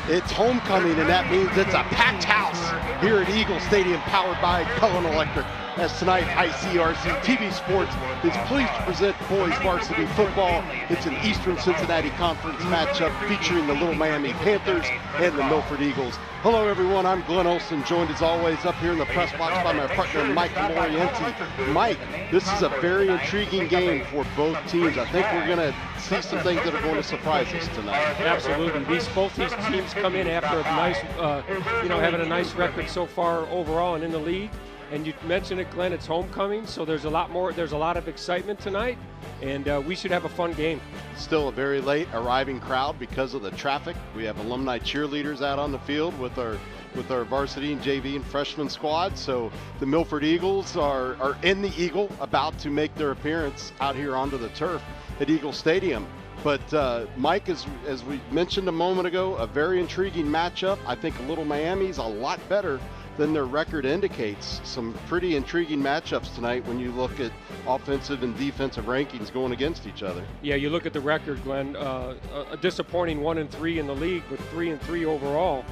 It's homecoming, and that means it's a packed house here at Eagle Stadium, powered by Cullen Electric. As tonight, ICRC-TV Sports is pleased to present boys varsity football. It's an Eastern Cincinnati Conference matchup featuring the Little Miami Panthers and the Milford Eagles. Hello, everyone. I'm Glenn Olson, joined as always up here in the press box by my partner, Mike Morienti. Mike, this is a very intriguing game for both teams. I think we're going to see some things that are going to surprise us tonight. Absolutely. Both these teams come in after a nice, having a nice record so far overall and in the league. And you mentioned it, Glenn, it's homecoming, so there's a lot of excitement tonight, and we should have a fun game. Still a very late arriving crowd because of the traffic. We have alumni cheerleaders out on the field with our varsity and JV and freshman squad. So the Milford Eagles are in the Eagle, about to make their appearance out here onto the turf at Eagle Stadium. But Mike, as we mentioned a moment ago, a very intriguing matchup. I think Little Miami's a lot better than their record indicates. Some pretty intriguing matchups tonight when you look at offensive and defensive rankings going against each other. Yeah, you look at the record, Glenn, a disappointing 1-3 in the league, but 3-3 overall.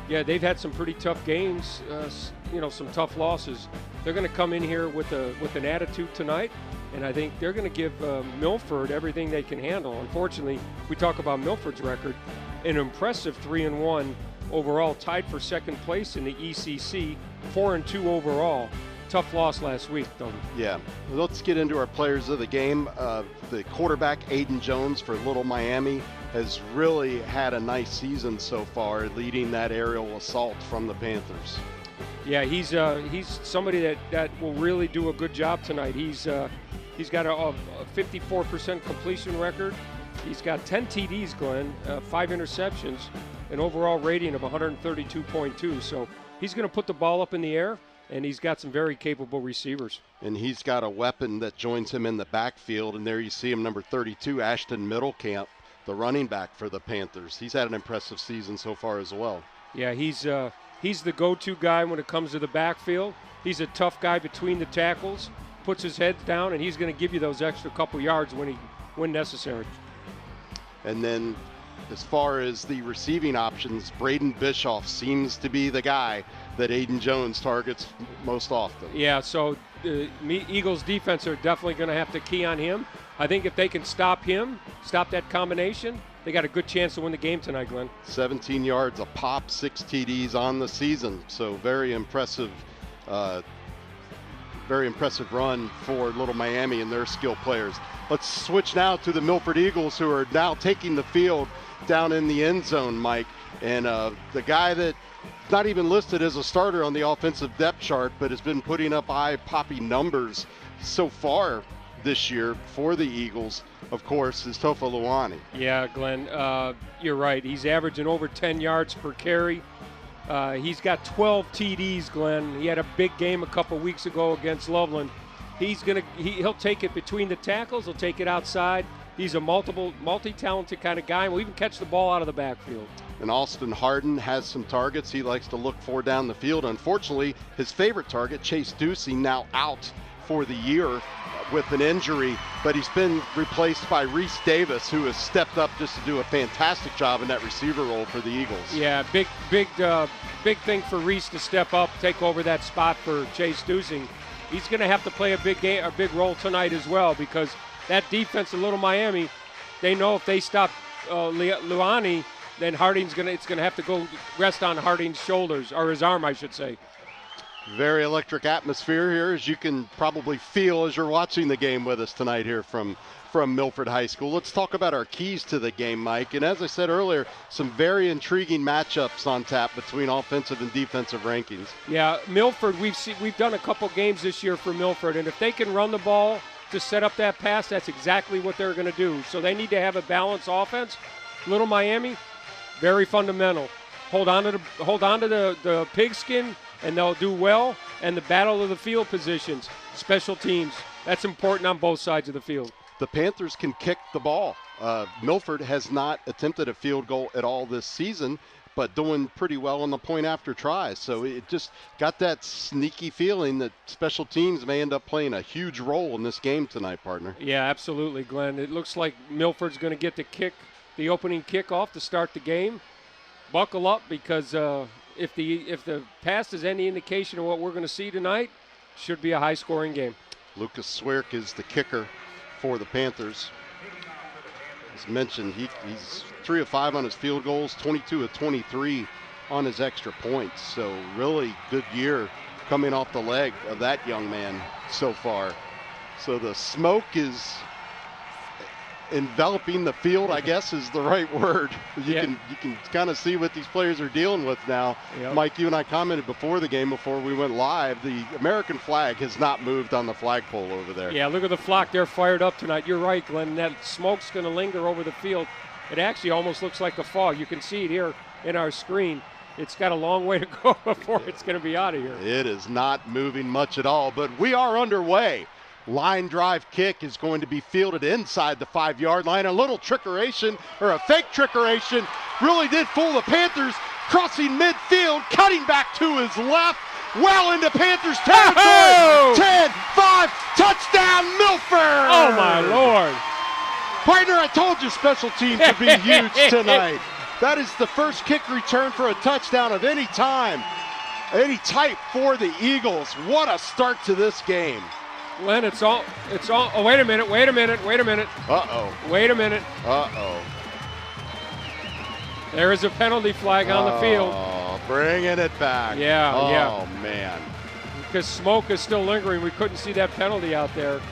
Yeah, they've had some pretty tough games, some tough losses. They're going to come in here with an attitude tonight, and I think they're going to give Milford everything they can handle. Unfortunately, we talk about Milford's record, an impressive 3-1 overall, tied for second place in the ECC, 4-2 overall. Tough loss last week, though. Yeah, let's get into our players of the game. The quarterback, Aiden Jones for Little Miami, has really had a nice season so far, leading that aerial assault from the Panthers. Yeah, he's somebody that will really do a good job tonight. He's got a 54% completion record. He's got 10 TDs, Glenn, 5 interceptions, an overall rating of 132.2. So he's going to put the ball up in the air, and he's got some very capable receivers. And he's got a weapon that joins him in the backfield, and there you see him, number 32, Ashton Middlecamp, the running back for the Panthers. He's had an impressive season so far as well. Yeah, he's the go-to guy when it comes to the backfield. He's a tough guy between the tackles, puts his head down, and he's going to give you those extra couple yards when necessary. And then as far as the receiving options, Braden Bischoff seems to be the guy that Aiden Jones targets most often. Yeah, so Eagles defense are definitely going to have to key on him. I think if they can stop him, stop that combination, they got a good chance to win the game tonight, Glenn. 17 yards a pop, 6 TDs on the season. So very impressive run for Little Miami and their skilled players. Let's switch now to the Milford Eagles, who are now taking the field down in the end zone, Mike. And the guy that's not even listed as a starter on the offensive depth chart, but has been putting up eye-popping numbers so far this year for the Eagles, of course, is Tofa Luani. Yeah, Glenn, you're right. He's averaging over 10 yards per carry. He's got 12 TDs, Glenn. He had a big game a couple weeks ago against Loveland. He'll take it between the tackles. He'll take it outside. He's a multi-talented kind of guy. Will even catch the ball out of the backfield. And Austin Harden has some targets he likes to look for down the field. Unfortunately, his favorite target, Chase Ducey, now out for the year with an injury, but he's been replaced by Reese Davis, who has stepped up just to do a fantastic job in that receiver role for the Eagles. Yeah, big thing for Reese to step up, take over that spot for Chase Ducey. He's going to have to play a big role tonight as well, because that defense in Little Miami, they know if they stop Luani, then it's going to have to go rest on Harding's shoulders, or his arm, I should say. Very electric atmosphere here, as you can probably feel as you're watching the game with us tonight here from Milford High School. Let's talk about our keys to the game, Mike. And as I said earlier, some very intriguing matchups on tap between offensive and defensive rankings. Yeah, Milford, we've done a couple games this year for Milford, and if they can run the ball to set up that pass, that's exactly what they're going to do. So they need to have a balanced offense. Little Miami, very fundamental. Hold on to the pigskin, and they'll do well. And the battle of the field positions, special teams, that's important on both sides of the field. The Panthers can kick the ball. Milford has not attempted a field goal at all this season, but doing pretty well on the point after tries. So it just got that sneaky feeling that special teams may end up playing a huge role in this game tonight, partner. Yeah, absolutely, Glenn. It looks like Milford's going to get the opening kickoff to start the game. buckle up because if the pass is any indication of what we're going to see tonight, should be a high-scoring game. Lucas Swerk is the kicker for the Panthers. As mentioned, he's 3 of 5 on his field goals, 22 of 23 on his extra points. So really good year coming off the leg of that young man so far. So the smoke is enveloping the field, I guess is the right word. You can kind of see what these players are dealing with now. Yep. Mike, you and I commented before the game, before we went live, the American flag has not moved on the flagpole over there. Yeah, look at the flock. They're fired up tonight. You're right, Glenn. That smoke's going to linger over the field. It actually almost looks like a fog. You can see it here in our screen. It's got a long way to go before it's going to be out of here. It is not moving much at all, but we are underway. Line drive kick is going to be fielded inside the 5-yard line. A little trickeration, or a fake trickeration, really did fool the Panthers. Crossing midfield, cutting back to his left, well into Panthers territory. 10-5, touchdown Milford! Oh my Lord. Partner, I told you special teams would be huge tonight. That is the first kick return for a touchdown of any time, any type for the Eagles. What a start to this game. Glenn, it's all, oh, wait a minute. Uh-oh. Wait a minute. Uh-oh. There is a penalty flag on the field. Oh, bringing it back. Yeah, Oh, man. Because smoke is still lingering. We couldn't see that penalty out there.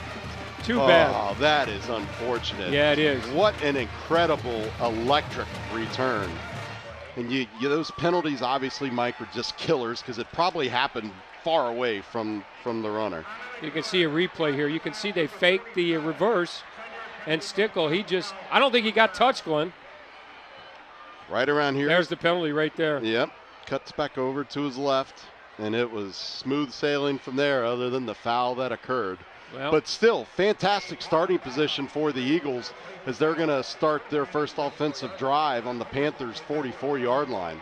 Too bad. Oh, that is unfortunate. Yeah, it is. What an incredible electric return. And those penalties, obviously, Mike, are just killers because it probably happened far away from the runner. You can see a replay here. You can see they faked the reverse, and Stickle, I don't think he got touched, Glenn. Right around here. There's the penalty right there. Yep. Cuts back over to his left, and it was smooth sailing from there other than the foul that occurred. Well, but still, fantastic starting position for the Eagles as they're going to start their first offensive drive on the Panthers' 44-yard line.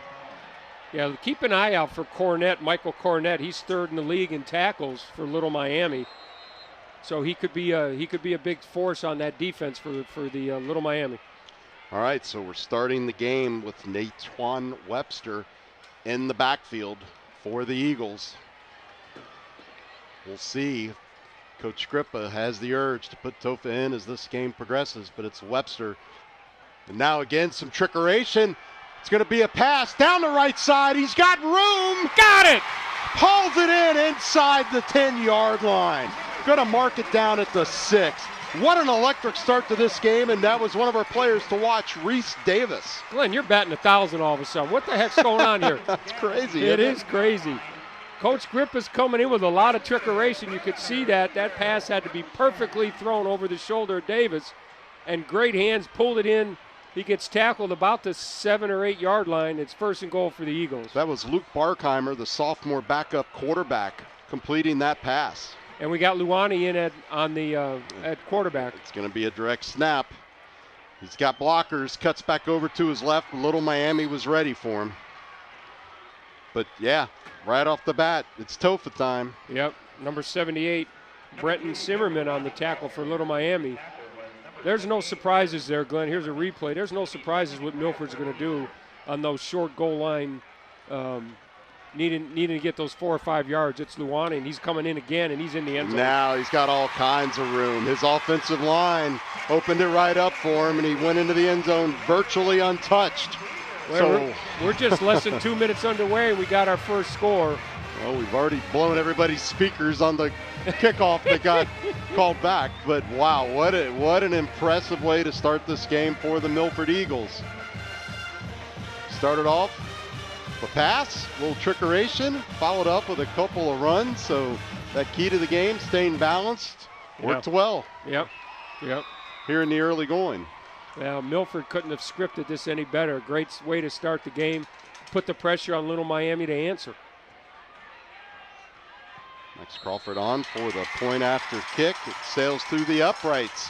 Yeah, keep an eye out for Michael Cornett. He's third in the league in tackles for Little Miami. So he could be a big force on that defense for the Little Miami. All right, so we're starting the game with Natwan Webster in the backfield for the Eagles. We'll see. Coach Skripka has the urge to put Tofa in as this game progresses, but it's Webster. And now again, some trickeration. It's going to be a pass down the right side. He's got room. Got it! Pulls it in inside the 10-yard line. Going to mark it down at the 6. What an electric start to this game, and that was one of our players to watch, Reese Davis. Glenn, you're batting 1,000 all of a sudden. What the heck's going on here? That's crazy. It is crazy. Coach Skripka's coming in with a lot of trickeration. You could see that. That pass had to be perfectly thrown over the shoulder of Davis, and great hands pulled it in. He gets tackled about the 7 or 8 yard line. It's first and goal for the Eagles. That was Luke Barkheimer, the sophomore backup quarterback, completing that pass. And we got Luani in at quarterback. It's going to be a direct snap. He's got blockers, cuts back over to his left. Little Miami was ready for him. But yeah, right off the bat, it's Tofa time. Yep, number 78, Brenton Zimmerman on the tackle for Little Miami. There's no surprises there, Glenn. Here's a replay. There's no surprises what Milford's going to do on those short goal line, needing to get those 4 or 5 yards. It's Luani, and he's coming in again, and he's in the end zone. Now he's got all kinds of room. His offensive line opened it right up for him, and he went into the end zone virtually untouched. Well, we're just less than 2 minutes underway, and we got our first score. Well, we've already blown everybody's speakers on the kickoff that got called back. But wow, what an impressive way to start this game for the Milford Eagles. Started off a pass, a little trickeration, followed up with a couple of runs. So that key to the game, staying balanced, worked well. Yep. Here in the early going. Well, Milford couldn't have scripted this any better. Great way to start the game. Put the pressure on Little Miami to answer. Max Crawford on for the point after kick. It sails through the uprights.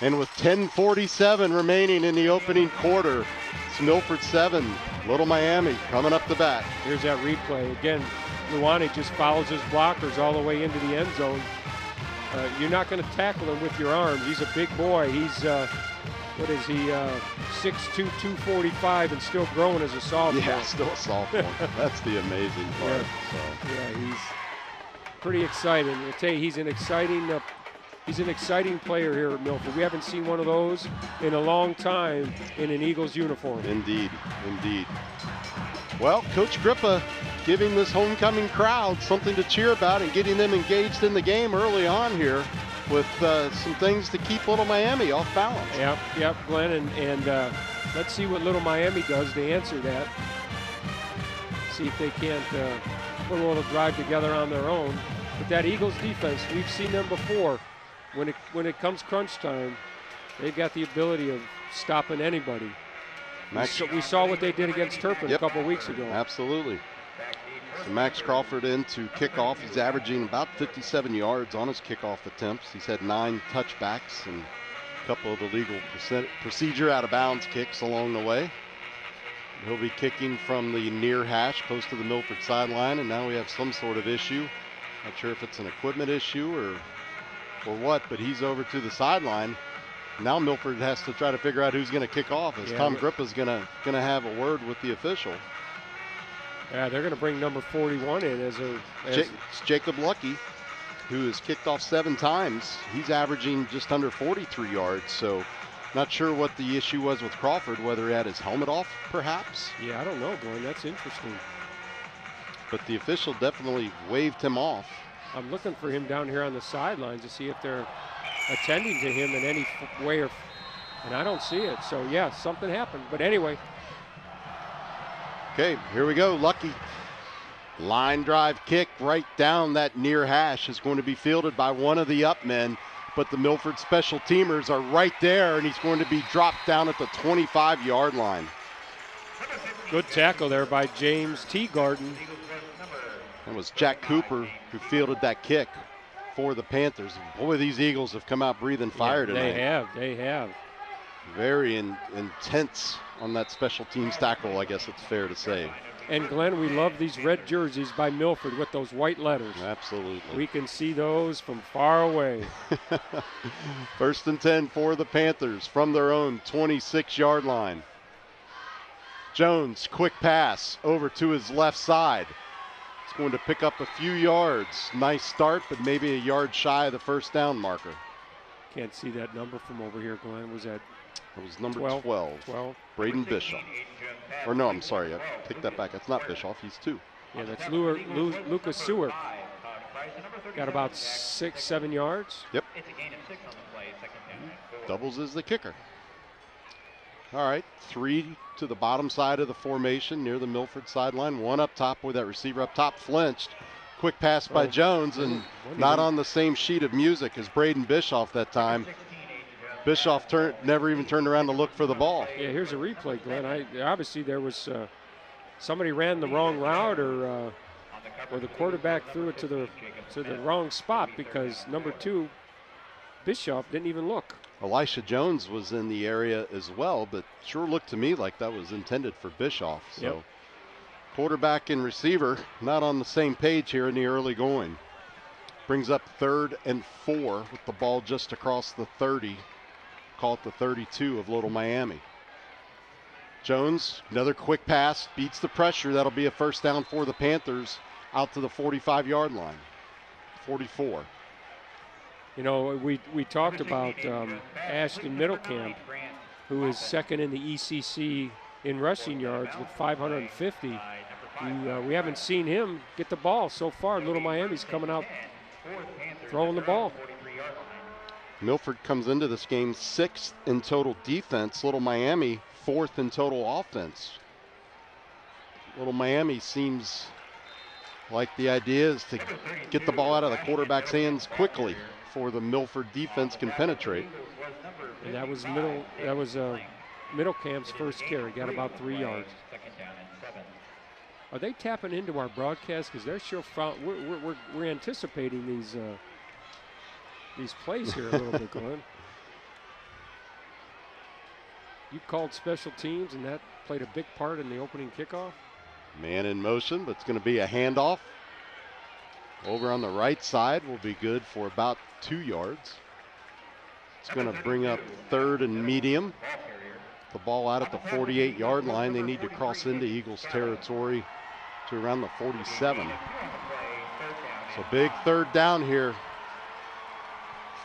And with 10:47 remaining in the opening quarter, it's Milford 7, Little Miami coming up the bat. Here's that replay. Again, Luani just follows his blockers all the way into the end zone. You're not going to tackle him with your arms. He's a big boy. what is he, 6'2", 245, and still growing as a sophomore. Yeah, still a sophomore. That's the amazing part. Yeah. So. Yeah, he's pretty exciting. I tell you, he's an exciting player here at Milford. We haven't seen one of those in a long time in an Eagles uniform. Indeed, indeed. Well, Coach Grippa giving this homecoming crowd something to cheer about and getting them engaged in the game early on here with some things to keep Little Miami off balance. Yep, Glenn, and let's see what Little Miami does to answer that. See if they can't put a little drive together on their own. But that Eagles defense, we've seen them before. When it comes crunch time, they've got the ability of stopping anybody. We saw what they did against Turpin a couple weeks ago. Absolutely. So Max Crawford in to kick off. He's averaging about 57 yards on his kickoff attempts. He's had 9 touchbacks and a couple of illegal procedure out of bounds kicks along the way. He'll be kicking from the near hash close to the Milford sideline, and now we have some sort of issue. Not sure if it's an equipment issue or what, but he's over to the sideline. Now Milford has to try to figure out who's going to kick off, as Tom Grippa's going to have a word with the official. Yeah, they're going to bring number 41 in as Jacob Lucky, who has kicked off 7 times. He's averaging just under 43 yards, so not sure what the issue was with Crawford, whether he had his helmet off, perhaps. Yeah, I don't know, Glenn. That's interesting. But the official definitely waved him off. I'm looking for him down here on the sidelines to see if they're attending to him in any way, and I don't see it. So, yeah, something happened. But anyway. Okay, here we go. Lucky. Line drive kick right down that near hash is going to be fielded by one of the up men, but the Milford special teamers are right there, and he's going to be dropped down at the 25-yard line. Good tackle there by James Teagarden. That was Jack Cooper who fielded that kick for the Panthers. Boy, these Eagles have come out breathing fire tonight. They have. Very intense on that special teams tackle, I guess it's fair to say. And Glenn, we love these red jerseys by Milford with those white letters. Absolutely. We can see those from far away. 1st and 10 for the Panthers from their own 26-yard line. Jones, quick pass over to his left side. It's going to pick up a few yards. Nice start, but maybe a yard shy of the first down marker. Can't see that number from over here, Glenn. Was that? It was number 12. 12. Braden Bischoff. Or no, I'm sorry. I take that back. That's not Bischoff. He's 2. Yeah, that's Lucas Seward. Got about 6-7 yards. Yep. Doubles as the kicker. All right, 3 to the bottom side of the formation near the Milford sideline. 1 up top with that receiver up top flinched. Quick pass by Jones, and not on the same sheet of music as Braden Bischoff that time. Bischoff never even turned around to look for the ball. Yeah, here's a replay, Glenn. Obviously there was somebody ran the wrong route, or the quarterback threw it to the wrong spot, because number 2, Bischoff, didn't even look. Elisha Jones was in the area as well, but sure looked to me like that was intended for Bischoff. So quarterback and receiver not on the same page here in the early going. Brings up 3rd and 4 with the ball just across the 30. Call it the 32 of Little Miami. Jones, another quick pass, beats the pressure. That'll be a first down for the Panthers out to the 45-yard line. 44. You know, we talked about Ashton Middlecamp, who is 2nd in the ECC in rushing yards with 550. We haven't seen him get the ball so far. Little Miami's coming out throwing the ball. Milford comes into this game 6th in total defense. Little Miami 4th in total offense. Little Miami seems like the idea is to get the ball out of the quarterback's hands quickly before the Milford defense can penetrate. And that was Middlecamp's first carry. Got about 3 yards. Are they tapping into our broadcast? Because they're sure we're anticipating these plays here a little bit, Glenn. You called special teams, and that played a big part in the opening kickoff. Man in motion, but it's going to be a handoff. Over on the right side will be good for about 2 yards. It's going to bring up 3rd and medium. The ball out at the 48-yard line. They need to cross into Eagles territory to around the 47. So big 3rd down here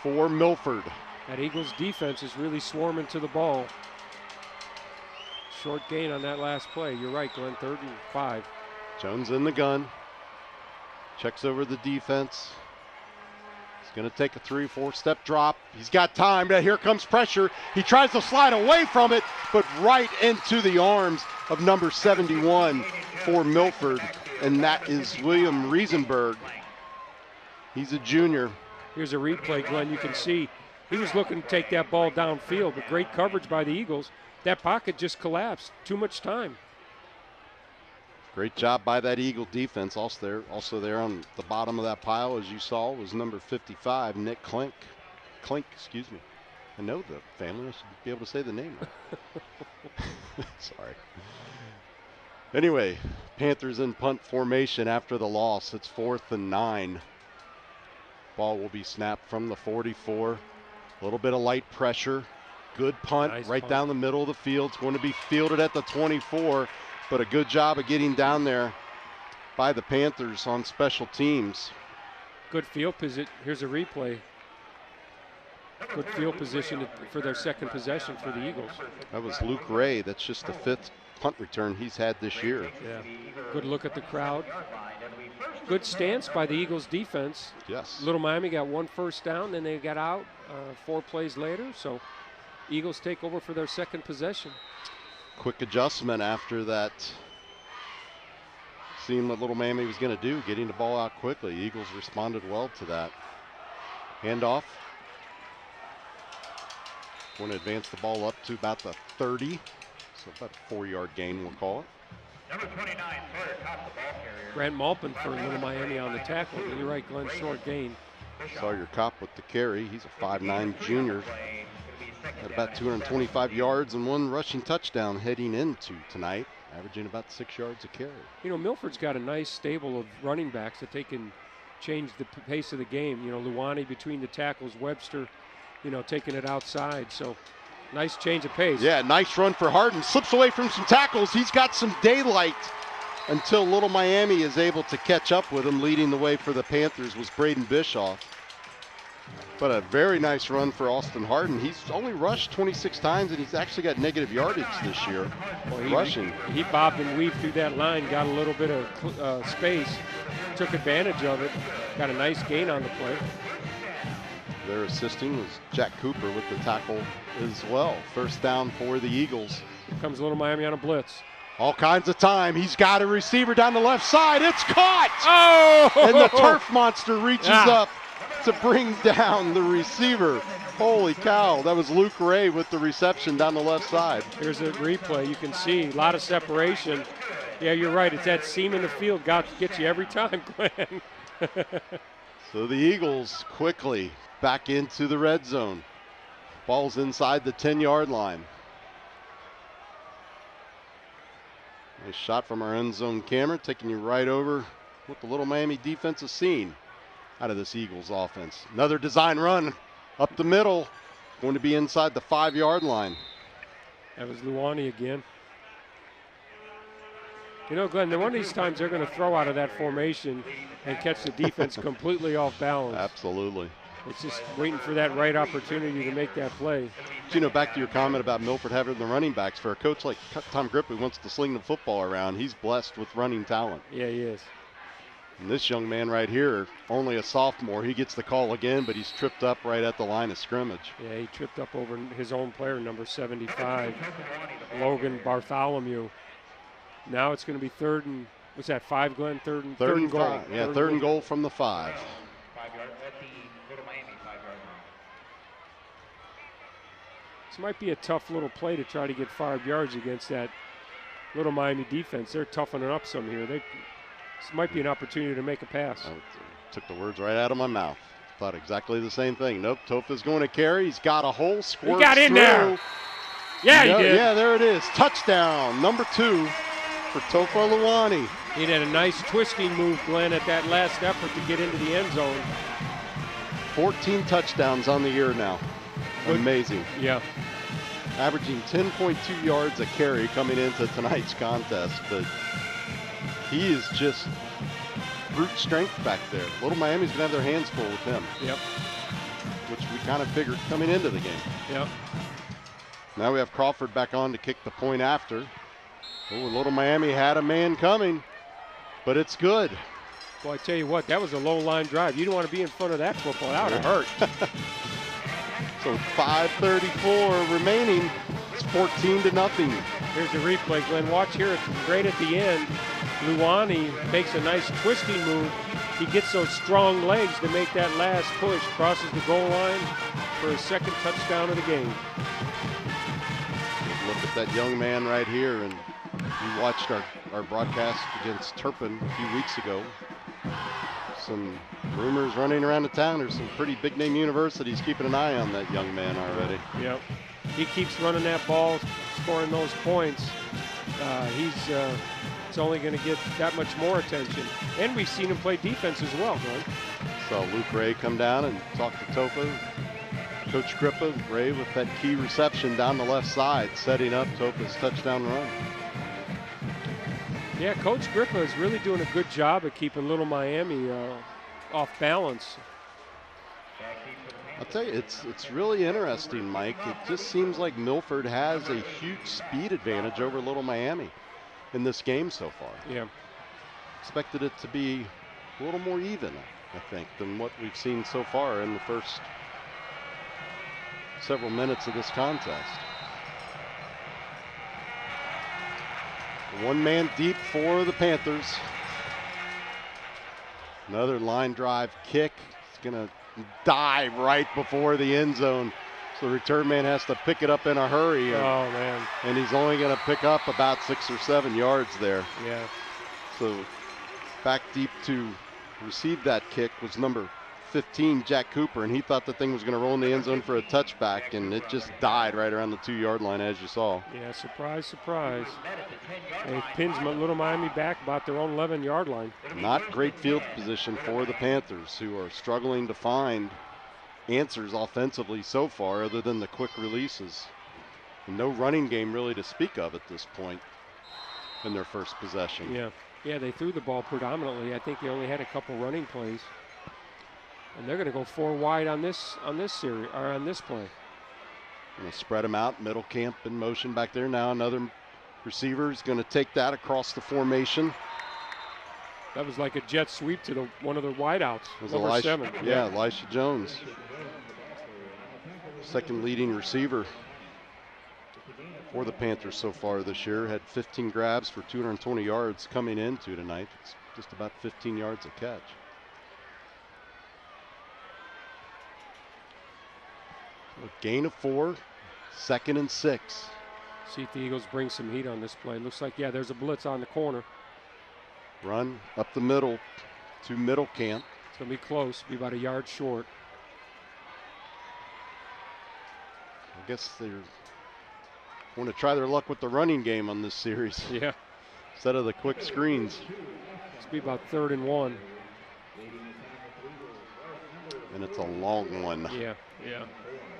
for Milford. That Eagles defense is really swarming to the ball. Short gain on that last play. You're right, Glenn, 3rd and 5. Jones in the gun. Checks over the defense. He's going to take a 3-4 step drop. He's got time. Here comes pressure. He tries to slide away from it, but right into the arms of number 71 for Milford, and that is William Reisenberg. He's a junior. Here's a replay, Glenn. You can see he was looking to take that ball downfield, but great coverage by the Eagles. That pocket just collapsed. Too much time. Great job by that Eagle defense. Also there on the bottom of that pile, as you saw, was number 55, Nick Klink. Excuse me. I know the family. I should be able to say the name. Sorry. Anyway, Panthers in punt formation after the loss. It's 4th and 9. Ball will be snapped from the 44. A little bit of light pressure. Good punt, nice right punt. down the middle of the field. It's going to be fielded at the 24, but a good job of getting down there by the Panthers on special teams. Good field position. Here's a replay. Good field position for their second possession for the Eagles. That was Luke Ray. That's just the 5th punt return he's had this year. Yeah. Good look at the crowd. Good stance by the Eagles defense. Yes. Little Miami got 1 first down, then they got out 4 plays later. So Eagles take over for their second possession. Quick adjustment after that. Seeing what Little Miami was going to do, getting the ball out quickly. Eagles responded well to that. Handoff. Going to advance the ball up to about the 30. So about a 4-yard gain, we'll call it. Number 29, Sawyer caught the ball carrier. Grant Malpin for Little Miami on the tackle. You're right, Glenn, short gain. Sawyer Kopp with the carry. He's a 5'9" junior. Had about 225 yards and 1 rushing touchdown heading into tonight, averaging about 6 yards a carry. You know, Milford's got a nice stable of running backs that they can change the pace of the game. You know, Luwani between the tackles, Webster, you know, taking it outside. So nice change of pace. Yeah, nice run for Harden. Slips away from some tackles. He's got some daylight until Little Miami is able to catch up with him. Leading the way for the Panthers was Braden Bischoff. But a very nice run for Austin Harden. He's only rushed 26 times, and he's actually got negative yardage this year. Well, rushing. He bobbed and weaved through that line, got a little bit of space, took advantage of it, got a nice gain on the play. There assisting was Jack Cooper with the tackle as well. First down for the Eagles. Here comes Little Miami on a blitz. All kinds of time. He's got a receiver down the left side. It's caught! Oh! And the turf monster reaches up to bring down the receiver. Holy cow, that was Luke Ray with the reception down the left side. Here's a replay. You can see a lot of separation. Yeah, you're right. It's that seam in the field. Gets you every time, Glenn. So the Eagles quickly back into the red zone. Ball's inside the 10-yard line. Nice shot from our end zone camera, taking you right over what the Little Miami defense has seen out of this Eagles offense. Another design run up the middle, going to be inside the 5-yard line. That was Luwani again. You know, Glenn, one of these times they're going to throw out of that formation and catch the defense completely off balance. Absolutely. It's just waiting for that right opportunity to make that play. You know, back to your comment about Milford having the running backs, for a coach like Tom Grip who wants to sling the football around, he's blessed with running talent. Yeah, he is. And this young man right here, only a sophomore, he gets the call again, but he's tripped up right at the line of scrimmage. Yeah, he tripped up over his own player, number 75, Logan Bartholomew. Now it's going to be third and, what's that, 5, Glenn? Third and goal. 5. Yeah, third and goal from the 5. 5 yard at the Little Miami 5-yard line. This might be a tough little play to try to get 5 yards against that Little Miami defense. They're toughening up some here. This might be an opportunity to make a pass. Took the words right out of my mouth. Thought exactly the same thing. Nope, Tofa's going to carry. He's got a hole, squirts He got in through. there. Yeah, he did. Yeah, there it is. Touchdown, number 2 for Tofa Luwani. He had a nice twisting move, Glenn, at that last effort to get into the end zone. 14 touchdowns on the year now. Amazing. Yeah. Averaging 10.2 yards a carry coming into tonight's contest, but he is just brute strength back there. Little Miami's gonna have their hands full with him. Yep. Which we kind of figured coming into the game. Yep. Now we have Crawford back on to kick the point after. Oh, Little Miami had a man coming, but it's good. Well, I tell you what, that was a low line drive. You don't want to be in front of that football. That would have hurt. So 5:34 remaining. It's 14-0. Here's the replay, Glenn. Watch here. It's right at the end. Luani makes a nice twisting move. He gets those strong legs to make that last push. Crosses the goal line for his second touchdown of the game. Look at that young man right here. And you watched our broadcast against Turpin a few weeks ago. Some rumors running around the town. There's some pretty big name universities keeping an eye on that young man already. Yep. He keeps running that ball, scoring those points. It's only going to get that much more attention. And we've seen him play defense as well, Glenn. Saw Luke Ray come down and talk to Topa. Coach Grippa, Ray with that key reception down the left side, setting up Topa's touchdown run. Yeah, Coach Grippa is really doing a good job at keeping Little Miami off balance. I'll tell you, it's really interesting, Mike. It just seems like Milford has a huge speed advantage over Little Miami in this game so far. Yeah. Expected it to be a little more even, I think, than what we've seen so far in the first several minutes of this contest. One man deep for the Panthers. Another line drive kick. It's going to dive right before the end zone. So the return man has to pick it up in a hurry. Oh, man. And he's only going to pick up about 6 or 7 yards there. Yeah. So back deep to receive that kick was number 15, Jack Cooper, and he thought the thing was going to roll in the end zone for a touchback, and it just died right around the 2-yard line, as you saw. Yeah, surprise, surprise. It pins Little Miami back about their own 11-yard line. Not great field position for the Panthers, who are struggling to find answers offensively so far other than the quick releases. And no running game really to speak of at this point in their first possession. Yeah, they threw the ball predominantly. I think they only had a couple running plays. And they're going to go 4 wide on this series, or on this play. Going to spread them out. Middle camp in motion back there now. Another receiver is going to take that across the formation. That was like a jet sweep to one of the wideouts. Was number 7. Yeah, Elisha Jones. Second leading receiver for the Panthers so far this year. Had 15 grabs for 220 yards coming into tonight. It's just about 15 yards a catch. A gain of 4, 2nd and 6. See if the Eagles bring some heat on this play. Looks like, yeah, there's a blitz on the corner. Run up the middle to middle camp. It's going to be close, be about a yard short. I guess they're want to try their luck with the running game on this series. Yeah. Instead of the quick screens. It's be about 3rd and 1. And it's a long one. Yeah.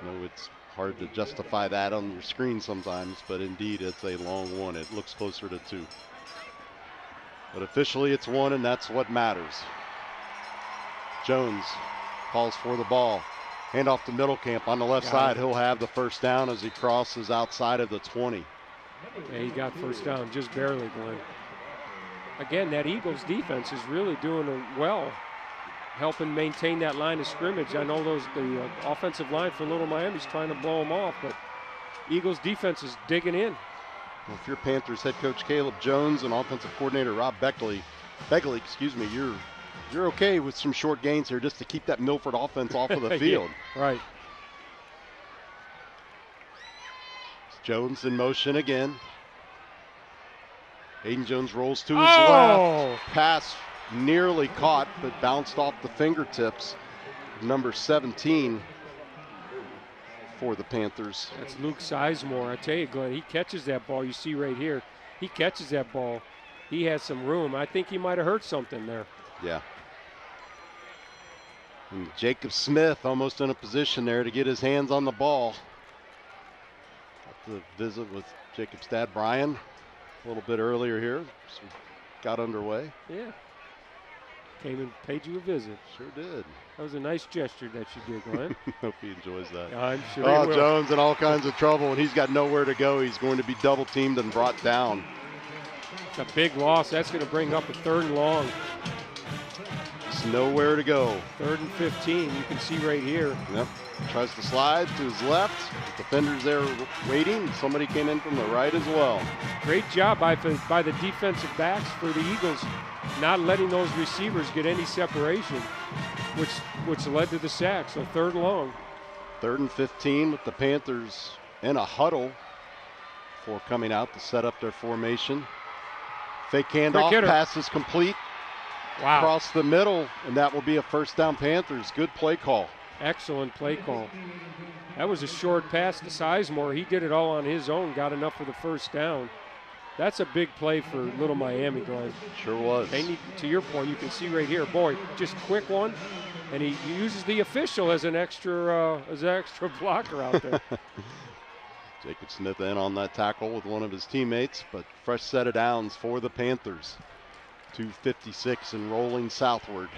No, it's hard to justify that on your screen sometimes, but indeed it's a long one. It looks closer to 2. But officially it's 1, and that's what matters. Jones calls for the ball. Hand off to middle camp on the left side. He'll have the first down as he crosses outside of the 20. Yeah, he got first down just barely, Glenn. Again, that Eagles defense is really doing well, helping maintain that line of scrimmage. I know the offensive line for Little Miami's trying to blow them off, but Eagles defense is digging in. Well, if you're Panthers head coach Caleb Jones and offensive coordinator Rob Begley, you're okay with some short gains here just to keep that Milford offense off of the field. Yeah, right. Jones in motion again. Aiden Jones rolls to his left. Pass nearly caught, but bounced off the fingertips. Number 17 for the Panthers. That's Luke Sizemore. I tell you, Glenn, he catches that ball. You see right here. He catches that ball. He has some room. I think he might have hurt something there. Yeah. And Jacob Smith almost in a position there to get his hands on the ball. Got to visit with Jacob's dad, Brian, a little bit earlier here. So got underway. Yeah. Came and paid you a visit. Sure did. That was a nice gesture that you did, Glenn. Hope he enjoys that. I'm sure Oh, he will. Jones in all kinds of trouble, and he's got nowhere to go. He's going to be double teamed and brought down. It's a big loss. That's going to bring up a 3rd and long. It's nowhere to go. 3rd and 15. You can see right here. Yep. Tries to slide to his left. Defenders there waiting. Somebody came in from the right as well. Great job by the defensive backs for the Eagles, not letting those receivers get any separation, which led to the sack. So 3rd and long. 3rd and 15 with the Panthers in a huddle for coming out to set up their formation. Fake handoff, pass is complete. Wow. Across the middle, and that will be a 1st down Panthers. Good play call. Excellent play call. That was a short pass to Sizemore. He did it all on his own, got enough for the 1st down. That's a big play for Little Miami, Glenn. Sure was. They need, to your point, you can see right here, boy, just quick one, and he uses the official as an extra blocker out there. Jacob Smith in on that tackle with one of his teammates, but fresh set of downs for the Panthers. 2:56 and rolling southward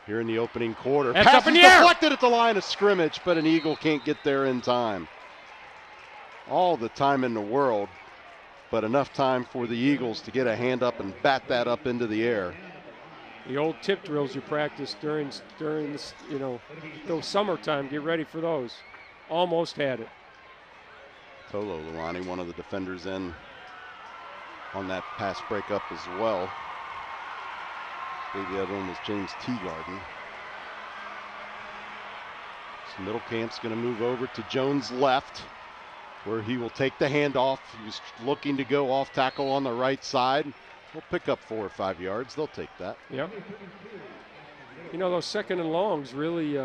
here in the opening quarter. That's Pass up in is the air. deflected at the line of scrimmage, but an Eagle can't get there in time. All the time in the world, but enough time for the Eagles to get a hand up and bat that up into the air. The old tip drills you practice during this, those summertime. Get ready for those. Almost had it. Tolo Lurani, one of the defenders in on that pass breakup as well. I believe the other one was James Teagarden. So Middlecamp's going to move over to Jones' left, where he will take the handoff. He's looking to go off tackle on the right side. We'll pick up 4 or 5 yards. They'll take that. Yep. Those 2nd and longs really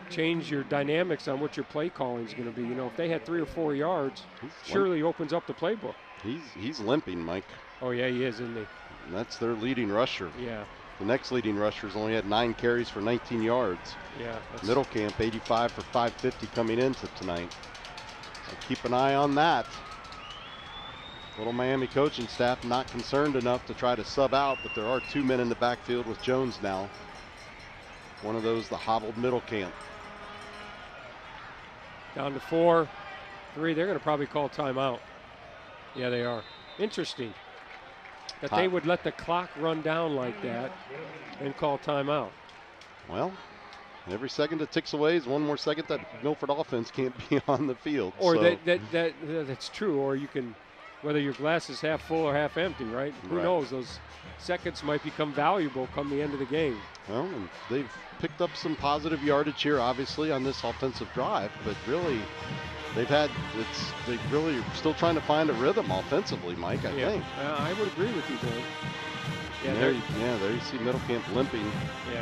change your dynamics on what your play calling is going to be. If they had 3 or 4 yards, surely opens up the playbook. He's limping, Mike. Oh, yeah, he is, isn't he? And that's their leading rusher. Yeah. The next leading rusher's only had 9 carries for 19 yards. Yeah. Middlecamp 85 for 550 coming into tonight. So keep an eye on that. Little Miami coaching staff not concerned enough to try to sub out, but there are 2 men in the backfield with Jones now. One of those, the hobbled Middlecamp. Down to 4, 3. They're going to probably call timeout. Yeah, they are. Interesting that they would let the clock run down like that and call timeout. Well, every second that ticks away is one more second that Milford offense can't be on the field. Or so. that's true. Or you can, whether your glass is half full or half empty, right? Who knows? Those seconds might become valuable come the end of the game. Well, and they've picked up some positive yardage here, obviously, on this offensive drive, but really, they really are still trying to find a rhythm offensively, Mike, I think. I would agree with you, Dave. Yeah, there you see Middlecamp limping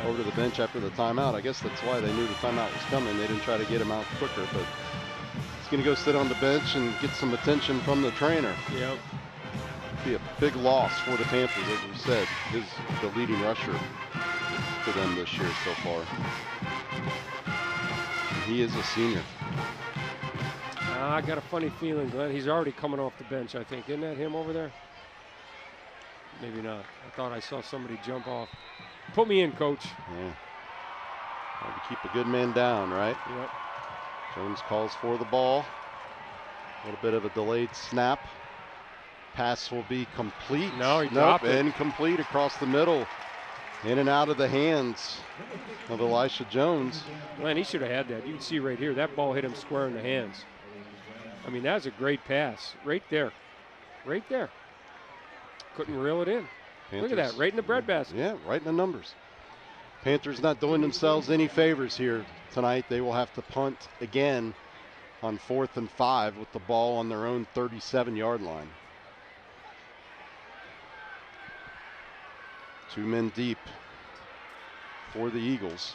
over to the bench after the timeout. I guess that's why they knew the timeout was coming. They didn't try to get him out quicker, but he's going to go sit on the bench and get some attention from the trainer. Yep. Be a big loss for the Panthers, as we said. He's the leading rusher for them this year so far. And he is a senior. I got a funny feeling, Glenn. He's already coming off the bench, I think. Isn't that him over there? Maybe not. I thought I saw somebody jump off. Put me in, Coach. Yeah. Hard to keep a good man down, right? Yep. Jones calls for the ball. A little bit of a delayed snap. Pass will be complete. No, he dropped it. Incomplete across the middle. In and out of the hands of Elisha Jones. Man, he should have had that. You can see right here, that ball hit him square in the hands. I mean, that's a great pass. Right there. Right there. Couldn't reel it in. Panthers, look at that, right in the breadbasket. Yeah, right in the numbers. Panthers not doing themselves any favors here tonight. They will have to punt again on 4th and 5 with the ball on their own 37-yard line. 2 men deep for the Eagles.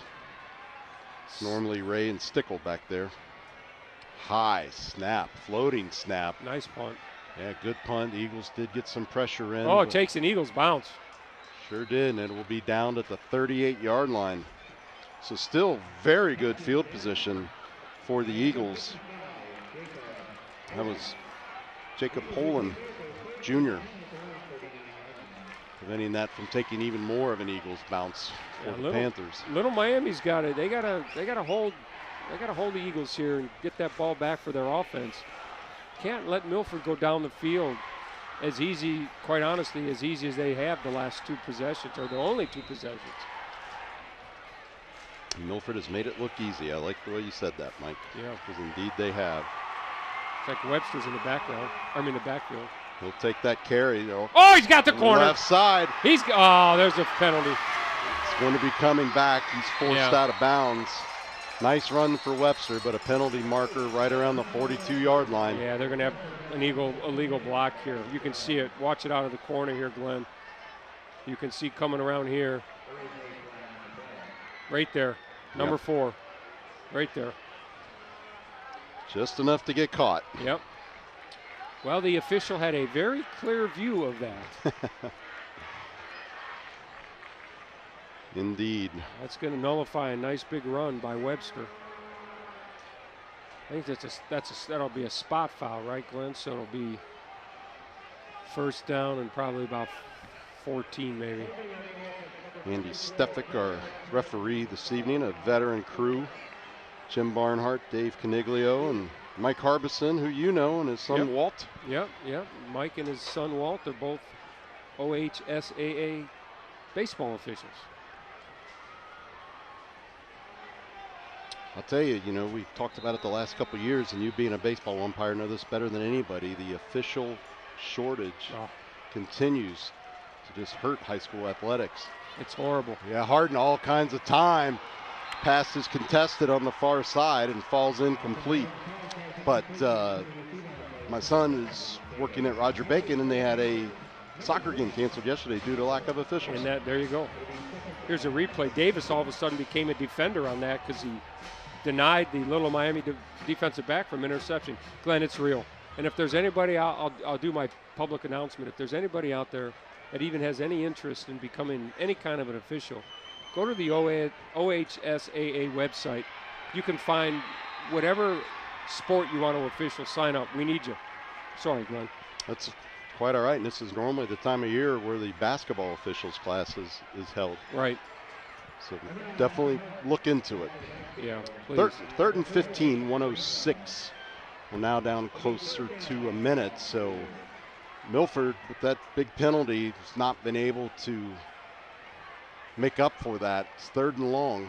It's normally Ray and Stickle back there. High snap, floating snap. Nice punt. Yeah, good punt. The Eagles did get some pressure in. Oh, it takes an Eagles bounce. Sure did, and it will be down at the 38-yard line. So still very good field position for the Eagles. That was Jacob Poland Jr. preventing that from taking even more of an Eagles bounce for the Panthers. Little Miami's got it. They gotta hold the Eagles here and get that ball back for their offense. Can't let Milford go down the field as easy, quite honestly, as easy as they have the last 2 possessions, or the only 2 possessions. Milford has made it look easy. I like the way you said that, Mike. Yeah. Because indeed they have. It's like Webster's in the background. The backfield. He'll take that carry. Oh, he's got the corner. Left side. There's a penalty. It's going to be coming back. He's forced out of bounds. Nice run for Webster, but a penalty marker right around the 42-yard line. Yeah, they're going to have an illegal block here. You can see it. Watch it out of the corner here, Glenn. You can see coming around here. Right there. Number 4. Right there. Just enough to get caught. Yep. Well, the official had a very clear view of that. Indeed. That's going to nullify a nice big run by Webster. I think that'll be a spot foul, right, Glenn? So it'll be first down and probably about 14 maybe. Andy Stefik, our referee this evening, a veteran crew. Jim Barnhart, Dave Caniglio, and Mike Harbison, who you know, and his son Walt. Yep. Mike and his son Walt are both OHSAA baseball officials. I'll tell you, we've talked about it the last couple of years, and you being a baseball umpire know this better than anybody. The official shortage continues to just hurt high school athletics. It's horrible. Yeah, Harden all kinds of time. Pass is contested on the far side and falls incomplete. But my son is working at Roger Bacon, and they had a soccer game canceled yesterday due to lack of officials. And there you go. Here's a replay. Davis all of a sudden became a defender on that because he denied the Little Miami defensive back from interception. Glenn, it's real. And if there's anybody, I'll do my public announcement. If there's anybody out there that even has any interest in becoming any kind of an official, go to the OHSAA website. You can find whatever sport you want to official. Sign up. We need you. Sorry, Glenn. That's quite all right. And this is normally the time of year where the basketball officials class is held. Right. So definitely look into it. Yeah, please. Third and 15, 106. We're now down closer to a minute. So Milford, with that big penalty, has not been able to make up for that. It's 3rd and long.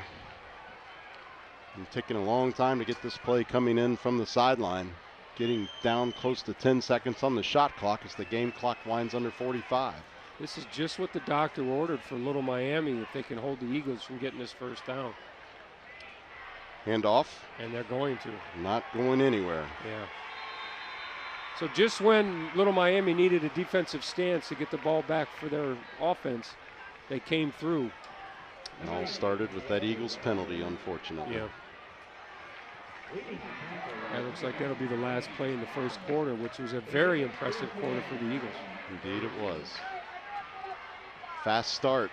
And taking a long time to get this play coming in from the sideline. Getting down close to 10 seconds on the shot clock as the game clock winds under 45. This is just what the doctor ordered for Little Miami if they can hold the Eagles from getting this first down. Hand off. And they're going to. Not going anywhere. Yeah. So just when Little Miami needed a defensive stance to get the ball back for their offense, they came through. And all started with that Eagles penalty, unfortunately. Yeah. That looks like that'll be the last play in the first quarter, which was a very impressive quarter for the Eagles. Indeed it was. Fast start.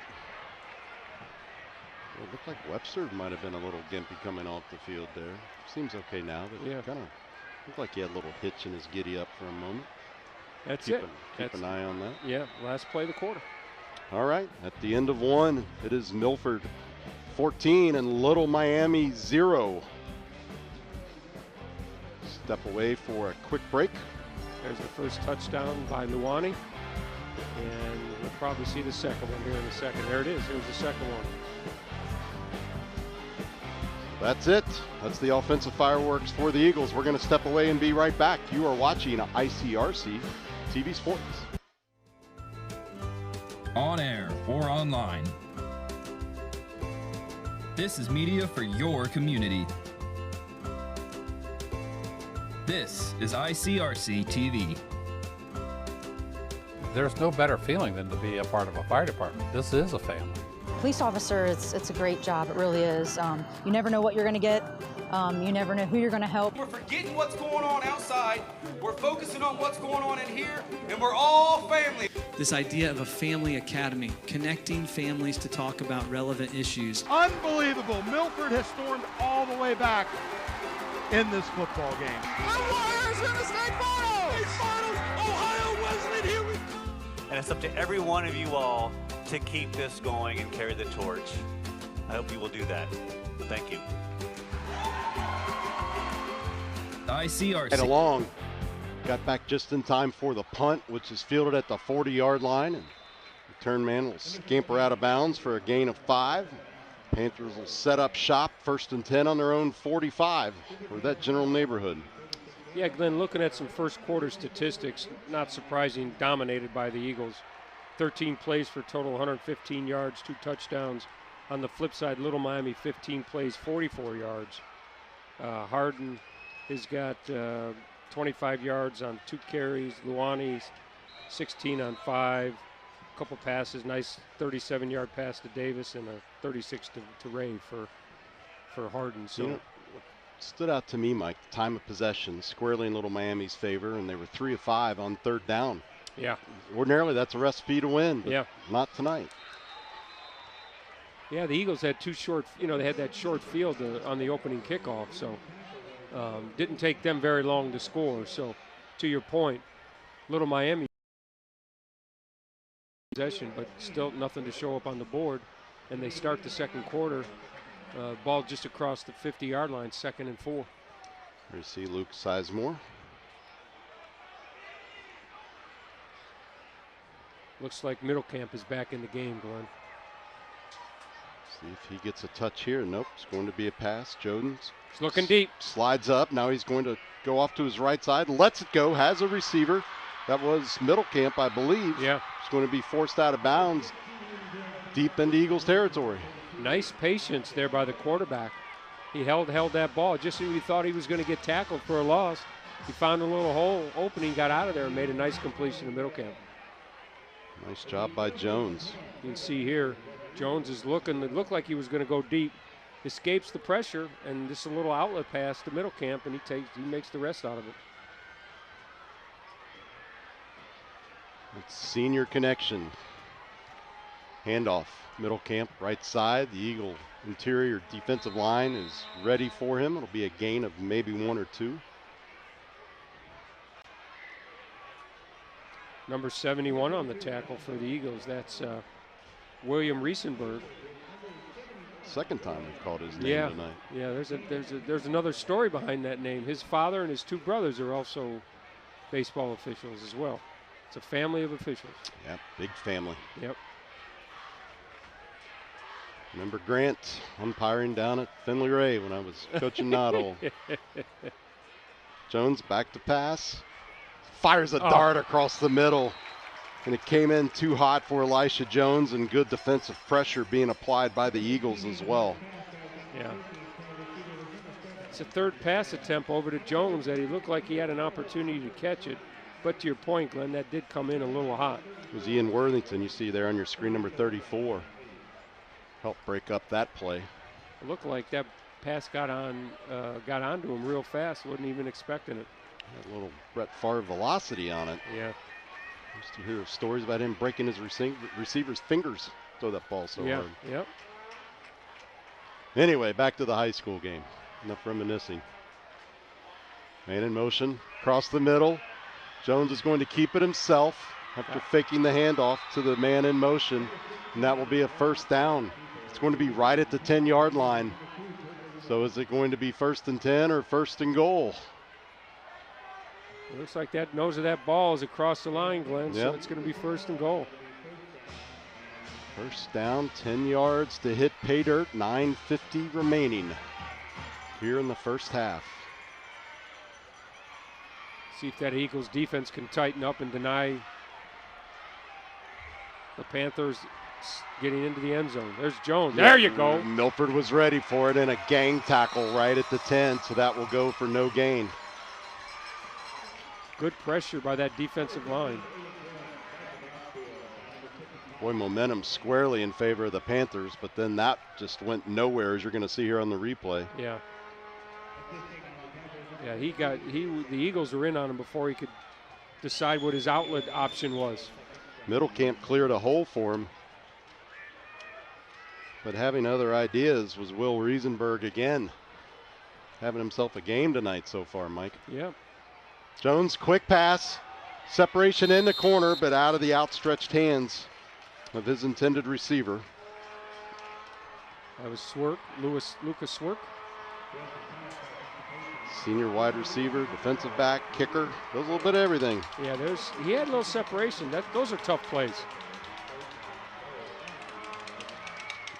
Well, it looked like Webster might have been a little gimpy coming off the field there. Seems okay now, but it kind of looked like he had a little hitch in his giddy up for a moment. That's Keep an eye on that. Yeah, last play of the quarter. All right, at the end of one, it is Milford 14 and Little Miami 0. Step away for a quick break. There's the first touchdown by Luani. And we'll probably see the second one here in a second. There it is. Here's the second one. That's it. That's the offensive fireworks for the Eagles. We're going to step away and be right back. You are watching ICRC-TV Sports. On air or online. This is media for your community. This is ICRC-TV. There's no better feeling than to be a part of a fire department. This is a family. police officer, it's a great job. It really is. You never know what you're going to get. You never know who you're going to help. We're forgetting what's going on outside. We're focusing on what's going on in here, and we're all family. This idea of a family academy, connecting families to talk about relevant issues. Unbelievable. Milford has stormed all the way back in this football game. The Warriors in the state finals! State finals! Ohio Wesleyan, here we go! And it's up to every one of you all to keep this going and carry the torch. I hope you will do that. Thank you. ICRC. And along, got back just in time for the punt, which is fielded at the 40-yard line, and the return man will scamper out of bounds for a gain of 5. Panthers will set up shop, 1st and 10 on their own 45 for that general neighborhood. Yeah, Glenn, looking at some first quarter statistics, not surprising, dominated by the Eagles. 13 plays for total 115 yards, 2 touchdowns. On the flip side, Little Miami 15 plays, 44 yards. Hardin has got 25 yards on 2 carries. Luani's 16 on 5. A couple passes, nice 37-yard pass to Davis and a 36 to Ray for Hardin. So, you know, what stood out to me, Mike, time of possession squarely in Little Miami's favor, and they were 3 of 5 on 3rd down. Yeah. Ordinarily, that's a recipe to win. But yeah. Not tonight. Yeah, the Eagles had 2 short. They had that short field on the opening kickoff, so didn't take them very long to score. So, to your point, Little Miami possession, but still nothing to show up on the board, and they start the second quarter. Ball just across the 50-yard line, 2nd and 4. Here you see Luke Sizemore. Looks like Middlecamp is back in the game, Glenn. See if he gets a touch here. Nope, it's going to be a pass. Jones. He's looking deep. Slides up. Now he's going to go off to his right side. Lets it go. Has a receiver. That was Middlecamp, I believe. Yeah. It's going to be forced out of bounds deep into Eagles territory. Nice patience there by the quarterback. He held that ball just when he thought he was going to get tackled for a loss. He found a little hole opening, got out of there, and made a nice completion to Middlecamp. Nice job by Jones. You can see here, Jones is looking. It looked like he was going to go deep. Escapes the pressure, and just a little outlet pass to Middlecamp, and he makes the rest out of it. It's senior connection. Handoff. Middlecamp, right side. The Eagle interior defensive line is ready for him. It'll be a gain of maybe 1 or 2. Number 71 on the tackle for the Eagles. That's William Reisenberg. Second time we've called his name tonight. Yeah, there's another story behind that name. His father and his 2 brothers are also baseball officials as well. It's a family of officials. Yep, big family. Yep. Remember Grant umpiring down at Finley Ray when I was coaching Noddle. Jones back to pass. Fires a dart across the middle. And it came in too hot for Elisha Jones, and good defensive pressure being applied by the Eagles as well. Yeah. It's a 3rd pass attempt over to Jones that he looked like he had an opportunity to catch it. But to your point, Glenn, that did come in a little hot. It was Ian Worthington, you see there on your screen, number 34. Helped break up that play. It looked like that pass got onto him real fast. Wasn't even expecting it. Had a little Brett Favre velocity on it. Yeah. Used to hear stories about him breaking his receiver's fingers, throw that ball so hard. Yep. Anyway, back to the high school game. Enough reminiscing. Man in motion, across the middle. Jones is going to keep it himself after faking the handoff to the man in motion, and that will be a 1st down. It's going to be right at the 10-yard line. So is it going to be 1st and 10 or 1st and goal? It looks like that nose of that ball is across the line, Glenn, so it's going to be 1st and goal. 1st down, 10 yards to hit pay dirt, 9:50 remaining here in the 1st half. See if that Eagles defense can tighten up and deny the Panthers getting into the end zone. There's Jones. There you go. Milford was ready for it, and a gang tackle right at the 10, so that will go for no gain. Good pressure by that defensive line. Boy, momentum squarely in favor of the Panthers, but then that just went nowhere, as you're going to see here on the replay. Yeah. Yeah, the Eagles were in on him before he could decide what his outlet option was. Middle camp cleared a hole for him, but having other ideas was Will Reisenberg again. Having himself a game tonight so far, Mike. Yeah. Jones, quick pass, separation in the corner, but out of the outstretched hands of his intended receiver. That was Swerk, Lucas Swerk. Senior wide receiver, defensive back, kicker, does a little bit of everything. Yeah, he had a little separation. Those are tough plays.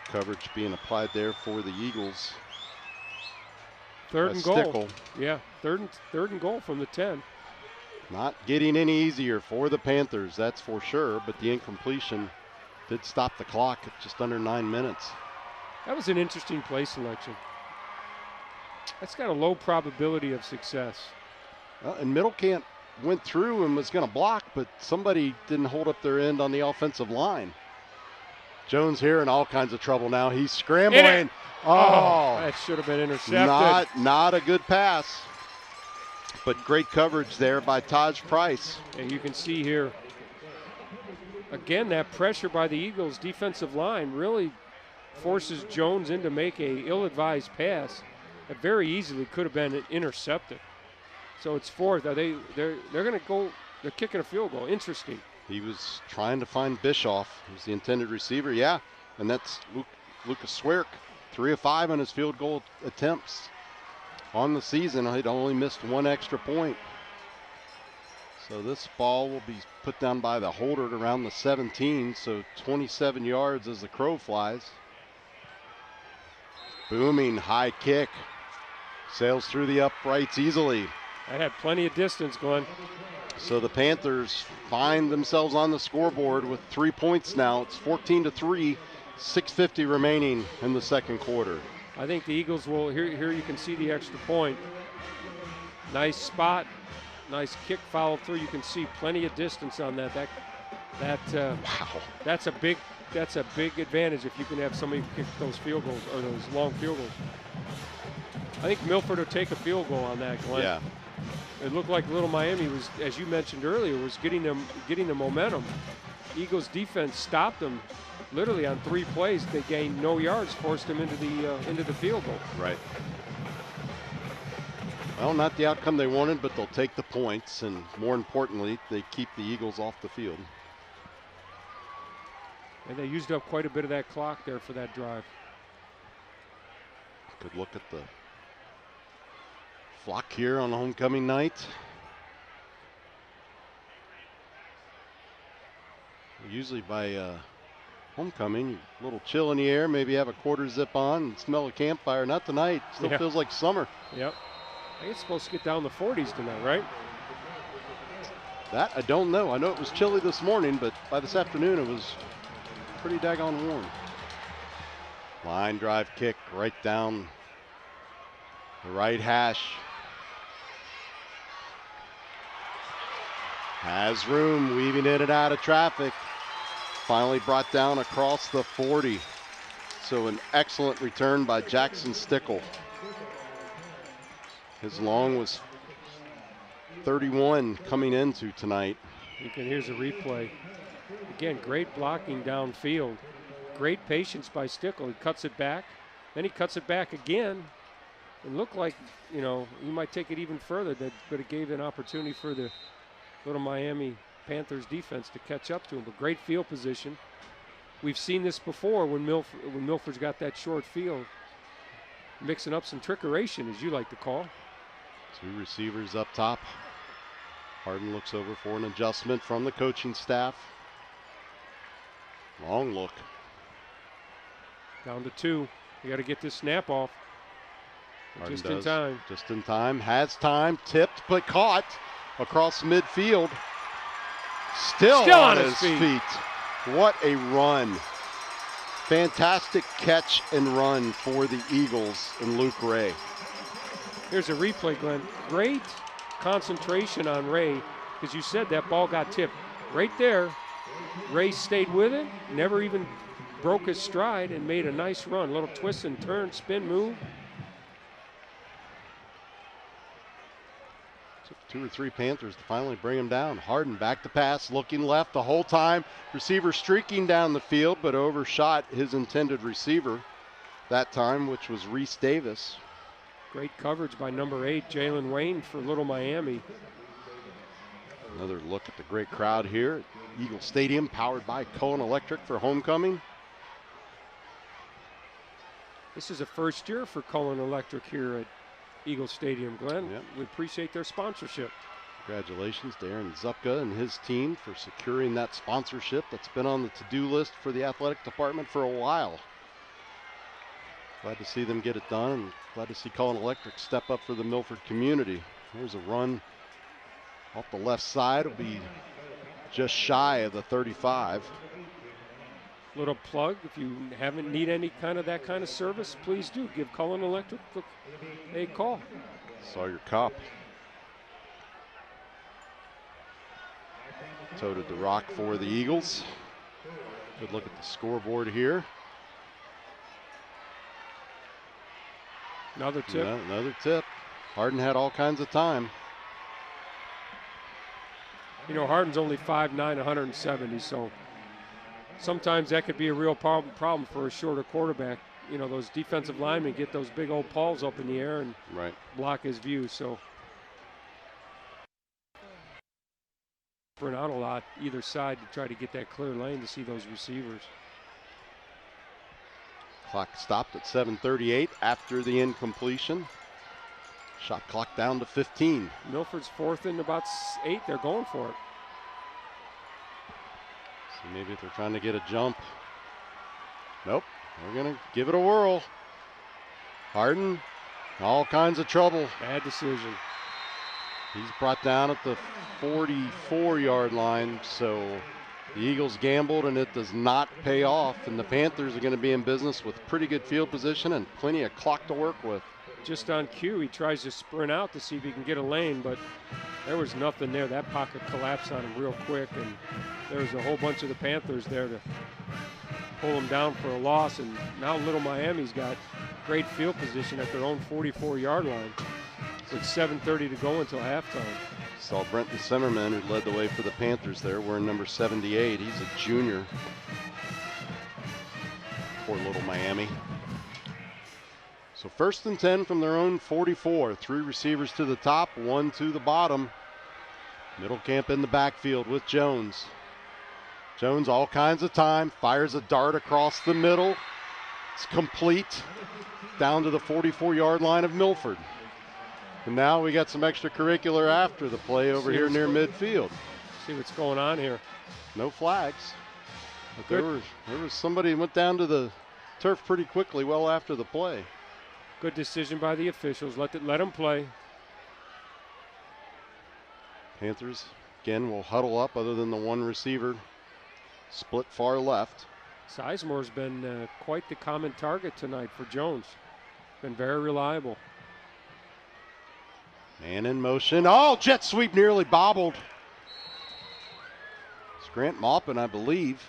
Coverage being applied there for the Eagles. Third and goal. Stickle. Yeah, third and goal from the 10. Not getting any easier for the Panthers, that's for sure, but the incompletion did stop the clock at just under 9 minutes. That was an interesting play selection. That's got a low probability of success. And Middle camp went through and was going to block, but somebody didn't hold up their end on the offensive line. Jones here in all kinds of trouble now. He's scrambling. Oh, that should have been intercepted. Not a good pass, but great coverage there by Taj Price. And you can see here, again, that pressure by the Eagles defensive line really forces Jones into make a ill-advised pass that very easily could have been intercepted. So it's fourth. They're going to go. They're kicking a field goal. Interesting. He was trying to find Bischoff, who's the intended receiver. Yeah, and that's Lucas Swerk, 3 of 5 on his field goal attempts on the season. He'd only missed 1 extra point. So this ball will be put down by the holder at around the 17, so 27 yards as the crow flies. Booming high kick. Sails through the uprights easily. That had plenty of distance, Glenn. So the Panthers find themselves on the scoreboard with 3 points now. It's 14-3, 6:50 remaining in the second quarter. I think the Eagles will, here you can see the extra point. Nice spot, nice kick follow through. You can see plenty of distance on that. Wow. That's a big advantage if you can have somebody kick those field goals or those long field goals. I think Milford will take a field goal on that, Glenn. Yeah. It looked like Little Miami was, as you mentioned earlier, was getting the momentum. Eagles defense stopped them literally on 3 plays. They gained no yards, forced them into the field goal. Right. Well, not the outcome they wanted, but they'll take the points, and more importantly, they keep the Eagles off the field. And they used up quite a bit of that clock there for that drive. Good look at the flock here on homecoming night. Usually by homecoming, a little chill in the air, maybe have a quarter zip on and smell a campfire. Not tonight, still feels like summer. Yep. I think it's supposed to get down the 40s tonight, right? That I don't know. I know it was chilly this morning, but by this afternoon it was pretty daggone warm. Line drive kick right down the right hash. Has room, weaving in and out of traffic. Finally brought down across the 40. So an excellent return by Jackson Stickle. His long was 31 coming into tonight. Here's a replay. Again, great blocking downfield. Great patience by Stickle. He cuts it back, then he cuts it back again. It looked like, you know, he might take it even further, but it gave an opportunity for the Little Miami Panthers defense to catch up to him. But great field position. We've seen this before when Milford's got that short field, mixing up some trickeration, as you like to call. 2 receivers up top. Harden looks over for an adjustment from the coaching staff. Long look. Down to 2. You got to get this snap off. Just in time. Just in time. Has time. Tipped, but caught across midfield. Still on his feet. What a run. Fantastic catch and run for the Eagles and Luke Ray. Here's a replay, Glenn. Great concentration on Ray, because you said that ball got tipped. Right there, Ray stayed with it, never even broke his stride, and made a nice run. A little twist and turn, spin move. Took 2 or 3 Panthers to finally bring him down. Harden back to pass, looking left the whole time. Receiver streaking down the field, but overshot his intended receiver that time, which was Reese Davis. Great coverage by number 8, Jalen Wayne for Little Miami. Another look at the great crowd here at Eagle Stadium, powered by Cohen Electric for homecoming. This is a first year for Cohen Electric here at Eagle Stadium, Glenn. Yep. We appreciate their sponsorship. Congratulations to Aaron Zupka and his team for securing that sponsorship that's been on the to-do list for the athletic department for a while. Glad to see them get it done, and glad to see Cohen Electric step up for the Milford community. Here's a run off the left side. It'll be just shy of the 35. Little plug, if you haven't need any kind of that kind of service, please do give Cohen Electric a call. Sawyer Kopp toted the rock for the Eagles. Good look at the scoreboard here. Another tip. Yeah, another tip. Harden had all kinds of time. You know, Harden's only 5'9", 170, so sometimes that could be a real problem for a shorter quarterback. You know, those defensive linemen get those big old paws up in the air and block his view. So sprint out a lot either side to try to get that clear lane to see those receivers. Clock stopped at 7:38 after the incompletion. Shot clock down to 15. Milford's 4th and about 8. They're going for it. So maybe if they're trying to get a jump. Nope, they're going to give it a whirl. Harden, all kinds of trouble. Bad decision. He's brought down at the 44-yard line, so the Eagles gambled and it does not pay off, and the Panthers are going to be in business with pretty good field position and plenty of clock to work with. Just on cue, he tries to sprint out to see if he can get a lane, but there was nothing there. That pocket collapsed on him real quick, and there was a whole bunch of the Panthers there to pull him down for a loss, and now Little Miami's got great field position at their own 44-yard line with 7:30 to go until halftime. Saw Brenton Simmerman, who led the way for the Panthers there, wearing number 78. He's a junior for Little Miami. So 1st and 10 from their own 44. 3 receivers to the top, 1 to the bottom. Middlecamp in the backfield with Jones. Jones all kinds of time, fires a dart across the middle. It's complete down to the 44-yard line of Milford. And now we got some extracurricular after the play over here near midfield. See what's going on here. No flags. But there was somebody who went down to the turf pretty quickly well after the play. Good decision by the officials. Let them play. Panthers, again, will huddle up other than the one receiver split far left. Sizemore's been quite the common target tonight for Jones. Been very reliable. Man in motion. Oh, jet sweep nearly bobbled. It's Grant Maupin, I believe.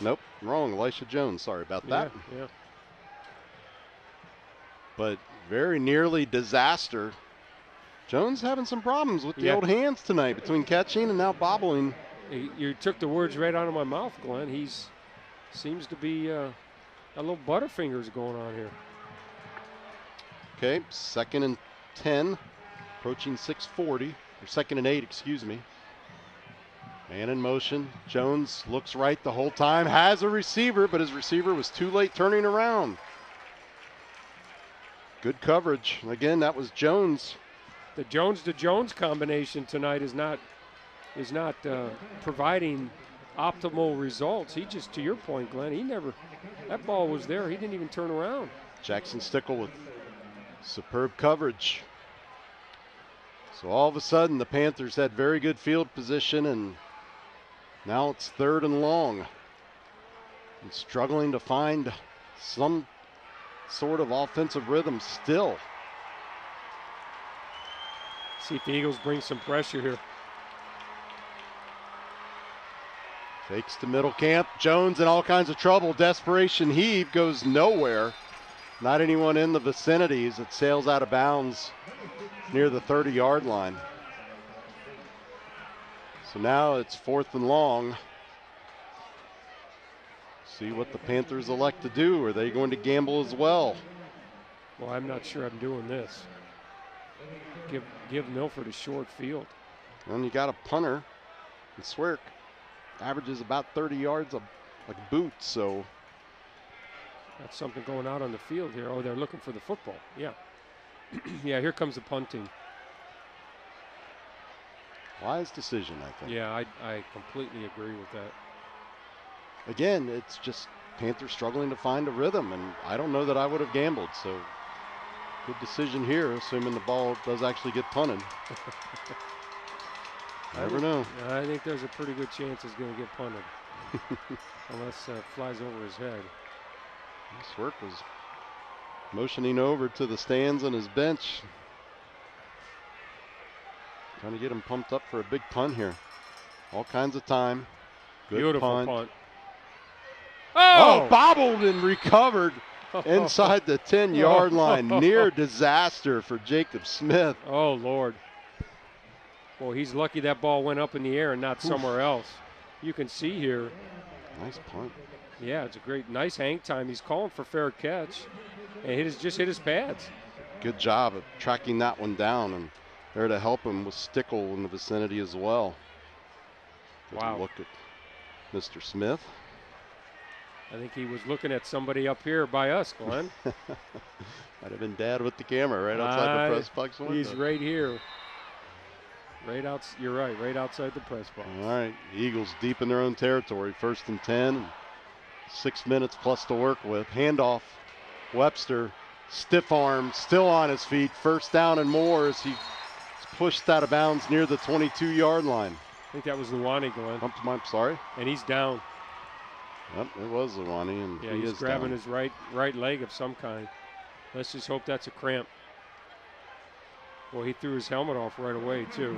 Nope, wrong. Elisha Jones. Sorry about that. Yeah. But very nearly disaster. Jones having some problems with the old hands tonight between catching and now bobbling. You took the words right out of my mouth, Glenn. He's seems to be a little butterfingers going on here. Okay, 2nd and 10, approaching 6:40, or 2nd and 8, excuse me. Man in motion. Jones looks right the whole time, has a receiver, but his receiver was too late turning around. Good coverage. Again, that was Jones. The Jones to Jones combination tonight is not providing optimal results. He just, to your point, Glenn, that ball was there. He didn't even turn around. Jackson Stickle with superb coverage. So all of a sudden, the Panthers had very good field position, and now it's 3rd and long. And struggling to find some sort of offensive rhythm still. See if the Eagles bring some pressure here. Takes to middle camp. Jones in all kinds of trouble. Desperation heave goes nowhere. Not anyone in the vicinity as it sails out of bounds near the 30-yard line. So now it's 4th and long. See what the Panthers elect to do. Are they going to gamble as well? Well, I'm not sure I'm doing this. Give Milford a short field. And you got a punter. And Swerk averages about 30 yards a boot, so. That's something going out on the field here. Oh, they're looking for the football. Yeah. Yeah, here comes the punting. Wise decision, I think. Yeah, I completely agree with that. Again, it's just Panthers struggling to find a rhythm, and I don't know that I would have gambled, so good decision here, assuming the ball does actually get punted. Never know. I think there's a pretty good chance it's going to get punted, unless it flies over his head. Swerk was motioning over to the stands on his bench, trying to get him pumped up for a big punt here. All kinds of time. Good Beautiful punt. Oh, bobbled and recovered inside the 10-yard line. Near disaster for Jacob Smith. Oh, Lord. Well, he's lucky that ball went up in the air and not somewhere else. You can see here. Nice punt. Yeah, it's a great, nice hang time. He's calling for fair catch, and just hit his pads. Good job of tracking that one down, and there to help him with Stickle in the vicinity as well. Wow. Look at Mr. Smith. I think he was looking at somebody up here by us, Glenn. Might have been Dad with the camera right outside the press box window. He's right here. You're right, right outside the press box. All right, Eagles deep in their own territory. 1st and 10. 6 minutes plus to work with. Handoff. Webster, stiff arm, still on his feet. 1st down and more as he's pushed out of bounds near the 22-yard line. I think that was Luani, Glenn. I'm sorry. And he's down. Yep, it was Luani, and yeah, he he's is grabbing down. his right leg of some kind. Let's just hope that's a cramp. Well, he threw his helmet off right away, too.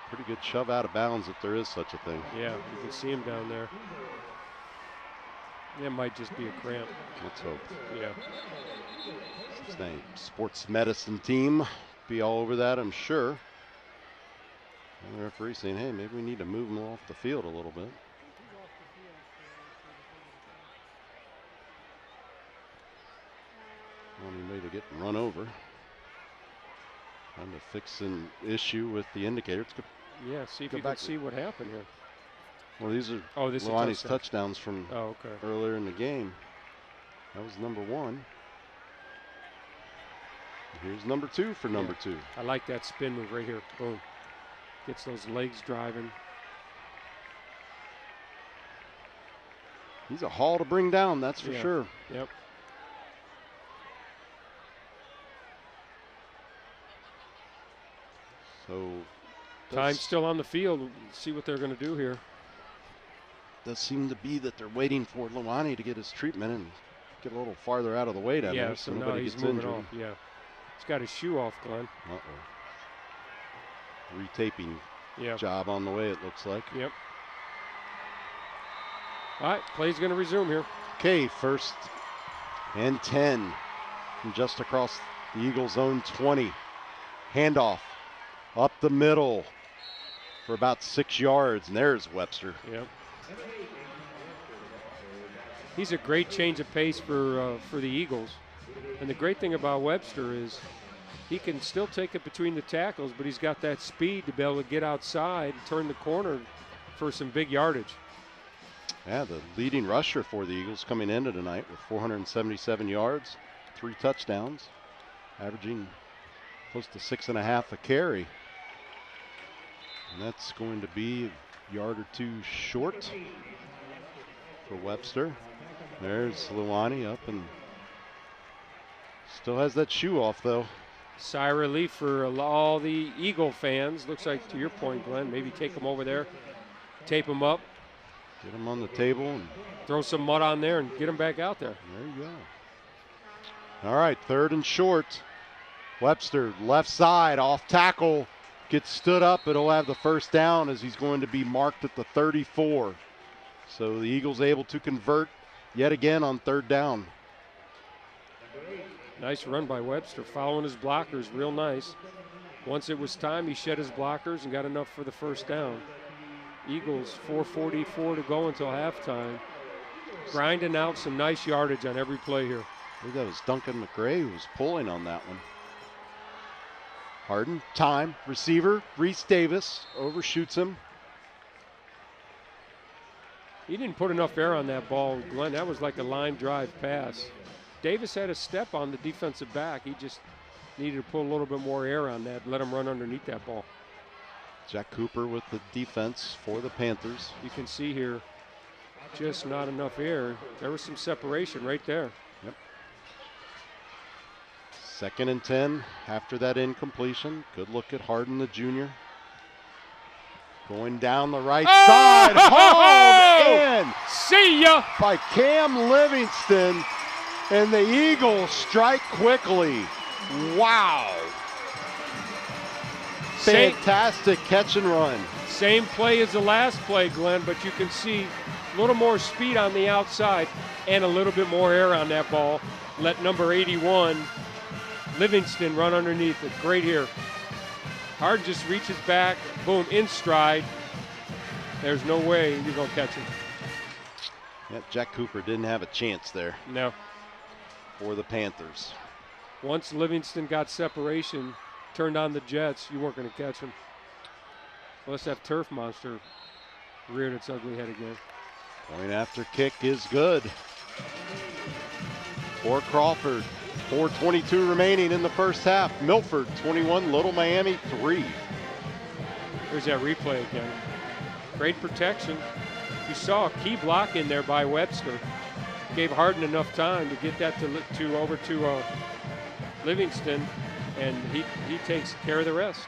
Pretty good shove out of bounds if there is such a thing. Yeah, you can see him down there. It might just be a cramp. Let's hope. Yeah. Cincinnati sports medicine team be all over that, I'm sure. And the referee saying, hey, maybe we need to move him off the field a little bit. On your way to get run over. Trying to fix an issue with the indicator. It's good. Yeah, see if you can see what happened here. Well, these are this Luani's touchdowns from okay. earlier in the game. That was number 1. Here's number 2 for number 2. I like that spin move right here. Boom. Gets those legs driving. He's a haul to bring down, that's for sure. Yep. So time's still on the field. We'll see what they're going to do here. Does seem to be that they're waiting for Luani to get his treatment and get a little farther out of the way down there. So now he's moving off. Yeah. He's got his shoe off, Glenn. Retaping job on the way, it looks like. Yep. All right, play's going to resume here. Okay, 1st and 10 from just across the Eagles' own 20. Handoff up the middle for about 6 yards, and there's Webster. Yep. He's a great change of pace for the Eagles. And the great thing about Webster is he can still take it between the tackles, but he's got that speed to be able to get outside and turn the corner for some big yardage. Yeah, the leading rusher for the Eagles coming into tonight with 477 yards, 3 touchdowns, averaging close to 6.5 a carry. And that's going to be a yard or 2 short for Webster. There's Luani up and still has that shoe off though. Sigh of relief for all the Eagle fans. Looks like, to your point, Glenn, maybe take them over there, tape them up. Get them on the table and throw some mud on there and get them back out there. There you go. All right, 3rd and short. Webster left side off tackle gets stood up, but he'll have the first down as he's going to be marked at the 34. So the Eagles able to convert yet again on 3rd down. Nice run by Webster, following his blockers real nice. Once it was time, he shed his blockers and got enough for the first down. Eagles, 4:44 to go until halftime. Grinding out some nice yardage on every play here. I think that was Duncan McRae who was pulling on that one. Harden, time, receiver, Reese Davis, overshoots him. He didn't put enough air on that ball, Glenn. That was like a line drive pass. Davis had a step on the defensive back. He just needed to put a little bit more air on that, let him run underneath that ball. Jack Cooper with the defense for the Panthers. You can see here, just not enough air. There was some separation right there. Yep. 2nd and 10 after that incompletion. Good look at Harden, the junior. Going down the right side. Hauled in. See ya. By Cam Livingston. And the Eagles strike quickly. Wow. Fantastic catch and run. Same play as the last play, Glenn, but you can see a little more speed on the outside and a little bit more air on that ball. Let number 81, Livingston, run underneath it. Great here. Harden just reaches back, boom, in stride. There's no way you're going to catch him. Yeah, Jack Cooper didn't have a chance there. No. For the Panthers. Once Livingston got separation, turned on the jets, you weren't going to catch him. Unless that turf monster reared its ugly head again. Point after kick is good. For Crawford. 4:22 remaining in the first half. Milford 21, Little Miami 3. There's that replay again. Great protection. You saw a key block in there by Webster. Gave Harden enough time to get that to over to Livingston, and he takes care of the rest.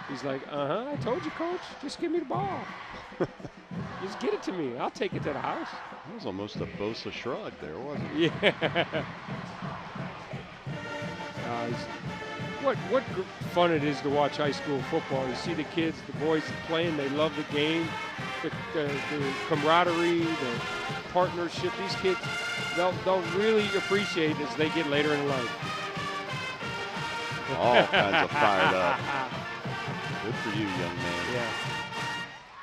He's like, I told you, coach, just give me the ball. Just get it to me. I'll take it to the house. That was almost a Bosa shrug there, wasn't it? Yeah. What fun it is to watch high school football. You see the kids, the boys playing, they love the game, the camaraderie, the partnership. These kids, they'll really appreciate as they get later in life. All kinds of fired up. Good for you, young man. Yeah.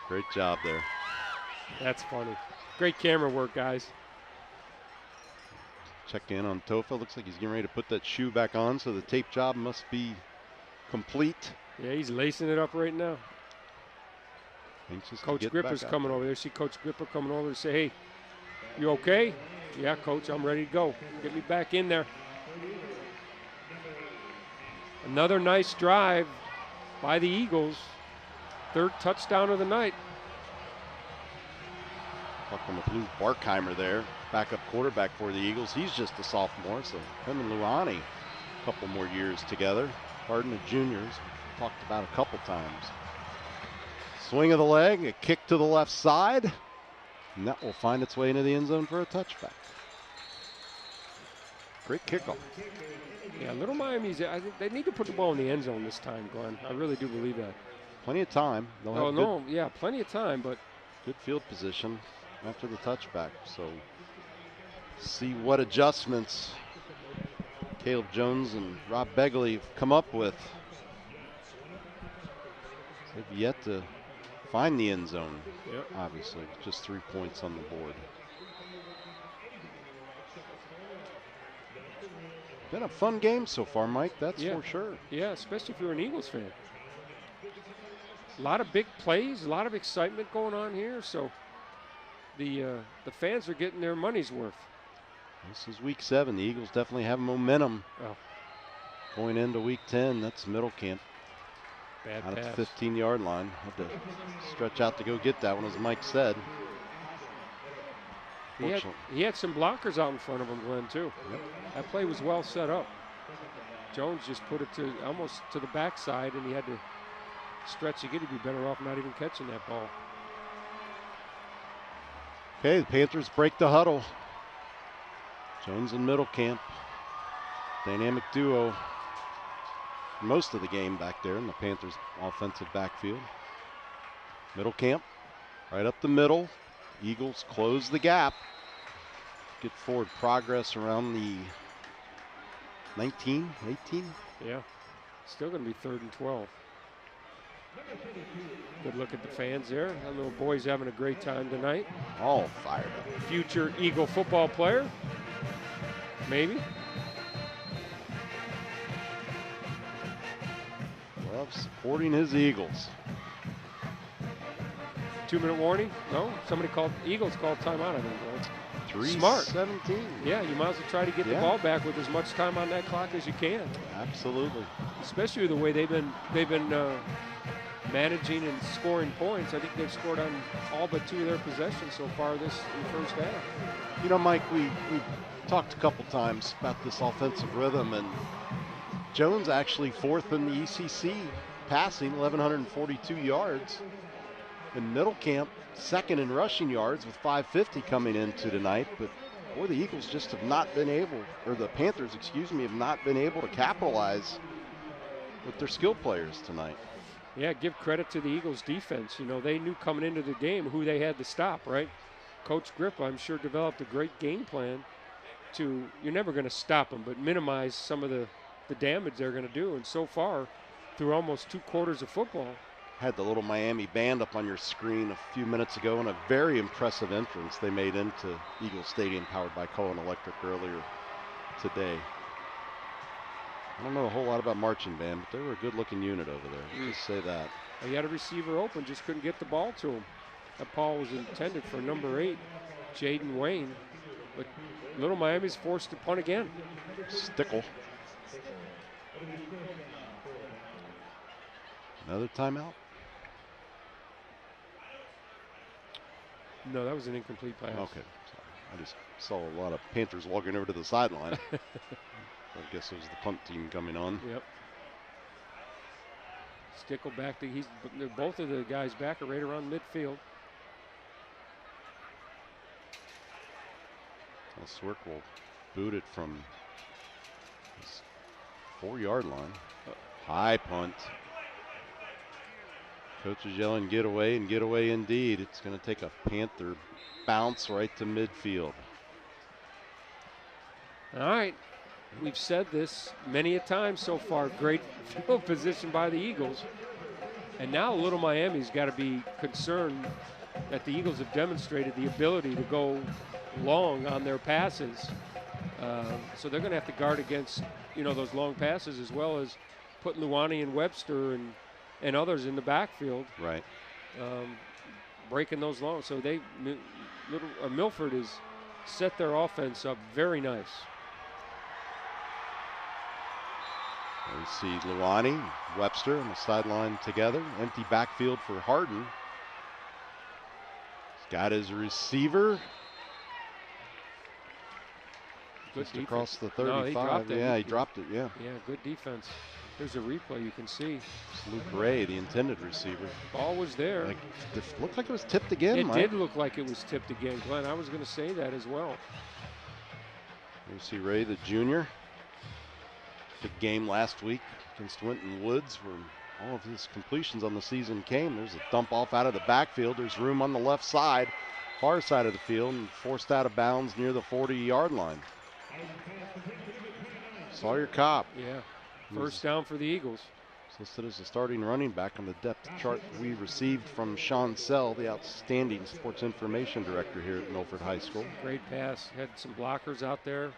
Great job there. That's funny. Great camera work, guys. Check in on Tofa. Looks like he's getting ready to put that shoe back on, so the tape job must be complete. Yeah, he's lacing it up right now. Coach Gripper's coming over there. See Coach Gripper coming over to say, hey, you okay? Yeah, Coach, I'm ready to go. Get me back in there. Another nice drive by the Eagles. 3rd touchdown of the night. Talking with Lou Barkheimer there, backup quarterback for the Eagles. He's just a sophomore, so him and Luani a couple more years together. Harden, the juniors, talked about a couple times. Swing of the leg, a kick to the left side, and that will find its way into the end zone for a touchback. Great kickoff. Yeah, Little Miami's, I think they need to put the ball in the end zone this time, Glenn. I really do believe that. Plenty of time. Yeah, plenty of time, but good field position after the touchback. So see what adjustments Caleb Jones and Rob Begley have come up with. They've yet to find the end zone. Yep. Obviously, just 3 points on the board. Been a fun game so far, Mike, that's for sure. Yeah, especially if you're an Eagles fan. A lot of big plays, a lot of excitement going on here, so the fans are getting their money's worth. This is week 7. The Eagles definitely have momentum going into week 10. That's middle camp. Bad out pass. at the 15-yard line. Had to stretch out to go get that one, as Mike said. He had some blockers out in front of him, Glenn, too. Yep. That play was well set up. Jones just put it to almost to the backside, and he had to stretch to get it. He'd be better off not even catching that ball. Okay, the Panthers break the huddle. Jones and middle camp. Dynamic duo. most of the game back there in the Panthers offensive backfield. Middle camp, right up the middle. Eagles close the gap. Get forward progress around the 19, 18. Yeah, still going to be 3rd and 12. Good look at the fans there. That little boy's having a great time tonight. All fired up. Future Eagle football player, maybe. Well, supporting his Eagles. 2-minute warning? No, somebody called, Eagles called timeout, I think, right? 3:17. Yeah, you might as well try to get the ball back with as much time on that clock as you can. Absolutely. Especially the way they've been managing and scoring points. I think they've scored on all but 2 of their possessions so far this in the first half. You know, Mike, we talked a couple times about this offensive rhythm, and Jones actually 4th in the ECC passing, 1,142 yards. In middle camp, 2nd in rushing yards with 550 coming into tonight. But boy, the Eagles just have not been able, or the Panthers, excuse me, have not been able to capitalize with their skill players tonight. Yeah, give credit to the Eagles defense. You know, they knew coming into the game who they had to stop, right? Coach Grip, I'm sure, developed a great game plan to, you're never going to stop them, but minimize some of the damage they're going to do. And so far, through almost 2 quarters of football, had the little Miami band up on your screen a few minutes ago, and a very impressive entrance they made into Eagle Stadium, powered by Cohen Electric, earlier today. I don't know a whole lot about marching band, but they were a good-looking unit over there. Just say that. He had a receiver open, just couldn't get the ball to him. That ball was intended for number 8, Jaden Wayne, but Little Miami's forced to punt again. Stickle. Another timeout. No, that was an incomplete pass. Okay, sorry. I just saw a lot of Panthers walking over to the sideline. I guess it was the punt team coming on. Yep. Stickle back to, both of the guys back are right around midfield. Well, Swick will boot it from his 4-yard line. High punt. Coach is yelling, get away, and get away indeed. It's going to take a Panther bounce right to midfield. All right. We've said this many a time so far. Great field position by the Eagles. And now Little Miami's got to be concerned that the Eagles have demonstrated the ability to go long on their passes. So they're going to have to guard against, you know, those long passes, as well as put Luani and Webster and others in the backfield. Right. Breaking those long. So Milford has set their offense up very nice. We see Luani, Webster on the sideline together. Empty backfield for Harden. He's got his receiver. Good Just across the 35. No, he dropped it. Yeah, he dropped it, yeah. Yeah, good defense. There's a replay you can see. It's Luke Ray, the intended receiver. Ball was there. It looked like it was tipped again, It Mike. did look like it was tipped again, Glenn. I was going to say that as well. You see Ray, the junior. Big game last week against Winton Woods, where all of his completions on the season came. There's a dump off out of the backfield. There's room on the left side, far side of the field, and forced out of bounds near the 40-yard line. Sawyer Kopp. Yeah, first down for the Eagles. Listed as a starting running back on the depth chart we received from Sean Sell, the outstanding sports information director here at Milford High School. Great pass. Had some blockers out there.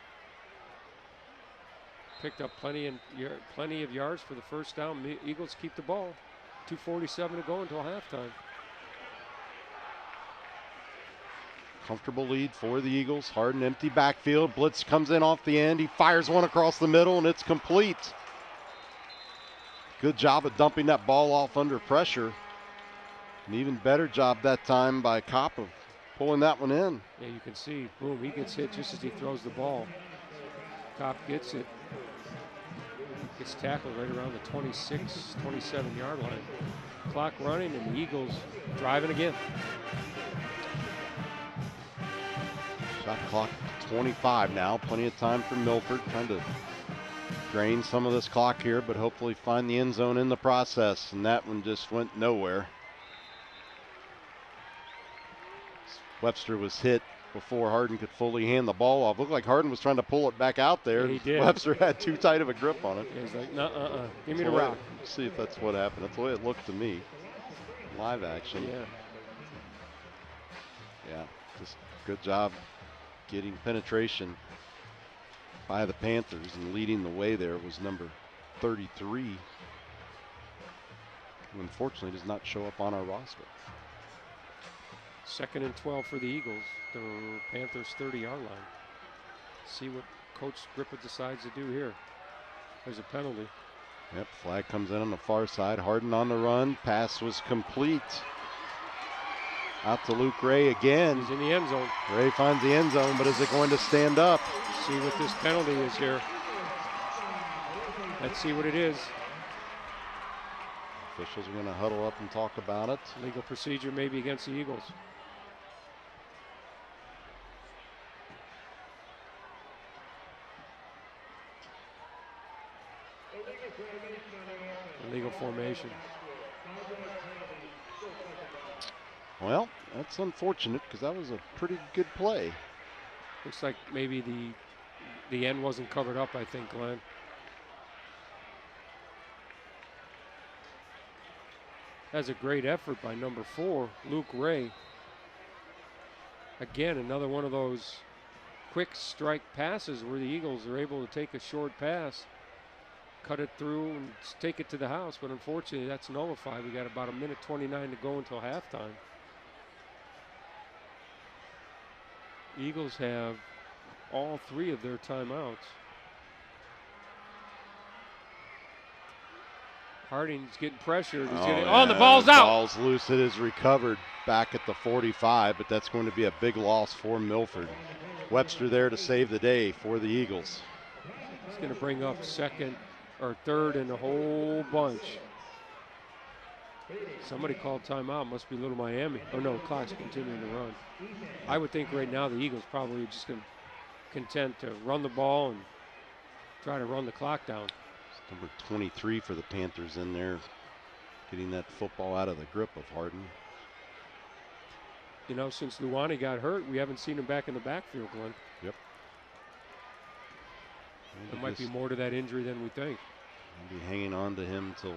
Picked up plenty of yards for the first down. Eagles keep the ball. 2:47 to go until halftime. Comfortable lead for the Eagles. Harden, empty backfield. Blitz comes in off the end. He fires one across the middle, and it's complete. Good job of dumping that ball off under pressure. An even better job that time by Kopp of pulling that one in. Yeah, you can see, boom, he gets hit just as he throws the ball. Kopp gets it. Gets tackled right around the 26, 27-yard line. Clock running, and the Eagles driving again. Shot clock 25 now. Plenty of time for Milford, trying to drain some of this clock here, but hopefully find the end zone in the process. And that one just went nowhere. Webster was hit before Harden could fully hand the ball off. Looked like Harden was trying to pull it back out there. Yeah, he did. Webster had too tight of a grip on it. Yeah, he's like, no, give me the rock. Let's see if that's what happened. That's the way it looked to me. Live action. Yeah. Yeah, just good job getting penetration by the Panthers, and leading the way there was number 33, who unfortunately does not show up on our roster. 2nd and 12 for the Eagles, the Panthers' 30-yard line. See what Coach Grippa decides to do here. There's a penalty. Yep, flag comes in on the far side. Harden on the run. Pass was complete. Out to Luke Ray again. He's in the end zone. Ray finds the end zone, but is it going to stand up? See what this penalty is here. Let's see what it is. Officials are going to huddle up and talk about it. Legal procedure maybe against the Eagles. Illegal formation. Well, that's unfortunate because that was a pretty good play. Looks like maybe the end wasn't covered up, I think, Glenn. That's a great effort by number 4, Luke Ray. Again, another one of those quick strike passes where the Eagles are able to take a short pass, cut it through, and take it to the house. But unfortunately, that's nullified. We got about 1:29 to go until halftime. Eagles have all 3 of their timeouts. Harding's getting pressured. He's the ball's out. Ball's loose. It is recovered back at the 45, but that's going to be a big loss for Milford. Webster there to save the day for the Eagles. He's going to bring up 2nd or 3rd and a whole bunch. Somebody called timeout. Must be Little Miami. Oh no, clock's continuing to run. I would think right now the Eagles probably just going to content to run the ball and try to run the clock down. It's number 23 for the Panthers in there, getting that football out of the grip of Harden. You know, since Luwani got hurt, we haven't seen him back in the backfield, Glenn. Yep. There might be more to that injury than we think. We'll be hanging on to him till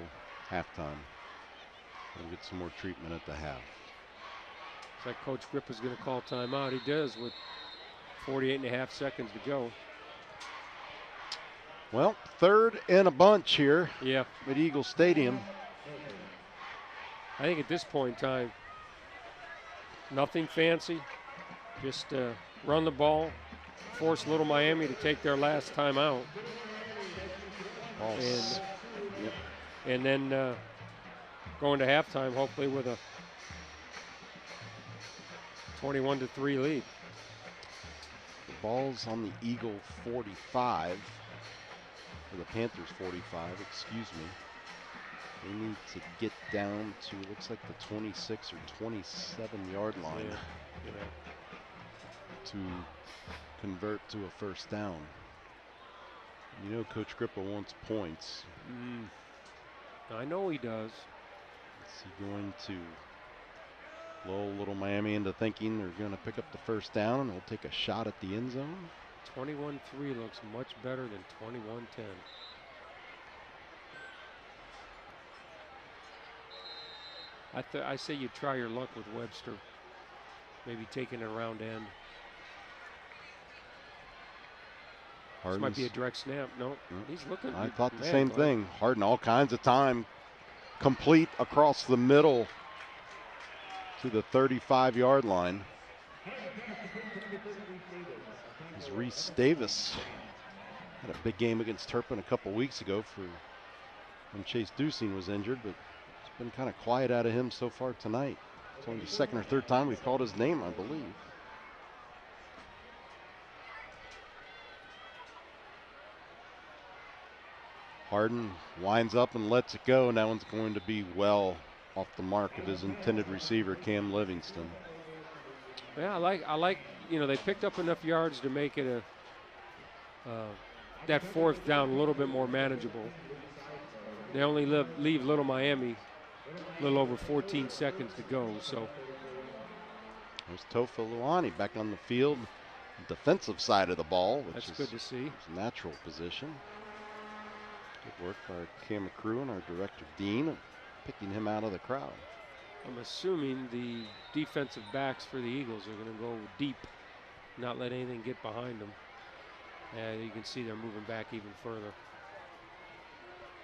halftime. We'll get some more treatment at the half. It's like Coach Grip is going to call timeout. He does with 48.5 seconds to go. Well, 3rd and a bunch here at Eagle Stadium. I think at this point in time, nothing fancy. Just run the ball, force Little Miami to take their last timeout. And then going to halftime, hopefully with a 21-3 lead. The ball's on the Eagle 45, or the Panthers 45, excuse me. They need to get down to, looks like the 26 or 27-yard line to convert to a 1st down. You know Coach Grippa wants points. I know he does. Is he going to lull Little Miami into thinking they're going to pick up the 1st down and we'll take a shot at the end zone? 21-3 looks much better than 21-10. I say you try your luck with Webster. Maybe taking it around end. This might be a direct snap. No, he's looking. I thought the same thing. Harden all kinds of time. Complete across the middle to the 35-yard line. As Reese Davis had a big game against Turpin a couple weeks ago for when Chase Dusing was injured, but it's been kind of quiet out of him so far tonight. It's only the 2nd or 3rd time we've called his name, I believe. Harden winds up and lets it go, and that one's going to be well off the mark of his intended receiver, Cam Livingston. Yeah, I like. You know, they picked up enough yards to make it that fourth down a little bit more manageable. They only leave Little Miami a little over 14 seconds to go. So there's Tofa Luani back on the field, defensive side of the ball, which that's is good to see. His natural position. Good work by our camera crew and our director Dean of picking him out of the crowd. I'm assuming the defensive backs for the Eagles are going to go deep, not let anything get behind them. And you can see they're moving back even further.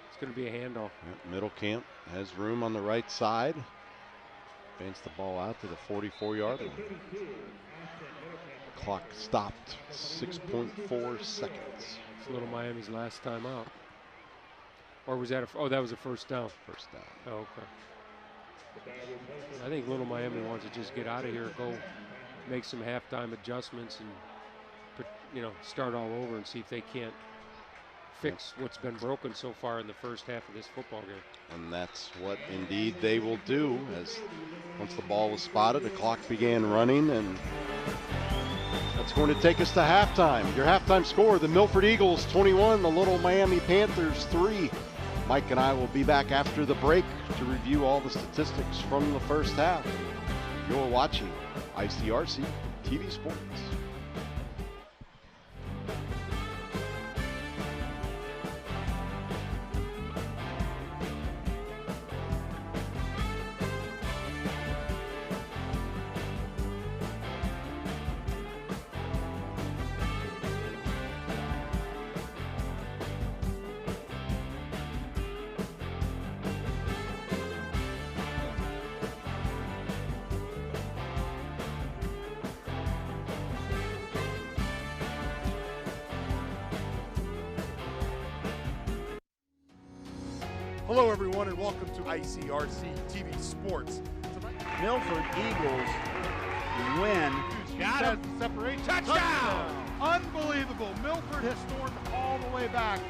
It's going to be a handoff. Yep, middle camp has room on the right side. Advance the ball out to the 44-yard line. Clock stopped, 6.4 seconds. It's Little Miami's last time out. Or was that that was a first down. First down. Oh, okay. I think Little Miami wants to just get out of here, go make some halftime adjustments and, you know, start all over and see if they can't fix what's been broken so far in the first half of this football game. And that's what indeed they will do, as once the ball was spotted, the clock began running, and that's going to take us to halftime. Your halftime score, the Milford Eagles 21, the Little Miami Panthers 3. Mike and I will be back after the break to review all the statistics from the first half. You're watching ICRC-TV Sports. Hello, everyone, and welcome to ICRC-TV Sports. Tonight, Milford Eagles win. Got him. Separation. Touchdown! Unbelievable. Milford has stormed all the way back.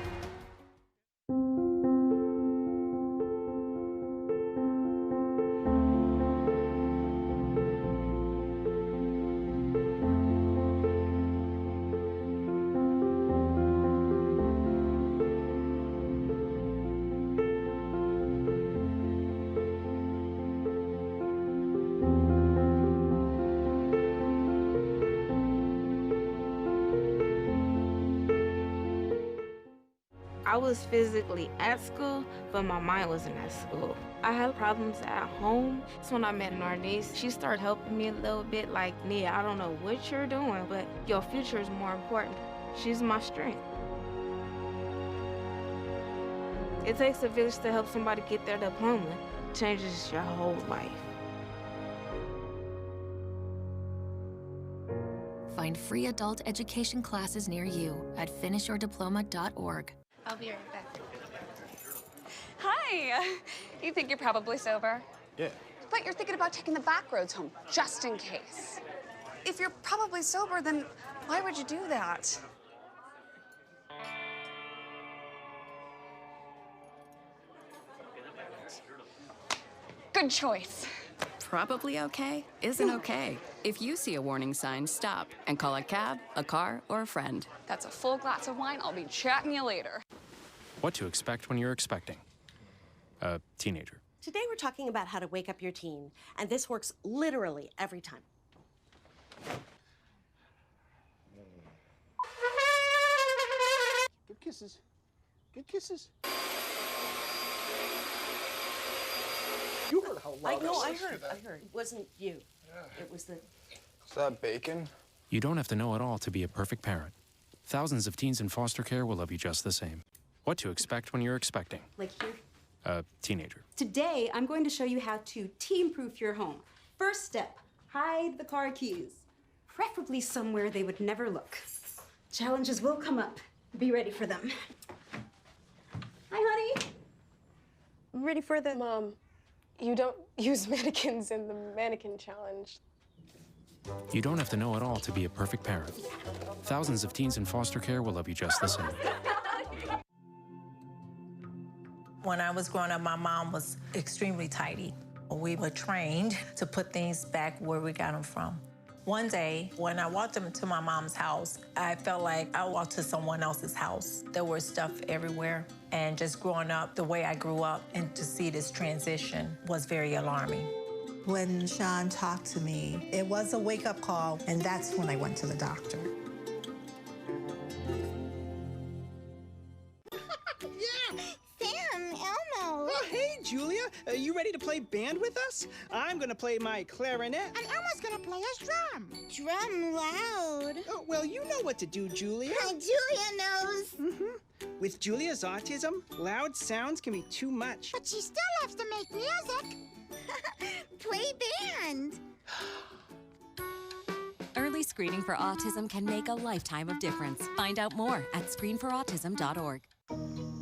I was physically at school, but my mind wasn't at school. I had problems at home. That's when I met Narnese. She started helping me a little bit, like, Nia, I don't know what you're doing, but your future is more important. She's my strength. It takes a village to help somebody get their diploma. It changes your whole life. Find free adult education classes near you at finishyourdiploma.org. I'll be right back. Hi! You think you're probably sober? Yeah. But you're thinking about taking the back roads home, just in case. If you're probably sober, then why would you do that? Good choice. Probably okay isn't okay. If you see a warning sign, stop and call a cab, a car, or a friend. That's a full glass of wine. I'll be chatting you later. What to expect when you're expecting a teenager. Today we're talking about how to wake up your teen, and this works literally every time. Good kisses. Good kisses. You heard how loud I heard. It wasn't you. Yeah. It was the... Is that bacon? You don't have to know it all to be a perfect parent. Thousands of teens in foster care will love you just the same. What to expect when you're expecting like here. A teenager. Today, I'm going to show you how to teen-proof your home. First step, hide the car keys, preferably somewhere they would never look. Challenges will come up. Be ready for them. Hi, honey. Ready for the... Mom, you don't use mannequins in the mannequin challenge. You don't have to know it all to be a perfect parent. Thousands of teens in foster care will love you just the same. When I was growing up, my mom was extremely tidy. We were trained to put things back where we got them from. One day, when I walked into my mom's house, I felt like I walked to someone else's house. There was stuff everywhere, and just growing up the way I grew up, and to see this transition was very alarming. When Sean talked to me, it was a wake-up call, and that's when I went to the doctor. Oh, hey, Julia. Are you ready to play band with us? I'm gonna play my clarinet. And Elmo's gonna play his drum. Drum loud. Oh, well, you know what to do, Julia. Julia knows. With Julia's autism, loud sounds can be too much. But she still loves to make music. Play band. Early screening for autism can make a lifetime of difference. Find out more at screenforautism.org.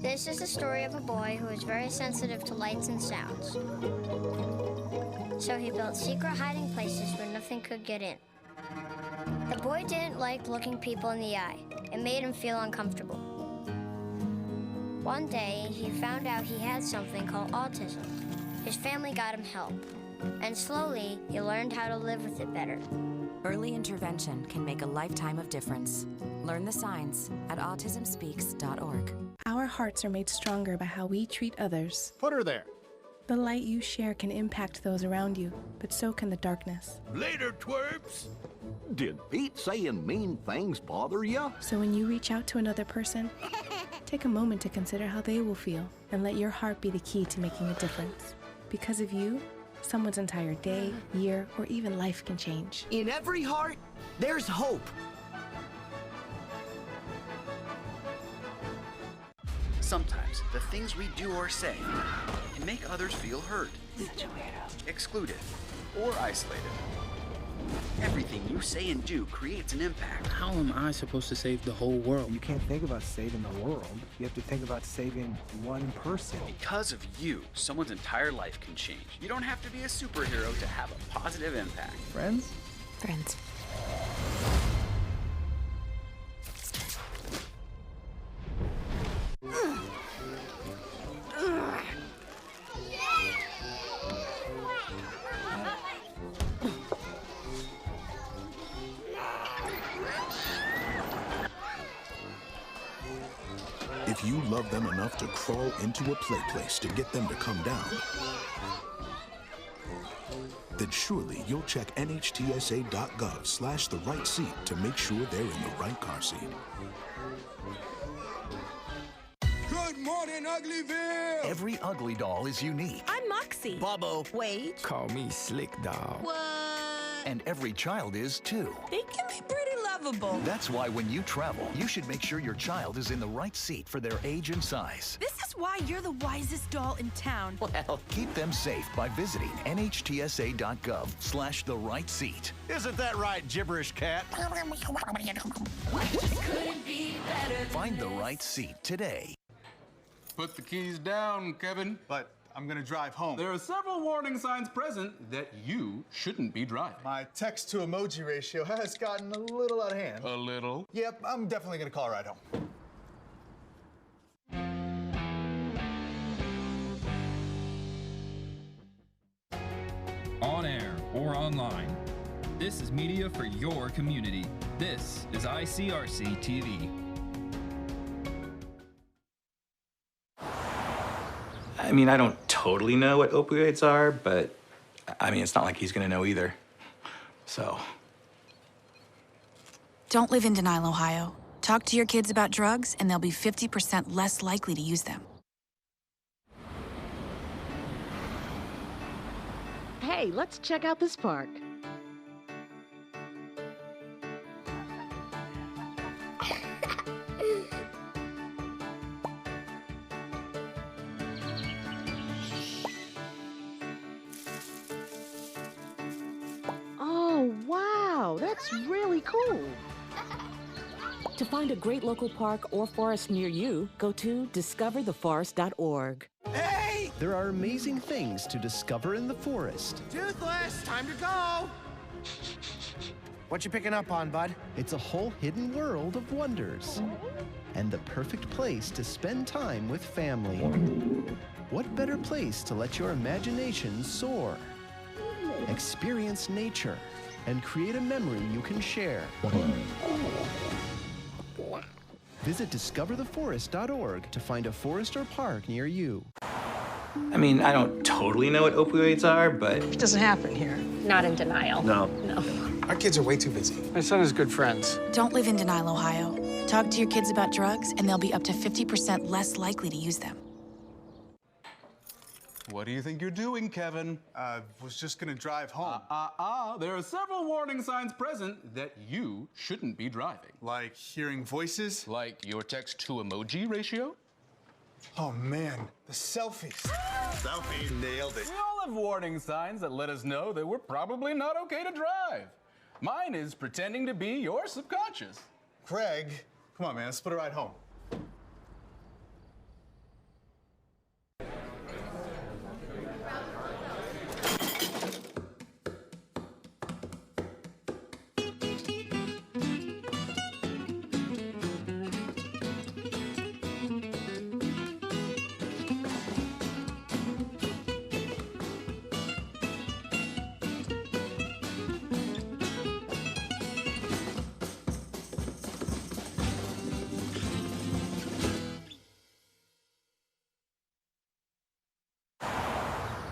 This is the story of a boy who is very sensitive to lights and sounds. So he built secret hiding places where nothing could get in. The boy didn't like looking people in the eye. It made him feel uncomfortable. One day, he found out he had something called autism. His family got him help, and slowly, he learned how to live with it better. Early intervention can make a lifetime of difference. Learn the signs at autismspeaks.org. Our hearts are made stronger by how we treat others. Put her there. The light you share can impact those around you, but so can the darkness. Later, twerps. Did Pete saying mean things bother you? So when you reach out to another person, take a moment to consider how they will feel and let your heart be the key to making a difference. Because of you, someone's entire day, year, or even life can change. In every heart, there's hope. Sometimes the things we do or say can make others feel hurt, excluded, or isolated. Everything you say and do creates an impact. How am I supposed to save the whole world? You can't think about saving the world. You have to think about saving one person. Because of you, someone's entire life can change. You don't have to be a superhero to have a positive impact. Friends? Friends. If you love them enough to crawl into a play place to get them to come down, then surely you'll check nhtsa.gov/the-right-seat to make sure they're in the right car seat. Good morning, Uglyville! Every ugly doll is unique. I'm Moxie. Bobo. Wait. Call me Slick Doll. What? And every child is too. They can be pretty lovable. That's why when you travel, you should make sure your child is in the right seat for their age and size. This is why you're the wisest doll in town. Well, keep them safe by visiting nhtsa.gov/the-right-seat. Isn't that right, gibberish cat? Find the right seat today. Put the keys down, Kevin. But I'm gonna drive home. There are several warning signs present that you shouldn't be driving. My text to emoji ratio has gotten a little out of hand. A little? Yep, I'm definitely gonna call a ride home. On air or online. This is media for your community. This is ICRC-TV. I mean, I don't totally know what opioids are, but I mean, it's not like he's gonna know either. So. Don't live in denial, Ohio. Talk to your kids about drugs, and they'll be 50% less likely to use them. Hey, let's check out this park. Oh, wow, that's really cool. To find a great local park or forest near you, go to discovertheforest.org. Hey! There are amazing things to discover in the forest. Toothless, time to go! What you picking up on, bud? It's a whole hidden world of wonders. And the perfect place to spend time with family. What better place to let your imagination soar? Experience nature and create a memory you can share. Visit discovertheforest.org to find a forest or park near you. I mean, I don't totally know what opioids are, but... It doesn't happen here. Not in denial. No. Our kids are way too busy. My son has good friends. Don't live in denial, Ohio. Talk to your kids about drugs, and they'll be up to 50% less likely to use them. What do you think you're doing, Kevin? Was just gonna drive home. There are several warning signs present that you shouldn't be driving. Like hearing voices? Like your text-to-emoji ratio? Oh man, the selfies. Selfie, nailed it. We all have warning signs that let us know that we're probably not okay to drive. Mine is pretending to be your subconscious. Craig, come on man, let's put a ride home.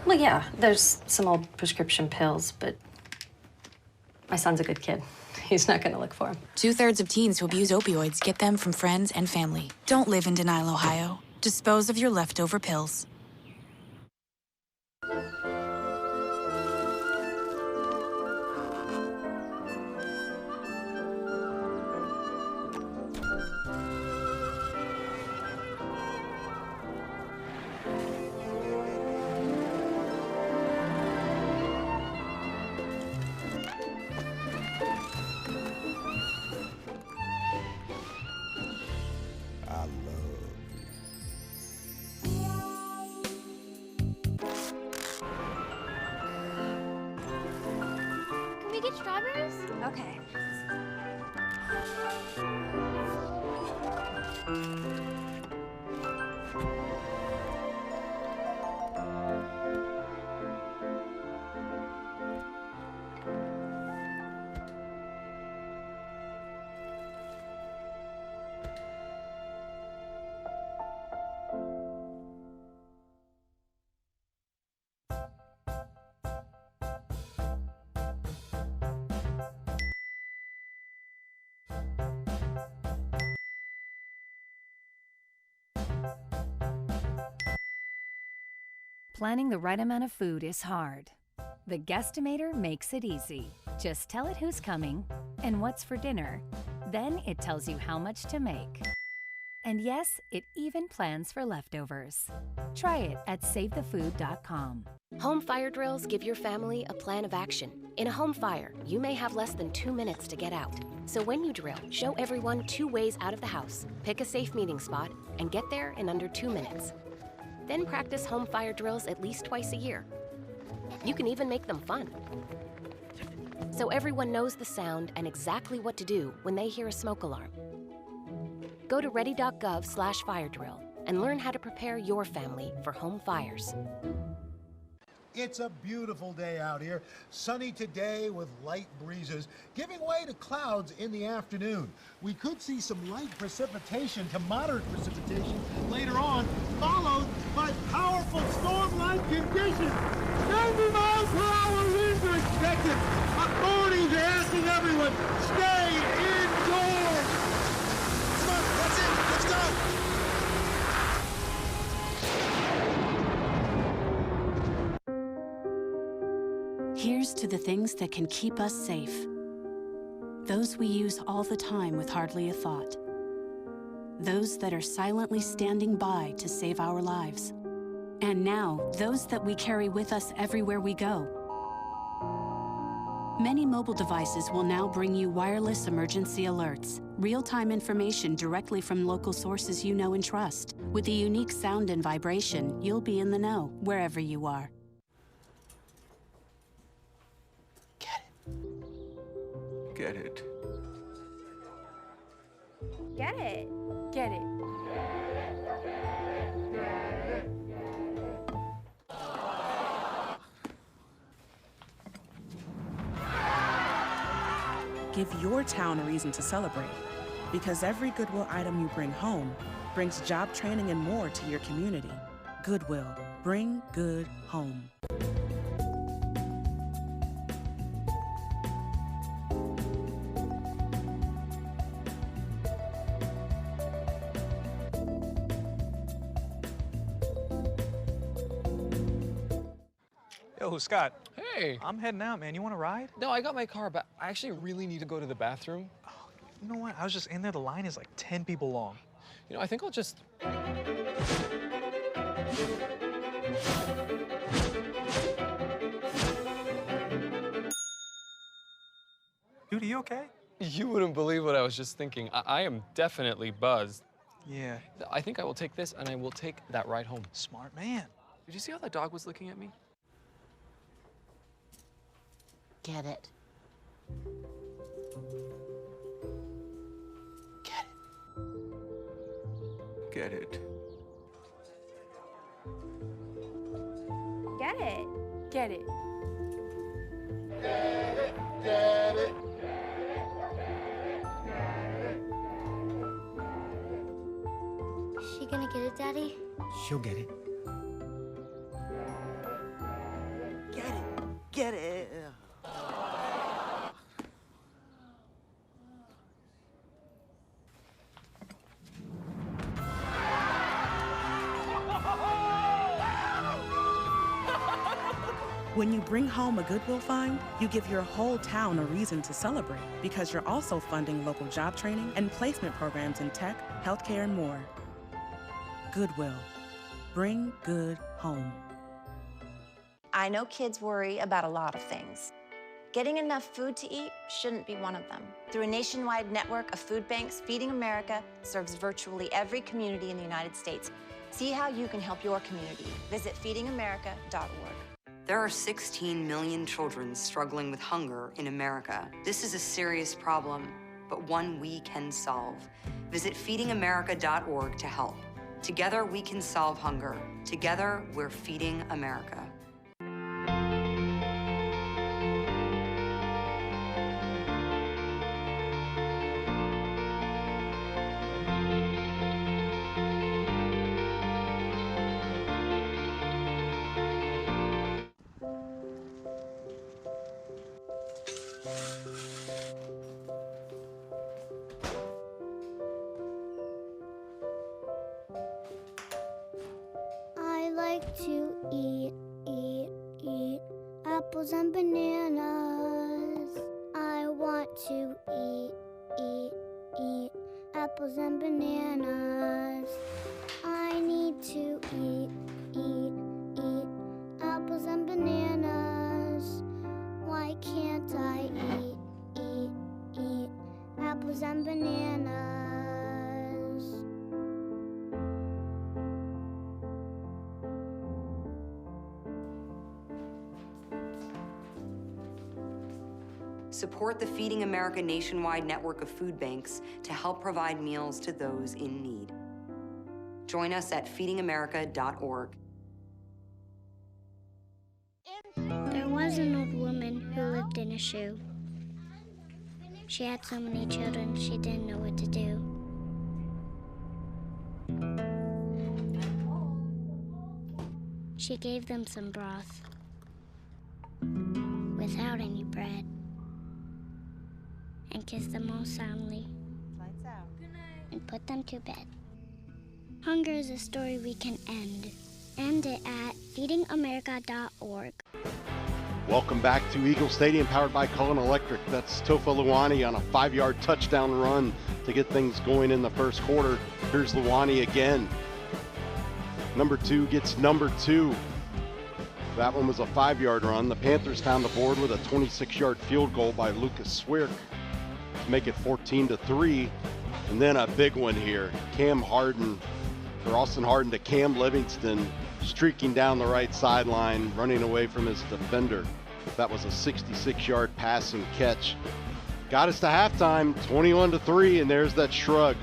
Well, yeah, there's some old prescription pills, but my son's a good kid. He's not gonna look for them. 2/3 of teens who abuse opioids get them from friends and family. Don't live in denial, Ohio. Dispose of your leftover pills. Can we get strawberries? Okay. Planning the right amount of food is hard. The Guestimator makes it easy. Just tell it who's coming and what's for dinner. Then it tells you how much to make. And yes, it even plans for leftovers. Try it at SaveTheFood.com. Home fire drills give your family a plan of action. In a home fire, you may have less than 2 minutes to get out. So when you drill, show everyone 2 ways out of the house, pick a safe meeting spot, and get there in under 2 minutes. Then practice home fire drills at least twice a year. You can even make them fun. So everyone knows the sound and exactly what to do when they hear a smoke alarm. Go to ready.gov/fire drill and learn how to prepare your family for home fires. It's a beautiful day out here. Sunny today with light breezes, giving way to clouds in the afternoon. We could see some light precipitation to moderate precipitation later on, followed by powerful storm-like conditions. 90 miles per hour winds are expected. Authorities are asking everyone, stay indoors. Come on, that's it. Let's go. Here's to the things that can keep us safe. Those we use all the time with hardly a thought. Those that are silently standing by to save our lives. And now, those that we carry with us everywhere we go. Many mobile devices will now bring you wireless emergency alerts, real-time information directly from local sources you know and trust. With the unique sound and vibration, you'll be in the know, wherever you are. Get it. Get it. Get it. give your town a reason to celebrate. Because every Goodwill item you bring home brings job training and more to your community. Goodwill. Bring good home. Yo, Scott. Hey. I'm heading out, man. You want to ride? No, I got my car, but I actually really need to go to the bathroom. Oh, you know what? I was just in there. The line is like 10 people long. You know, I think I'll just... Dude, are you okay? You wouldn't believe what I was just thinking. I am definitely buzzed. Yeah. I think I will take this, and I will take that ride home. Smart man. Did you see how that dog was looking at me? Get it. Get it. Get it. Get it. Get it. Get it. Is she gonna get it, Daddy? She'll get it. Get it. Get it. When you bring home a Goodwill find, you give your whole town a reason to celebrate because you're also funding local job training and placement programs in tech, healthcare, and more. Goodwill. Bring good home. I know kids worry about a lot of things. Getting enough food to eat shouldn't be one of them. Through a nationwide network of food banks, Feeding America serves virtually every community in the United States. See how you can help your community. Visit feedingamerica.org. There are 16 million children struggling with hunger in America. This is a serious problem, but one we can solve. Visit feedingamerica.org to help. Together we can solve hunger. Together we're feeding America. I like to eat apples and bananas. I want to eat apples and bananas. I need to eat apples and bananas. Why can't I eat apples and bananas? Support the Feeding America nationwide network of food banks to help provide meals to those in need. Join us at feedingamerica.org. There was an old woman who lived in a shoe. She had so many children, she didn't know what to do. She gave them some broth without any bread and kissed them all soundly and put them to bed. Hunger is a story we can end. End it at feedingamerica.org. Welcome back to Eagle Stadium, powered by Cullen Electric. That's Tofa Luani on a 5-yard touchdown run to get things going in the first quarter. Here's Luani again. Number 2 gets number 2. That one was a 5-yard run. The Panthers found the board with a 26-yard field goal by Lucas Swirk to make it 14-3. And then a big one here. Austin Harden to Cam Livingston, streaking down the right sideline, running away from his defender. That was a 66-yard passing catch. Got us to halftime, 21-3, and there's that shrug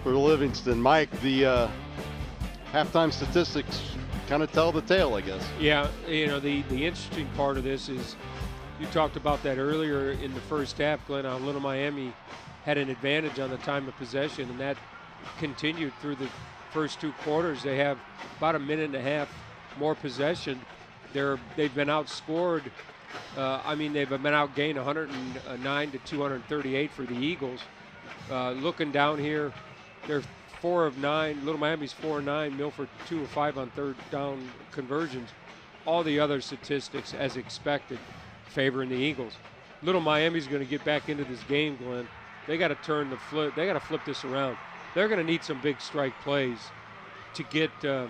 for Livingston. Mike, the halftime statistics kind of tell the tale, I guess. Yeah, you know, the interesting part of this is You talked about that earlier in the first half, Glenn, how Little Miami had an advantage on the time of possession, and that continued through the first 2 quarters. They have about a minute and a half more possession. They've been outscored. They've been outgained 109 to 238 for the Eagles. Looking down here, they're 4 of 9. Little Miami's 4 of 9. Milford 2 of 5 on third down conversions. All the other statistics, as expected, favoring the Eagles. Little Miami's going to get back into this game, Glenn. They got to They got to flip this around. They're going to need some big strike plays to get to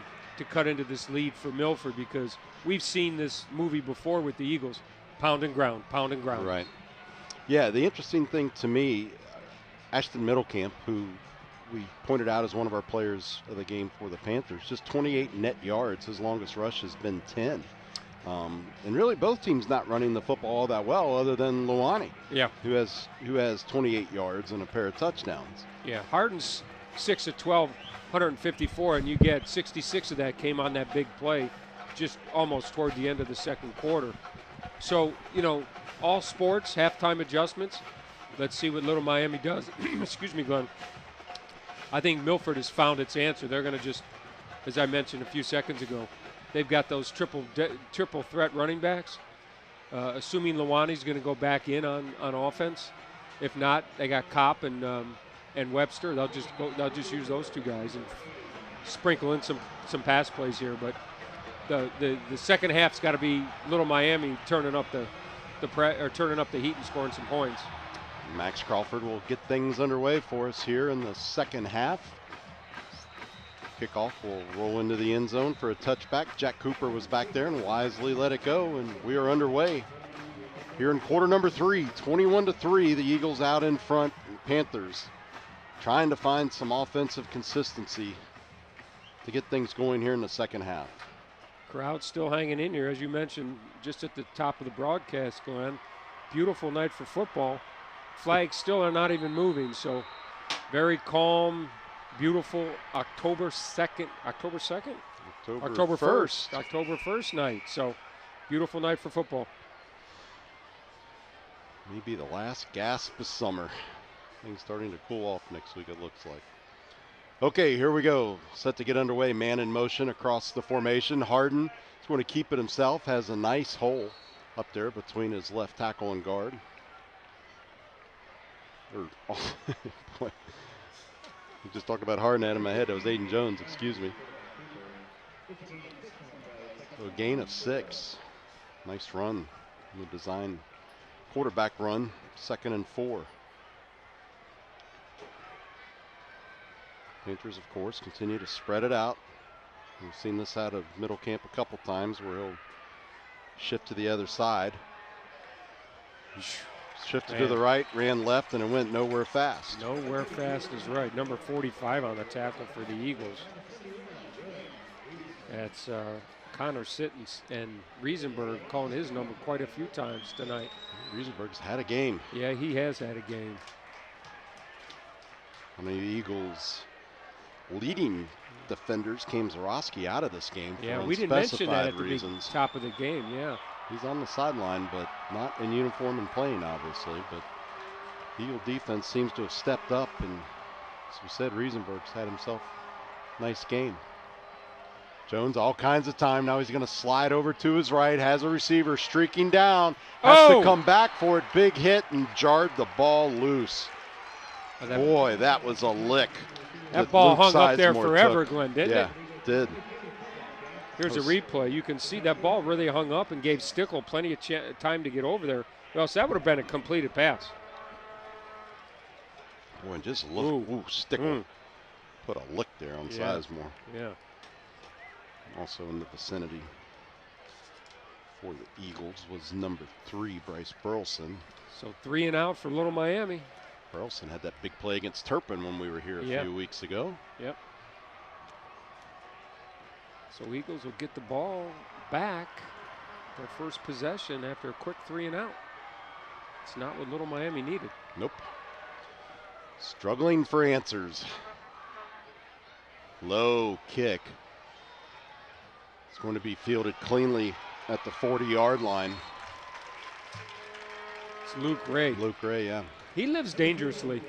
cut into this lead for Milford, because we've seen this movie before with the Eagles. Pound and ground, pound and ground. Right. Yeah, the interesting thing to me, Ashton Middlecamp, who we pointed out as one of our players of the game for the Panthers, just 28 net yards. His longest rush has been 10. And really both teams not running the football all that well, other than Luani, who has 28 yards and a pair of touchdowns. Yeah, Harden's 6 of 12, 154, and you get 66 of that came on that big play just almost toward the end of the second quarter. So, all sports, halftime adjustments. Let's see what Little Miami does. Excuse me, Glenn. I think Milford has found its answer. They're going to just, as I mentioned a few seconds ago, they've got those triple threat running backs. Assuming Luani's going to go back in on offense. If not, they got Kopp and Webster. They'll just use those 2 guys and sprinkle in some pass plays here. But the second half's got to be Little Miami turning up the heat and scoring some points. Max Crawford will get things underway for us here in the second half. Kickoff will roll into the end zone for a touchback. Jack Cooper was back there and wisely let it go, and we are underway here in quarter number 3. 21-3, the Eagles out in front. Panthers trying to find some offensive consistency to get things going here in the second half. Crowd still hanging in here, as you mentioned, just at the top of the broadcast, Glenn. Beautiful night for football. Flags still are not even moving, so very calm, beautiful October 1st night. So beautiful night for football. Maybe the last gasp of summer. Things starting to cool off next week, it looks like. Okay, here we go. Set to get underway. Man in motion across the formation. Harden is going to keep it himself. Has a nice hole up there between his left tackle and guard. Boy. We just talked about Harden out of my head. That was Aiden Jones, excuse me. So a gain of 6. Nice run. The design quarterback run. 2nd and 4. Panthers, of course, continue to spread it out. We've seen this out of Middlecamp a couple times where he'll shift to the other side. Shifted to the right, ran left, and it went nowhere fast. Nowhere fast is right. Number 45 on the tackle for the Eagles. That's Connor Sitton and Reisenberg calling his number quite a few times tonight. Reisenberg's had a game. Yeah, he has had a game. I mean, the Eagles' leading defenders came Zarowski out of this game for we didn't mention that at reasons. The top of the game, yeah. He's on the sideline, but not in uniform and playing, obviously. But the Eagle defense seems to have stepped up, and as we said, Reisenberg's had himself a nice game. Jones, all kinds of time. Now he's going to slide over to his right, has a receiver streaking down, has to come back for it. Big hit and jarred the ball loose. Boy, that was a lick. That ball hung up there forever, Glenn, didn't it? Yeah, it did. Here's a replay. You can see that ball really hung up and gave Stickle plenty of time to get over there. Or else that would have been a completed pass. Boy, and just look. Stickle put a lick there on Sizemore. Yeah. Also in the vicinity for the Eagles was number 3, Bryce Burleson. So 3 and out for Little Miami. Burleson had that big play against Turpin when we were here a few weeks ago. Yep. So Eagles will get the ball back, their first possession after a quick 3 and out. It's not what Little Miami needed. Nope. Struggling for answers. Low kick. It's going to be fielded cleanly at the 40-yard line. It's Luke Ray. Luke Ray, yeah. He lives dangerously.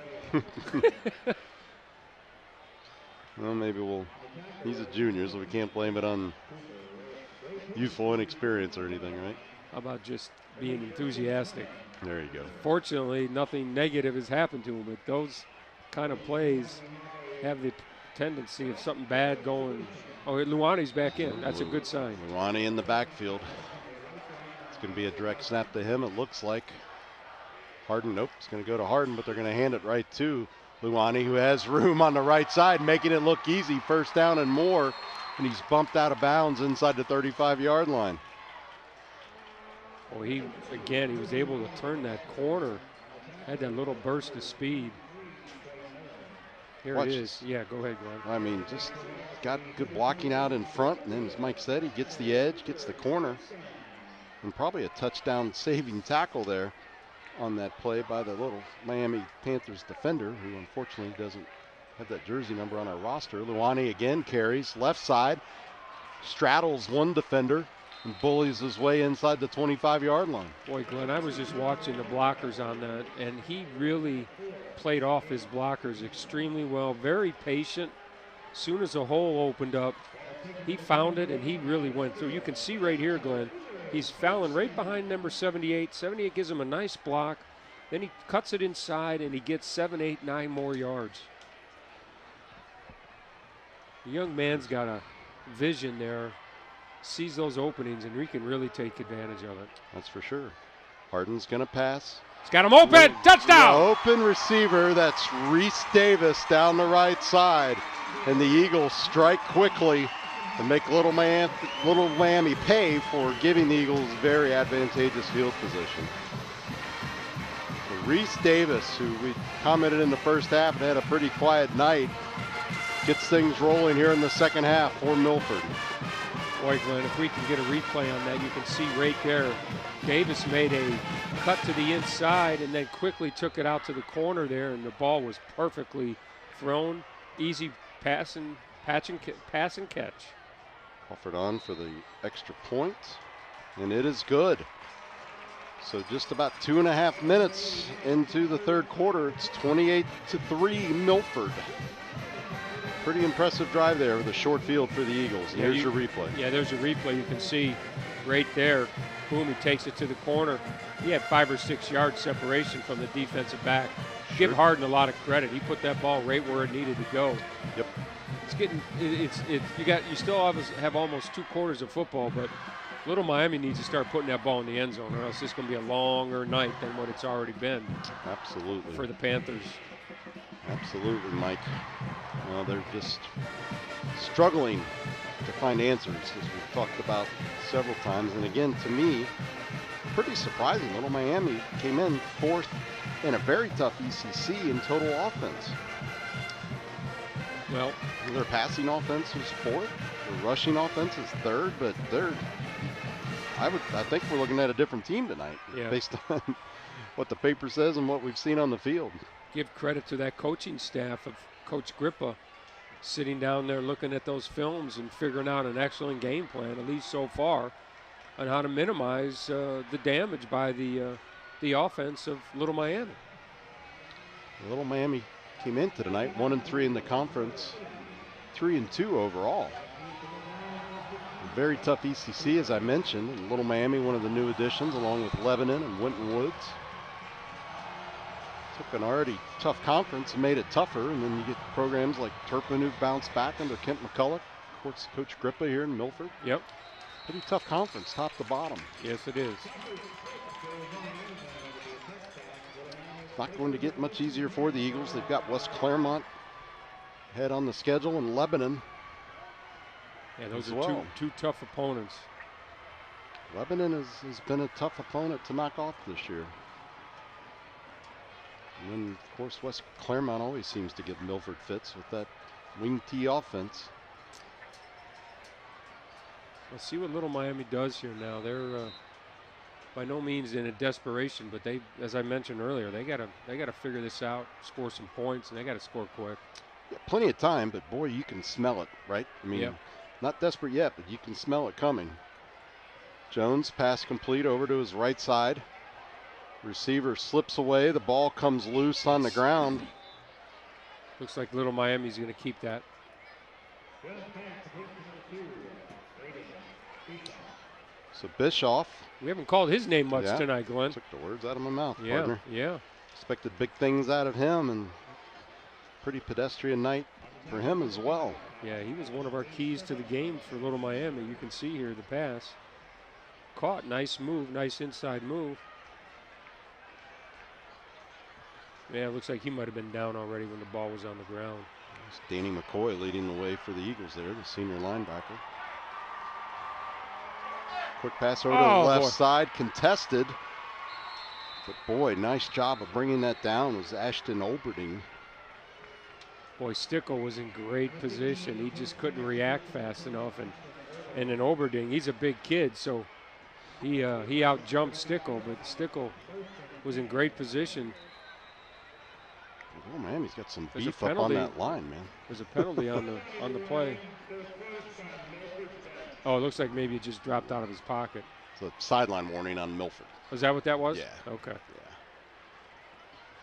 Well, maybe he's a junior, so we can't blame it on youthful inexperience or anything, right? How about just being enthusiastic? There you go. Fortunately, nothing negative has happened to him, but those kind of plays have the tendency of something bad going. Oh, Luani's back in. That's a good sign. Luani in the backfield. It's going to be a direct snap to him, it looks like. Harden, nope, it's going to go to Harden, but they're going to hand it right to Luani, who has room on the right side, making it look easy. First down and more, and he's bumped out of bounds inside the 35-yard line. Oh, he was able to turn that corner. Had that little burst of speed. Here it is. Yeah, go ahead, Glenn. I mean, just got good blocking out in front, and then as Mike said, he gets the edge, gets the corner, and probably a touchdown saving tackle there on that play by the little Miami Panthers defender, who unfortunately doesn't have that jersey number on our roster. Luani again carries left side, straddles one defender, and bullies his way inside the 25-yard line. Boy, Glenn, I was just watching the blockers on that, and he really played off his blockers extremely well, very patient. As soon as a hole opened up, he found it, and he really went through. You can see right here, Glenn, he's fouling right behind number 78. 78 gives him a nice block. Then he cuts it inside, and he gets 7, 8, 9 more yards. The young man's got a vision there, sees those openings, and we can really take advantage of it. That's for sure. Harden's going to pass. He's got him open. Touchdown! The open receiver, that's Reese Davis down the right side. And the Eagles strike quickly and make Little Miami pay for giving the Eagles very advantageous field position. So Reese Davis, who we commented in the first half and had a pretty quiet night, gets things rolling here in the second half for Milford. Boy, Glenn, if we can get a replay on that, you can see right there, Davis made a cut to the inside and then quickly took it out to the corner there, and the ball was perfectly thrown. Easy pass and catch. Offered on for the extra point, and it is good. So just about 2.5 minutes into the third quarter, it's 28-3 Milford. Pretty impressive drive there with a short field for the Eagles. And here's your replay. Yeah, there's a replay. You can see right there. Boom, he takes it to the corner. He had 5 or 6 yard separation from the defensive back. Sure. Give Harden a lot of credit. He put that ball right where it needed to go. Yep. It's getting you still have almost 2 quarters of football, but Little Miami needs to start putting that ball in the end zone, or else it's going to be a longer night than what it's already been. Absolutely. For the Panthers. Absolutely, Mike. Well, they're just struggling to find answers, as we've talked about several times. And again, to me, pretty surprising. Little Miami came in 4th in a very tough ECC in total offense. Well, their passing offense was 4th. Their rushing offense is 3rd, but I think we're looking at a different team tonight, based on what the paper says and what we've seen on the field. Give credit to that coaching staff of Coach Grippa, sitting down there looking at those films and figuring out an excellent game plan, at least so far, on how to minimize the damage by the offense of Little Miami. Little Miami came into tonight 1-3 in the conference, 3-2 overall. A very tough ECC, as I mentioned. And Little Miami, one of the new additions, along with Lebanon and Winton Woods. Took an already tough conference and made it tougher, and then you get programs like Turpin who've bounced back under Kent McCullough. Of course, Coach Grippa here in Milford. Yep. Pretty tough conference, top to bottom. Yes, it is. Not going to get much easier for the Eagles. They've got West Claremont ahead on the schedule, and Lebanon. Yeah, those are two tough opponents. Lebanon has been a tough opponent to knock off this year. And then, of course, West Claremont always seems to give Milford fits with that wing T offense. Let's see what Little Miami does here now. They're by no means in a desperation, but they, as I mentioned earlier, they gotta figure this out, score some points, and they gotta score quick. Yeah, plenty of time, but boy, you can smell it, right? I mean, not desperate yet, but you can smell it coming. Jones, pass complete over to his right side. Receiver slips away. The ball comes loose on the ground. Looks like Little Miami's going to keep that. So Bischoff. We haven't called his name much tonight, Glenn. Took the words out of my mouth, Yeah, partner. yeah. Expected big things out of him, and pretty pedestrian night for him as well. Yeah, he was one of our keys to the game for Little Miami. You can see here the pass. Caught, nice move, nice inside move. Yeah, it looks like he might have been down already when the ball was on the ground. It's Danny McCoy leading the way for the Eagles there, the senior linebacker. Quick pass over to the left side, contested. But boy, nice job of bringing that down was Ashton Oberding. Boy, Stickle was in great position. He just couldn't react fast enough. And then Oberding, he's a big kid, so he out-jumped Stickle, but Stickle was in great position. Oh man, he's got some beef up on that line, man. There's a penalty on the play. Oh, it looks like maybe it just dropped out of his pocket. It's a sideline warning on Milford. Was that what that was? Yeah. Okay. Yeah.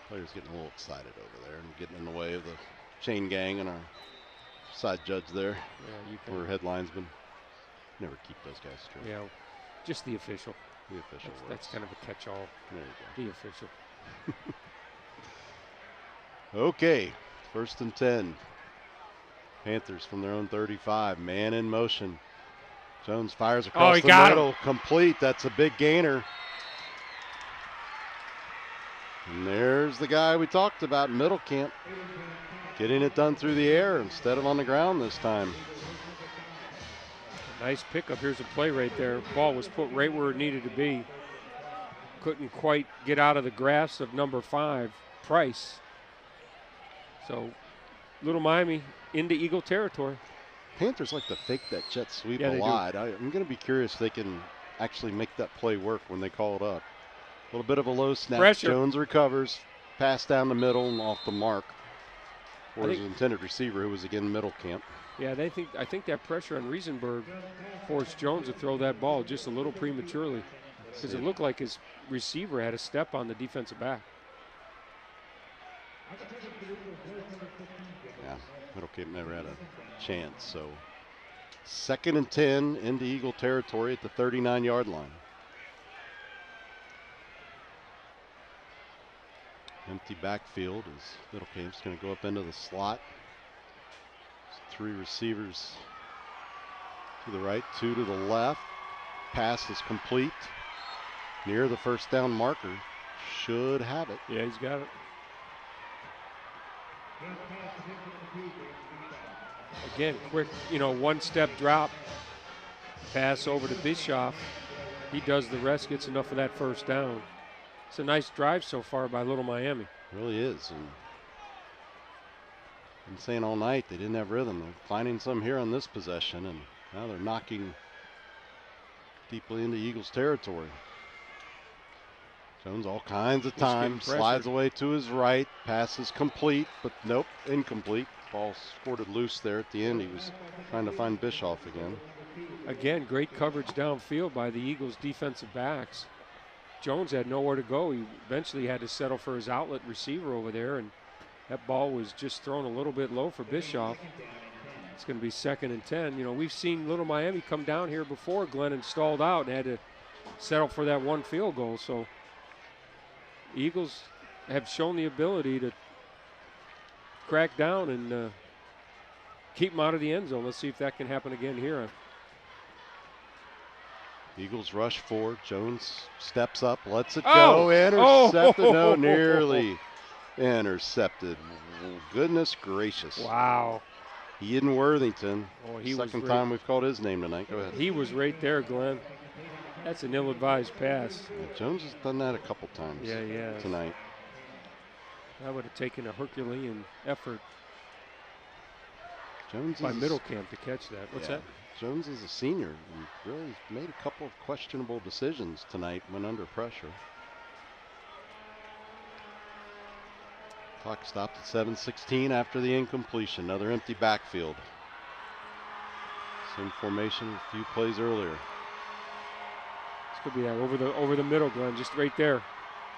Players getting a little excited over there and getting in the way of the chain gang and our side judge there. Yeah, you can. Or head linesman. Never keep those guys straight. Yeah, just the official. The official. That's kind of a catch-all. There you go. The official. Okay, 1st and 10. Panthers from their own 35. Man in motion. Jones fires across the middle. Complete. That's a big gainer. And there's the guy we talked about, Middlecamp. Getting it done through the air instead of on the ground this time. Nice pickup. Here's a play right there. Ball was put right where it needed to be. Couldn't quite get out of the grasp of number 5, Price. So, Little Miami into Eagle territory. Panthers like to fake that jet sweep Yeah, a they lot. I'm going to be curious if they can actually make that play work when they call it up. A little bit of a low snap. Pressure. Jones recovers, pass down the middle and off the mark for his intended receiver, who was again Middlecamp. Yeah, I think that pressure on Reisenberg forced Jones to throw that ball just a little prematurely, because it looked like his receiver had a step on the defensive back. Yeah, Middlecamp never had a chance. So 2nd and 10 into Eagle territory at the 39-yard line. Empty backfield as Middlecamp's going to go up into the slot. 3 receivers to the right, 2 to the left. Pass is complete. Near the 1st down marker. Should have it. Yeah, he's got it. Again, quick, 1-step drop. Pass over to Bischoff. He does the rest, gets enough of that 1st down. It's a nice drive so far by Little Miami. It really is. And I've been saying all night they didn't have rhythm. They're finding some here on this possession, and now they're knocking deeply into Eagles territory. Jones all kinds of time, slides away to his right, pass is complete, but nope, incomplete. Ball squirted loose there at the end. He was trying to find Bischoff again. Again, great coverage downfield by the Eagles defensive backs. Jones had nowhere to go. He eventually had to settle for his outlet receiver over there, and that ball was just thrown a little bit low for Bischoff. It's going to be 2nd and 10. We've seen Little Miami come down here before, Glenn, and stalled out and had to settle for that 1 field goal. So Eagles have shown the ability to crack down and keep them out of the end zone. Let's see if that can happen again here. Eagles rush forward. Jones steps up, lets it go. Intercepted. No, nearly intercepted. Goodness gracious. Wow. Ian Worthington. He was Second time we've called his name tonight. Go ahead. He was right there, Glenn. That's an ill-advised pass. Yeah, Jones has done that a couple times tonight. That would have taken a Herculean effort Jones by Middlecamp to catch that. What's that? Jones is a senior and really made a couple of questionable decisions tonight when under pressure. Clock stopped at 7:16 after the incompletion. Another empty backfield. Same formation a few plays earlier. This could be that over the middle, Glenn, just right there.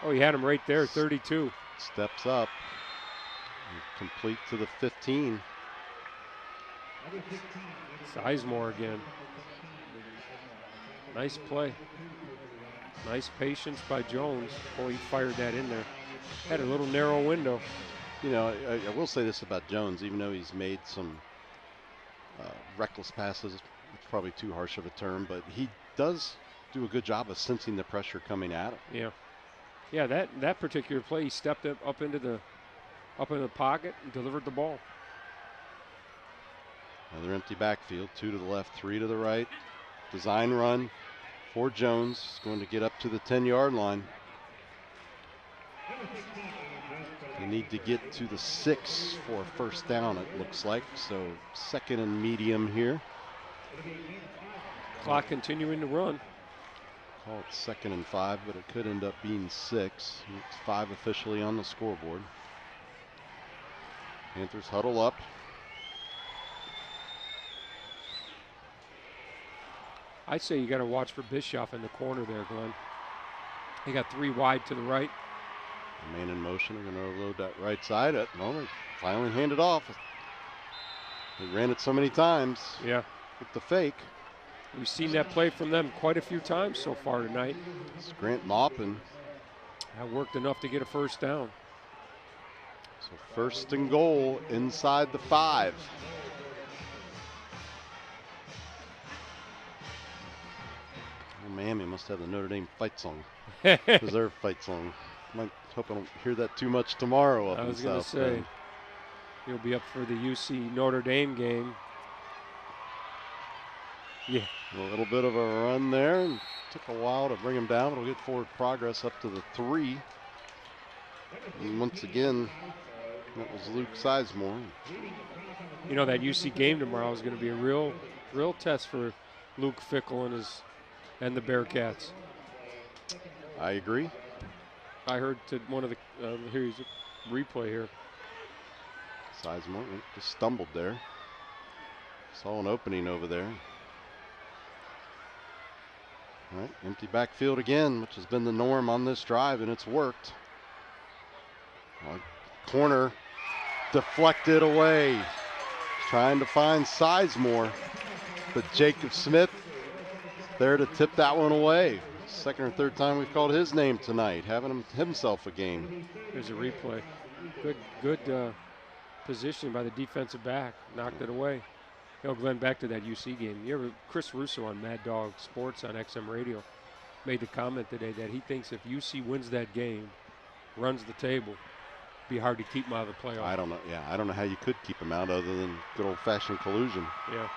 Oh, he had him right there, 32. Steps up. Complete to the 15. Sizemore again. Nice play. Nice patience by Jones. Boy, he fired that in there. Had a little narrow window. You know, I will say this about Jones, even though he's made some reckless passes, it's probably too harsh of a term, but he does do a good job of sensing the pressure coming at him. Yeah. Yeah, that particular play, he stepped up into the pocket and delivered the ball. Another empty backfield, 2 to the left, 3 to the right. Design run for Jones. He's going to get up to the 10-yard line. They need to get to the 6 for a first down, it looks like. So 2nd and medium here. Clock continuing to run. Call it 2nd and 5, but it could end up being 6. It's 5 officially on the scoreboard. Panthers huddle up. I'd say you got to watch for Bischoff in the corner there, Glenn. He got 3 wide to the right. Man in motion. They're going to load that right side. They finally hand it off. They ran it so many times. Yeah. With the fake. We've seen that play from them quite a few times so far tonight. It's Grant Maupin. That worked enough to get a first down. So 1st and goal inside the 5. Oh, Miami must have the Notre Dame fight song. Reserve fight song. Might hope I don't hear that too much tomorrow up in South Bend. I was going to say, he'll be up for the UC Notre Dame game. Yeah. A little bit of a run there. And took a while to bring him down. It'll get forward progress up to the 3. And once again, that was Luke Sizemore. You know, that UC game tomorrow is going to be a real test for Luke Fickell and the Bearcats. I agree. I heard one of the here's a replay here. Sizemore just stumbled there. Saw an opening over there. All right, empty backfield again, which has been the norm on this drive, and it's worked. Corner deflected away. Trying to find Sizemore, but Jacob Smith there to tip that one away. 2nd or 3rd time we've called his name tonight, having himself a game. There's a replay. Good position by the defensive back. Knocked it away. You know, Glenn, back to that UC game. Chris Russo on Mad Dog Sports on XM Radio made the comment today that he thinks if UC wins that game, runs the table, it'd be hard to keep him out of the playoffs. I don't know. Yeah, I don't know how you could keep him out other than good old-fashioned collusion. Yeah.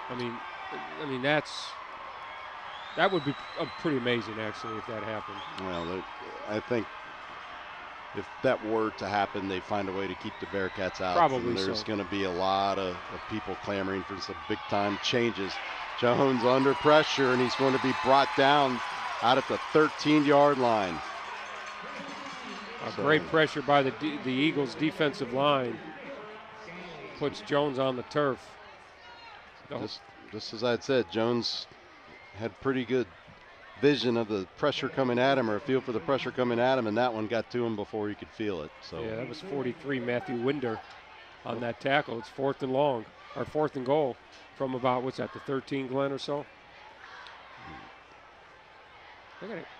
I mean that would be pretty amazing actually if that happened. Well, I think if that were to happen, they find a way to keep the Bearcats out. Probably and there's so. going to be a lot of people clamoring for some big-time changes. Jones under pressure, and he's going to be brought down out at the 13-yard line. Great pressure by the Eagles' defensive line. Puts Jones on the turf. Just as I had said, Jones had pretty good vision of the pressure coming at him, or a feel for the pressure coming at him, and that one got to him before he could feel it. So yeah, that was 43 Matthew Winder on that tackle. It's 4th and long, or 4th and goal from about, what's that, the 13, Glenn, or so?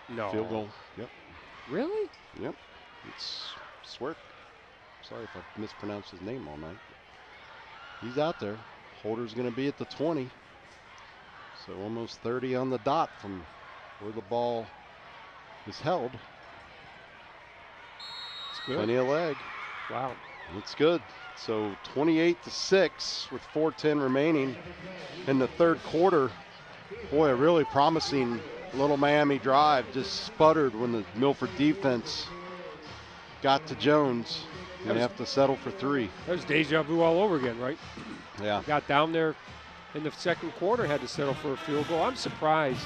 No. Field goal. Yep. Really? Yep. It's Swerk. Sorry if I mispronounced his name all night. He's out there. Holder's going to be at the 20. So almost 30 on the dot from where the ball is held. It's good. Plenty of leg. Wow. It's good. So 28-6 with 4:10 remaining in the 3rd quarter. Boy, a really promising little Miami drive just sputtered when the Milford defense got to Jones. They have to settle for 3. That was deja vu all over again, right? Yeah. Got down there in the 2nd quarter, had to settle for a field goal. I'm surprised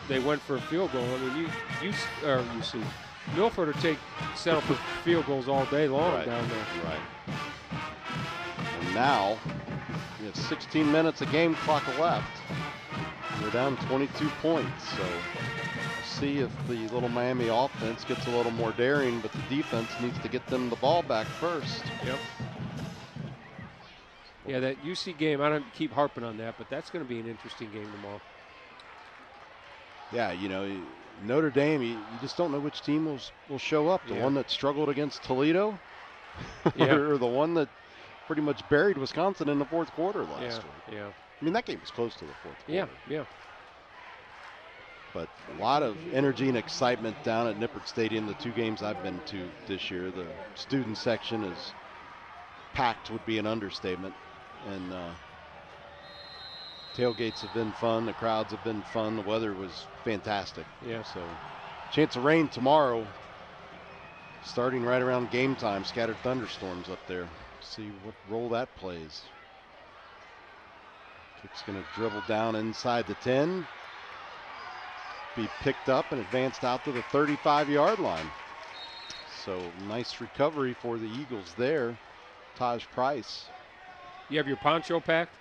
they went for a field goal. I mean, you see, Milford will settle for field goals all day long down there. Right. And now we have 16 minutes of game clock left. We're down 22 points, so see if the Little Miami offense gets a little more daring, but the defense needs to get them the ball back first. Yep. Yeah, that UC game, I don't keep harping on that, but that's going to be an interesting game tomorrow. Yeah, you know, Notre Dame, you just don't know which team will show up. The one that struggled against Toledo or the one that pretty much buried Wisconsin in the fourth quarter last week. Yeah. I mean, that game was close to the fourth quarter. Yeah. But a lot of energy and excitement down at Nippert Stadium, the 2 games I've been to this year. The student section is packed, would be an understatement. And tailgates have been fun. The crowds have been fun. The weather was fantastic. Yeah. So chance of rain tomorrow, starting right around game time. Scattered thunderstorms up there. See what role that plays. Kick's going to dribble down inside the 10. Be picked up and advanced out to the 35-yard line. So nice recovery for the Eagles there. Taj Price. You have your poncho packed?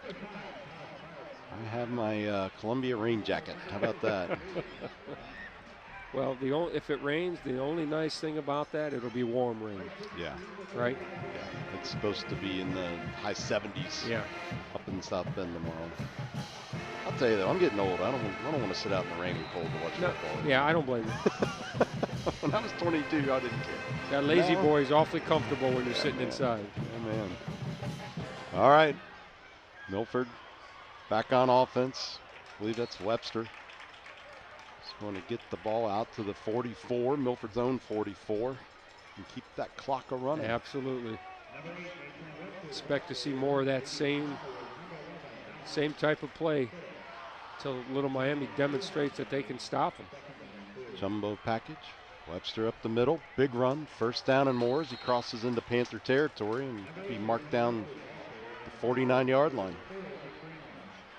I have my Columbia rain jacket. How about that? Well, if it rains, the only nice thing about that, it'll be warm rain. Yeah. Right? Yeah. It's supposed to be in the high 70s. Yeah. Up in South Bend tomorrow. I'll tell you though, I'm getting old. I don't want to sit out in the rain and cold to watch football. Yeah, I don't blame you. When I was 22, I didn't care. That lazy boy's awfully comfortable when you're sitting inside. Yeah, man. All right. Milford back on offense. I believe that's Webster. He's going to get the ball out to the 44, Milford's own 44, and keep that clock a-running. Absolutely. Expect to see more of that same type of play until Little Miami demonstrates that they can stop them. Jumbo package. Webster up the middle. Big run. First down and more as he crosses into Panther territory and be marked down the 49-yard line.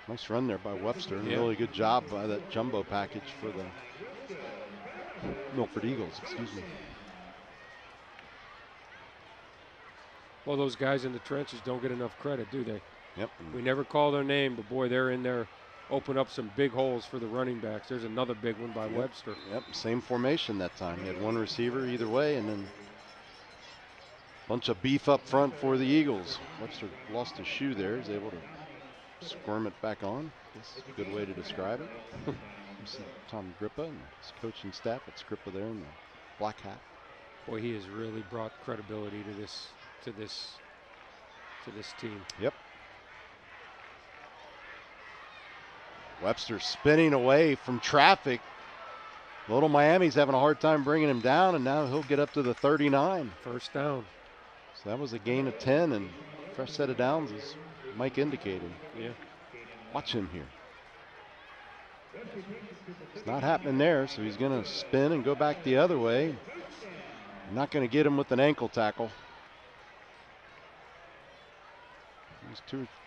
Nice run there by Webster. Really good job by that jumbo package for the Milford Eagles, excuse me. Well, those guys in the trenches don't get enough credit, do they? Yep. We never call their name, but boy, they're in there, open up some big holes for the running backs. There's another big one by Webster. Yep, same formation that time. He had one receiver either way, and then a bunch of beef up front for the Eagles. Webster lost his shoe there. He's able to squirm it back on. This is a good way to describe it. Tom Grippa and his coaching staff at Scrippa there in the black hat. Boy, he has really brought credibility to this team. Yep. Webster spinning away from traffic. Little Miami's having a hard time bringing him down, and now he'll get up to the 39. First down. So that was a gain of 10, and fresh set of downs, as Mike indicated. Yeah. Watch him here. It's not happening there, so he's going to spin and go back the other way. Not going to get him with an ankle tackle.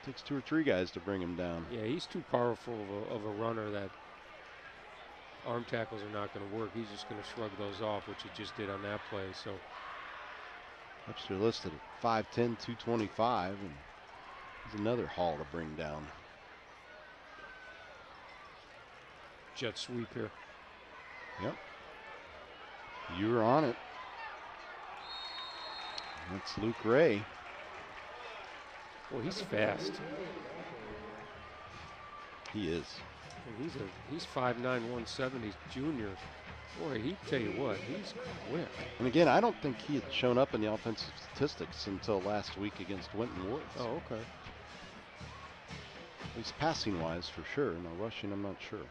Takes 2 or 3 guys to bring him down. Yeah, he's too powerful of a runner that arm tackles are not going to work. He's just going to shrug those off, which he just did on that play. So Webster listed at 5'10", 225, and he's another haul to bring down. Jet sweep here. Yep. You were on it. That's Luke Ray. Well, he's fast. He is. And he's 5'9", 170 junior. Boy, he tell you what, he's quick. And again, I don't think he had shown up in the offensive statistics until last week against Winton Woods. Oh, okay. At least passing wise for sure. Now rushing, I'm not sure.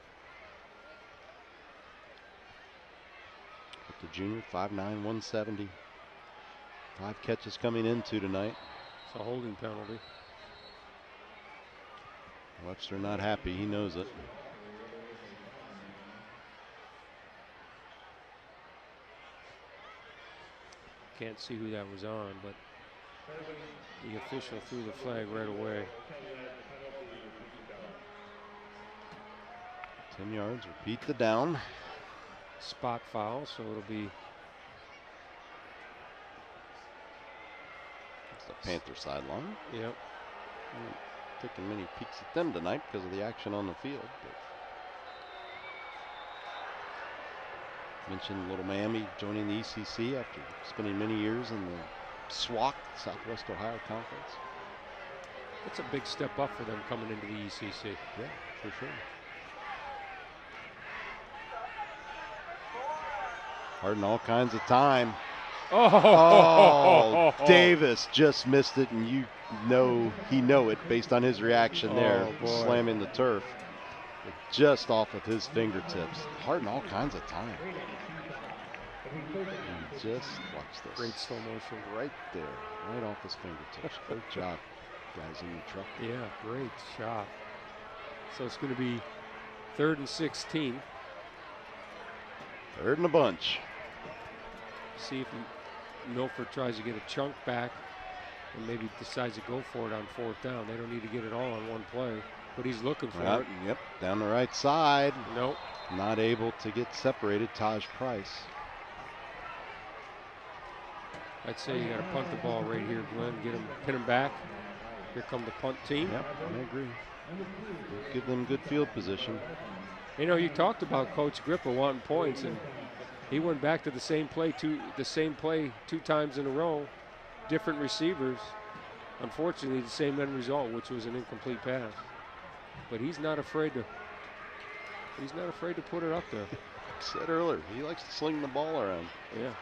But the junior, 5'9", 170. 5 catches coming into tonight. It's a holding penalty. Webster not happy. He knows it. Can't see who that was on, but the official threw the flag right away. 10 yards. Repeat the down. Spot foul, so it'll be. It's the Panther sideline. Yep. Taking many peeks at them tonight because of the action on the field. Mentioned Little Miami joining the ECC after spending many years in the SWAC, Southwest Ohio Conference. It's a big step up for them coming into the ECC. Yeah, for sure. Harding all kinds of time. Oh, Davis just missed it, and he know it based on his reaction there, slamming the turf. Just off of his fingertips. Harding all kinds of time. And just watch this. Great slow motion. Right there, right off his fingertips. Good job, guys in the truck. Yeah, great shot. So it's going to be 3rd and 16. 3rd and a bunch. See if Milford tries to get a chunk back and maybe decides to go for it on 4th down. They don't need to get it all on one play, but he's looking for it. Yep, down the right side. Nope. Not able to get separated. Taj Price. I'd say you got to punt the ball right here, Glenn. Pin him back. Here come the punt team. Yep, I agree. Give them good field position. You know, you talked about Coach Grippa wanting points, and he went back to the same play two times in a row, different receivers. Unfortunately, the same end result, which was an incomplete pass. But he's not afraid to put it up there. I said earlier, he likes to sling the ball around. Yeah.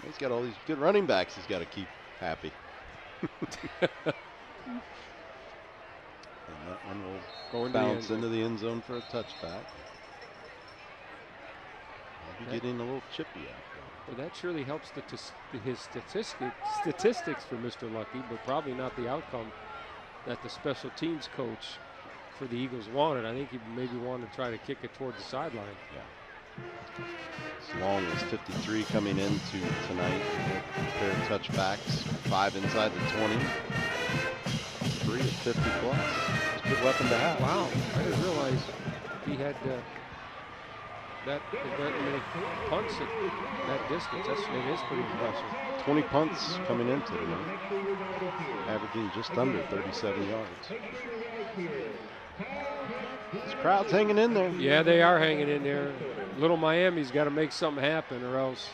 He's got all these good running backs he's got to keep happy. And that one will bounce into the end zone for a touchback. Maybe getting a little chippy out there. Well, that surely helps his statistics for Mr. Lucky, but probably not the outcome that the special teams coach for the Eagles wanted. I think he maybe wanted to try to kick it toward the sideline. Yeah. As long as 53 coming into tonight. Pair of touchbacks, 5 inside the 20. 3 at 50 plus. It's a good weapon to have. Wow, I didn't realize he had that many punts at that distance. It is pretty impressive. 20 punts coming into tonight, averaging just under 37 yards. This crowd's hanging in there. Yeah, they are hanging in there. Little Miami's got to make something happen, or else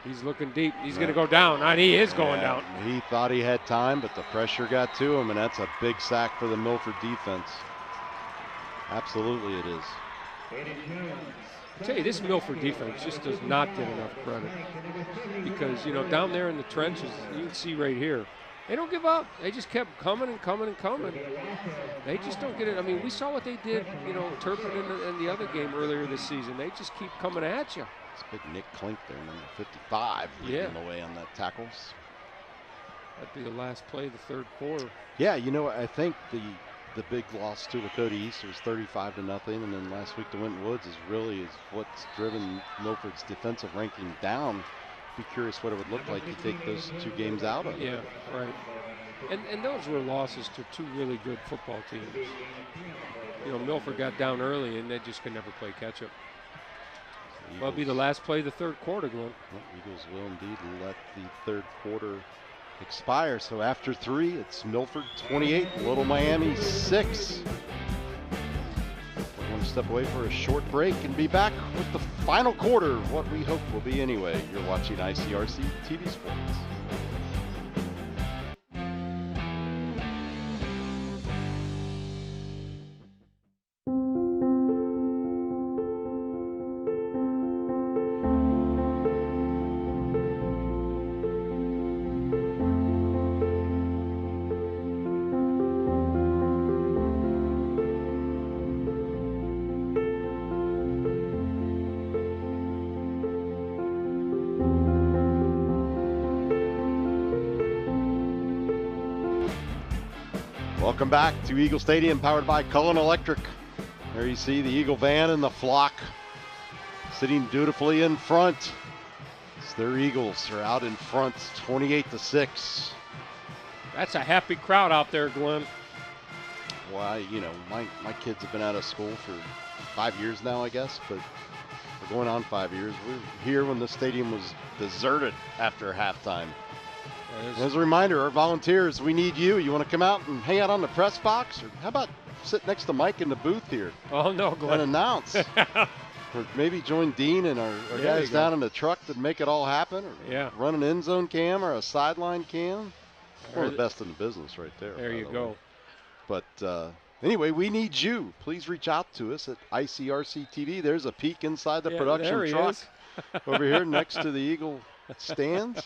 he's looking deep. He's going to go down. And he is going down. He thought he had time, but the pressure got to him, and that's a big sack for the Milford defense. Absolutely it is. I tell you, this Milford defense just does not get enough credit because, you know, down there in the trenches, you can see right here, they don't give up. They just kept coming and coming and coming. They just don't get it. I mean, we saw what they did, you know, Turpin in the other game earlier this season. They just keep coming at you. It's big Nick Klink there, number 55, leading the way on that tackles. That'd be the last play of the 3rd quarter. Yeah, you know, I think the big loss to Lakota East was 35-0, and then last week to Winton Woods is what's driven Milford's defensive ranking down. Be curious what it would look like to take those 2 games out of it. Yeah, right. And those were losses to 2 really good football teams. You know, Milford got down early, and they just could never play catch-up. Well, it'll be the last play of the 3rd quarter, Glenn. Well, Eagles will indeed let the 3rd quarter expire. So after 3, it's Milford 28, Little Miami 6. We're going to step away for a short break and be back with the final quarter of what we hope will be anyway. You're watching ICRC-TV Sports. Welcome back to Eagle Stadium, powered by Cullen Electric. There you see the Eagle van and the flock sitting dutifully in front. It's their Eagles are out in front, 28-6. That's a happy crowd out there, Glenn. Well, you know, my kids have been out of school for 5 years now, I guess, but we're going on 5 years. We were here when the stadium was deserted after halftime. As a reminder, our volunteers, we need you. You want to come out and hang out on the press box? Or how about sit next to Mike in the booth here? Oh, no, Glenn. And announce. Or maybe join Dean and our guys down in the truck to make it all happen. Or run an end zone cam or a sideline cam. One of the best in the business right there. There you go. But anyway, we need you. Please reach out to us at ICRC-TV. There's a peek inside the production truck over here next to the Eagle stands.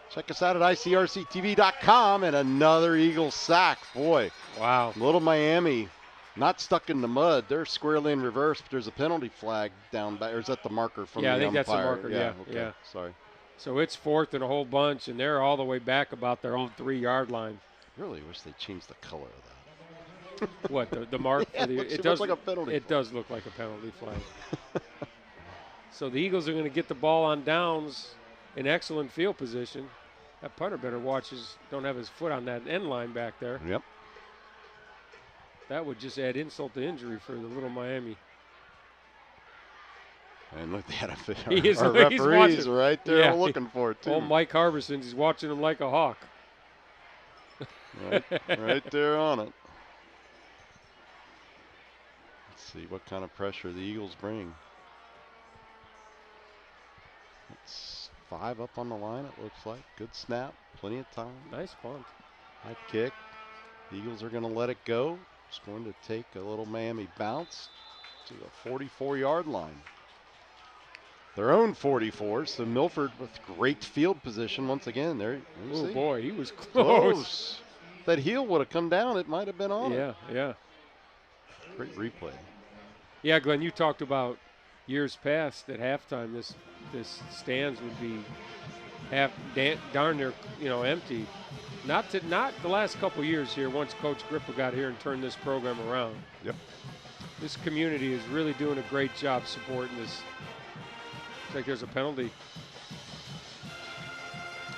Check us out at ICRC-TV.com, and another Eagle sack. Boy, wow. Little Miami not stuck in the mud. They're squarely in reverse, but there's a penalty flag down back. Or is that the marker from the umpire? I think that's the marker, Okay. Sorry. So it's 4th and a whole bunch, and they're all the way back about their own 3-yard line. Really wish they changed the color of that. What, the mark? Yeah, it does look like a penalty It does look like a penalty flag. So the Eagles are going to get the ball on downs in excellent field position. That punter better don't have his foot on that end line back there. Yep. That would just add insult to injury for the Little Miami. And look, they had he's referees right there looking for it, too. Oh, Mike Harbison, he's watching him like a hawk. right there on it. Let's see what kind of pressure the Eagles bring. It's 5 up on the line, it looks like. Good snap, plenty of time. Nice punt. High kick. The Eagles are going to let it go. It's going to take a Little Miami bounce to the 44-yard line. Their own 44, so Milford with great field position once again. There, oh boy, he was close. If that heel would have come down, it might have been on. Yeah. Great replay. Yeah, Glenn, you talked about years past at halftime. This stands would be darn near empty. Not the last couple years here. Once Coach Grippa got here and turned this program around. Yep. This community is really doing a great job supporting this. Looks like there's a penalty.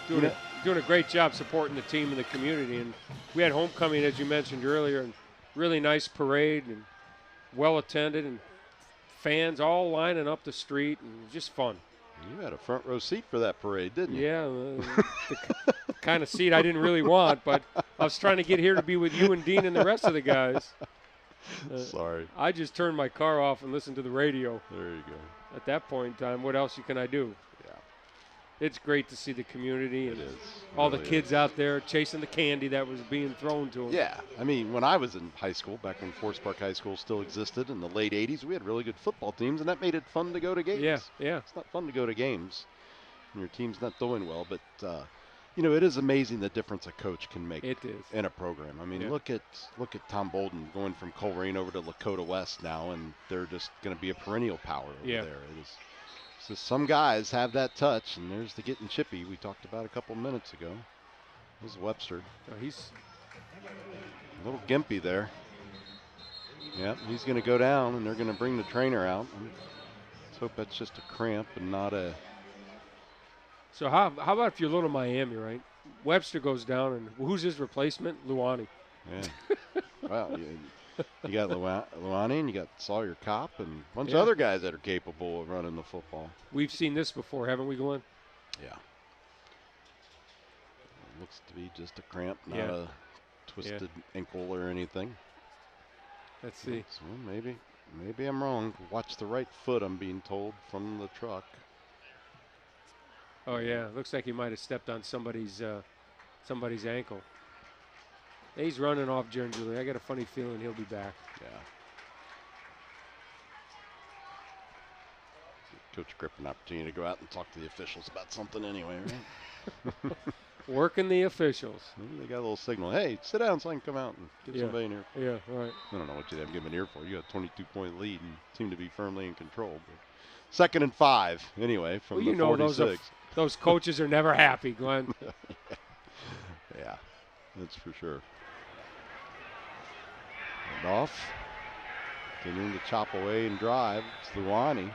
Doing a great job supporting the team and the community. And we had homecoming, as you mentioned earlier, and really nice parade and well attended, and fans all lining up the street, and just fun. You had a front row seat for that parade, didn't you? Yeah, the kind of seat I didn't really want, but I was trying to get here to be with you and Dean and the rest of the guys. Sorry. I just turned my car off and listened to the radio. There you go. At that point in time, what else can I do? Yeah. It's great to see the community and all the kids out there chasing the candy that was being thrown to them. Yeah. I mean, when I was in high school, back when Forest Park High School still existed in the late 80s, we had really good football teams, and that made it fun to go to games. Yeah. It's not fun to go to games when your team's not doing well, but it is amazing the difference a coach can make in a program. I mean, look at Tom Bolden going from Coleraine over to Lakota West now, and they're just going to be a perennial power over there. It is. So some guys have that touch, and there's the getting chippy we talked about a couple minutes ago. This is Webster. He's a little gimpy there. Yep, he's going to go down, and they're going to bring the trainer out. Let's hope that's just a cramp and not a... So how about if you're Little Miami, right? Webster goes down, and who's his replacement? Luani. Yeah. Well, you got Luani, and you got Sawyer Kopp, and a bunch of other guys that are capable of running the football. We've seen this before, haven't we, Glenn? Yeah. It looks to be just a cramp, not a twisted ankle or anything. Let's see. So maybe I'm wrong. Watch the right foot, I'm being told, from the truck. Oh yeah, looks like he might have stepped on somebody's ankle. He's running off gingerly. I got a funny feeling he'll be back. Yeah. Coach Grip an opportunity to go out and talk to the officials about something anyway, right? Working the officials. Maybe they got a little signal. Hey, sit down so I can come out and give somebody an ear. Yeah, right. I don't know what you'd have given an ear for. You got a 22-point lead and seem to be firmly in control. But 2nd and 5, anyway, from the 46. Those coaches are never happy, Glenn. Yeah, that's for sure. And off. Continuing to chop away and drive. It's Luani.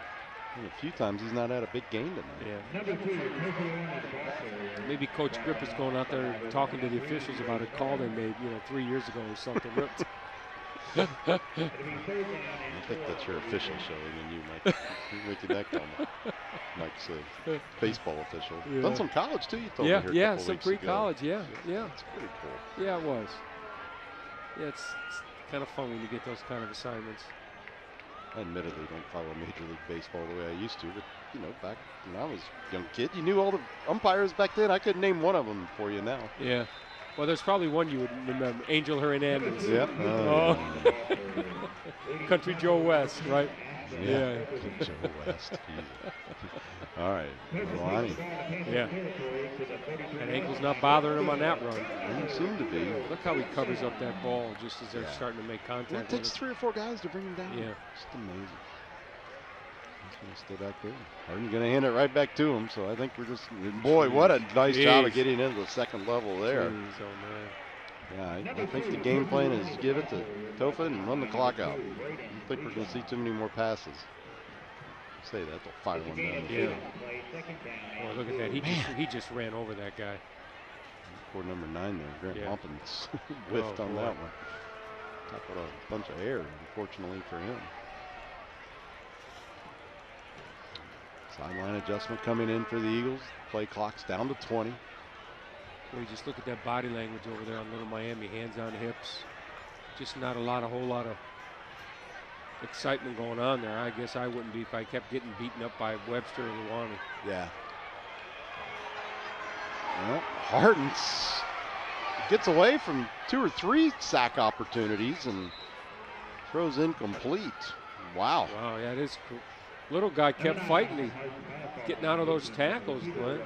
And a few times he's not had a big gain tonight. Yeah. Maybe Coach Grip is going out there talking to the officials about a call they made, 3 years ago or something. I think that's your official show, and you might make that comment. Mike's a baseball official. Yeah. Done some college too. You told me here a couple some weeks ago. pre-college. Yeah. It's pretty cool. Yeah, it was. Yeah, it's kind of fun when you get those kind of assignments. I admittedly don't follow Major League Baseball the way I used to, but you know, back when I was a young kid, you knew all the umpires back then. I couldn't name one of them for you now. Yeah. Well, there's probably one you would remember, Angel Hernandez. Yep. Country Joe West, right? Yeah. Joe West. All right. Lonnie. Yeah. And ankle's not bothering him on that run. Doesn't seem to be. Look how he covers up that ball just as they're starting to make contact. Well, it takes 3 or 4 guys to bring him down. Yeah. Just amazing. He's going to stay back there. Harden's going to hand it right back to him. So I think we're just, boy, what a nice job of getting into the second level there. Jeez, oh, man. Yeah, I think the game plan is give it to Tofa and run the clock out. I don't think we're going to see too many more passes. Say that, they'll fire one down. Yeah. Boy, look at that. He just ran over that guy. Court number 9 there. Grant Hompins whiffed on boy. that one. Top of a bunch of air, unfortunately for him. Sideline adjustment coming in for the Eagles. Play clock's down to 20. Well, you just look at that body language over there on Little Miami, hands on hips. Just not a whole lot of excitement going on there. I guess I wouldn't be if I kept getting beaten up by Webster and Luani. Yeah. Well, Hardens gets away from 2 or 3 sack opportunities and throws incomplete. Wow. Wow, yeah, it is cool. Little guy kept fighting, getting out of those tackles, Glenn.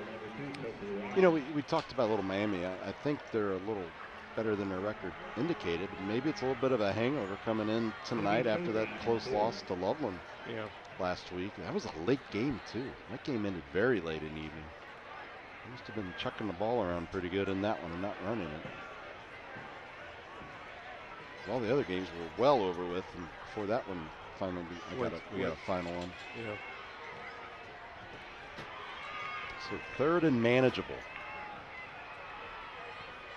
You know, we talked about Little Miami. I think they're a little better than their record indicated. Maybe it's a little bit of a hangover coming in tonight after that close loss to Loveland last week. That was a late game, too. That game ended very late in the evening. They must have been chucking the ball around pretty good in that one and not running it. All the other games were well over with, and before that one finally, we got a final one. Yeah. So 3rd and manageable.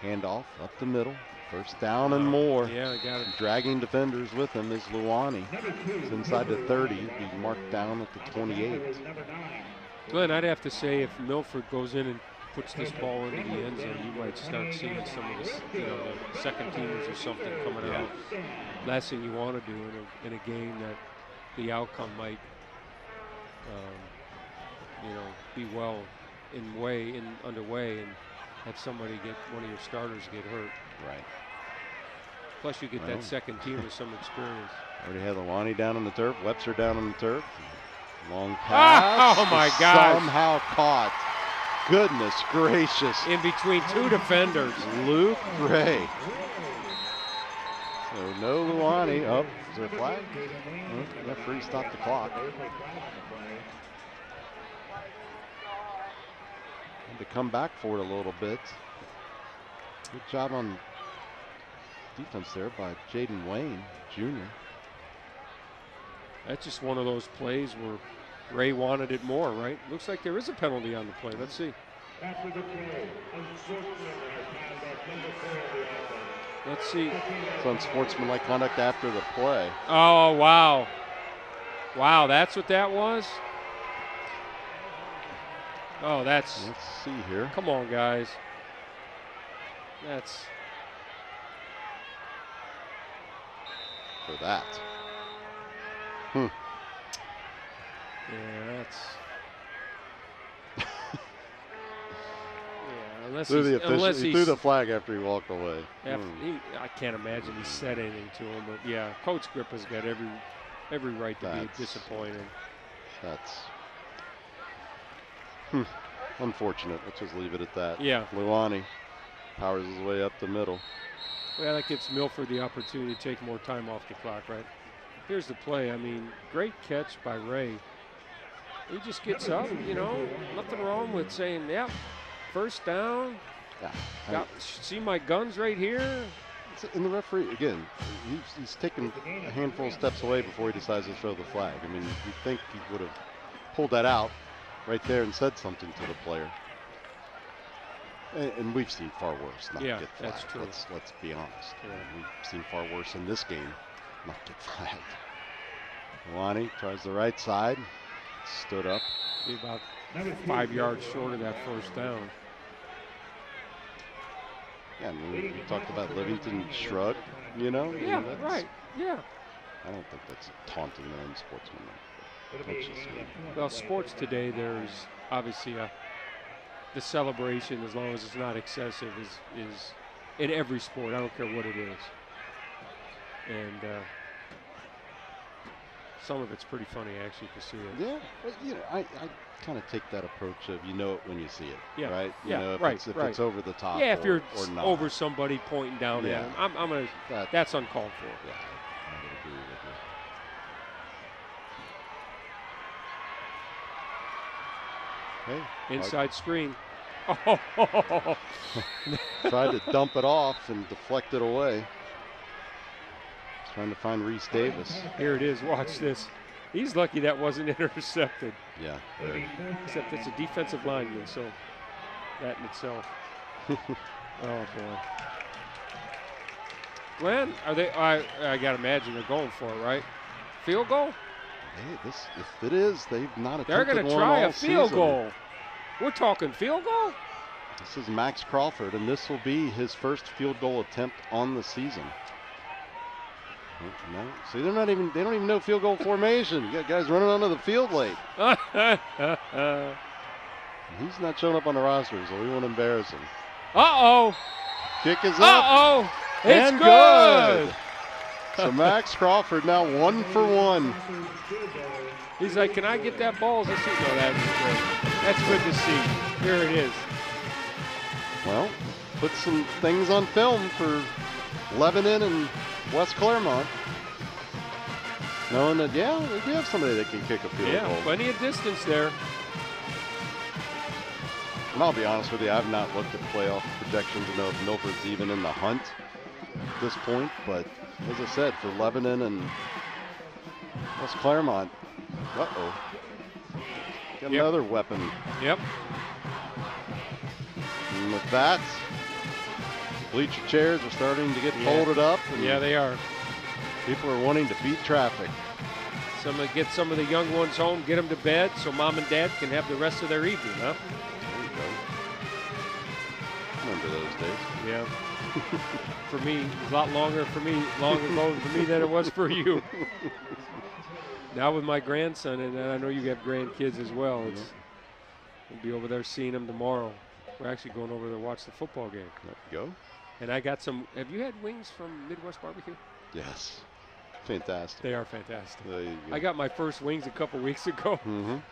Handoff up the middle. First down and more. Yeah, I got it. Dragging defenders with him is Luani. It's inside the 30. He'd be marked down at the 28. Glenn, I'd have to say if Milford goes in and puts this ball into the end zone, you might start seeing some of this, the second teamers or something coming out. Last thing you want to do in a game that the outcome might, be well underway and have somebody one of your starters get hurt. Right. Plus you get that second team with some experience. Already had Luani down on the turf, Webster down on the turf. Long pass. Oh my God. Somehow caught. Goodness gracious. In between 2 defenders. Luke Gray. So no Luani. Oh, is there a flag? Referee stopped the clock. Had to come back for it a little bit. Good job on defense there by Jaden Wayne, Jr. That's just one of those plays where Ray wanted it more, right? Looks like there is a penalty on the play. Let's see. Let's see. It's unsportsmanlike conduct after the play. Oh, wow. Wow, that's what that was? Oh, that's... Let's see here. Come on, guys. That's... For that. Yeah, that's... Unless he threw the flag after he walked away. I can't imagine he said anything to him, but yeah, Coach Grippa's got every right to be disappointed. That's unfortunate. Let's just leave it at that. Yeah. Luani powers his way up the middle. Well, that gives Milford the opportunity to take more time off the clock, right? Here's the play. I mean, great catch by Ray. He just gets up, nothing wrong with saying, yep. First down. Yeah. See my guns right here. And the referee, again, he's taken a handful of steps away before he decides to throw the flag. I mean, you'd think he would have pulled that out right there and said something to the player. And we've seen far worse not get flagged. That's true. Let's be honest. Yeah. We've seen far worse in this game not get flagged. Luani tries the right side. Stood up. Be about 5 yards short of that first down. Yeah, we talked about Livingston shrug, Yeah, right. Yeah. I don't think that's taunting or unsportsmanlike. That's just me. Well, sports today, there's obviously the celebration, as long as it's not excessive, is in every sport. I don't care what it is. And some of it's pretty funny, actually, to see it. Yeah, well, you know, I kind of take that approach of you know it when you see it, Yeah. right? You Yeah, know, if right, it's, if right. it's over the top Yeah, if you're or not. over somebody pointing down at him, I'm gonna. That's uncalled for. Yeah, I would agree with you. Hey, Inside screen. Oh. Tried to dump it off and deflect it away. Trying to find Reese Davis. Here it is. Watch this. He's lucky that wasn't intercepted. Yeah. Except it's a defensive lineman, so that in itself. Oh boy. Glenn, are they? I gotta imagine they're going for it, right? Field goal. Hey, if it is, they've not attempted They're gonna one try all a field season. goal. We're talking field goal. This is Max Crawford, and this will be his first field goal attempt on the season. No, see, they don't even know field goal formation. You got guys running onto the field late. He's not showing up on the roster, so we won't embarrass him. Uh-oh. Kick is up. Uh-oh. It's and good. So Max Crawford now 1 for 1. He's like, can I get that ball? No, that's great. That's good to see. Here it is. Well, put some things on film for Lebanon and West Claremont. Knowing that, yeah, we do have somebody that can kick a field goal. Yeah, plenty of distance there. And I'll be honest with you, I've not looked at playoff projections to know if Milford's even in the hunt at this point. But as I said, for Lebanon and West Claremont, got another weapon. Yep. And with that, bleacher chairs are starting to get folded up. And yeah, they are. People are wanting to beat traffic. Get some of the young ones home, get them to bed so mom and dad can have the rest of their evening, huh? There you go. Remember those days. Yeah. For me, it was a lot longer for me, long ago for me than it was for you. Now with my grandson, and I know you have grandkids as well, we'll be over there seeing them tomorrow. We're actually going over there to watch the football game. There you go. And I got some, have you had wings from Midwest Barbecue? Yes. Fantastic. They are fantastic. There you go. I got my first wings a couple weeks ago.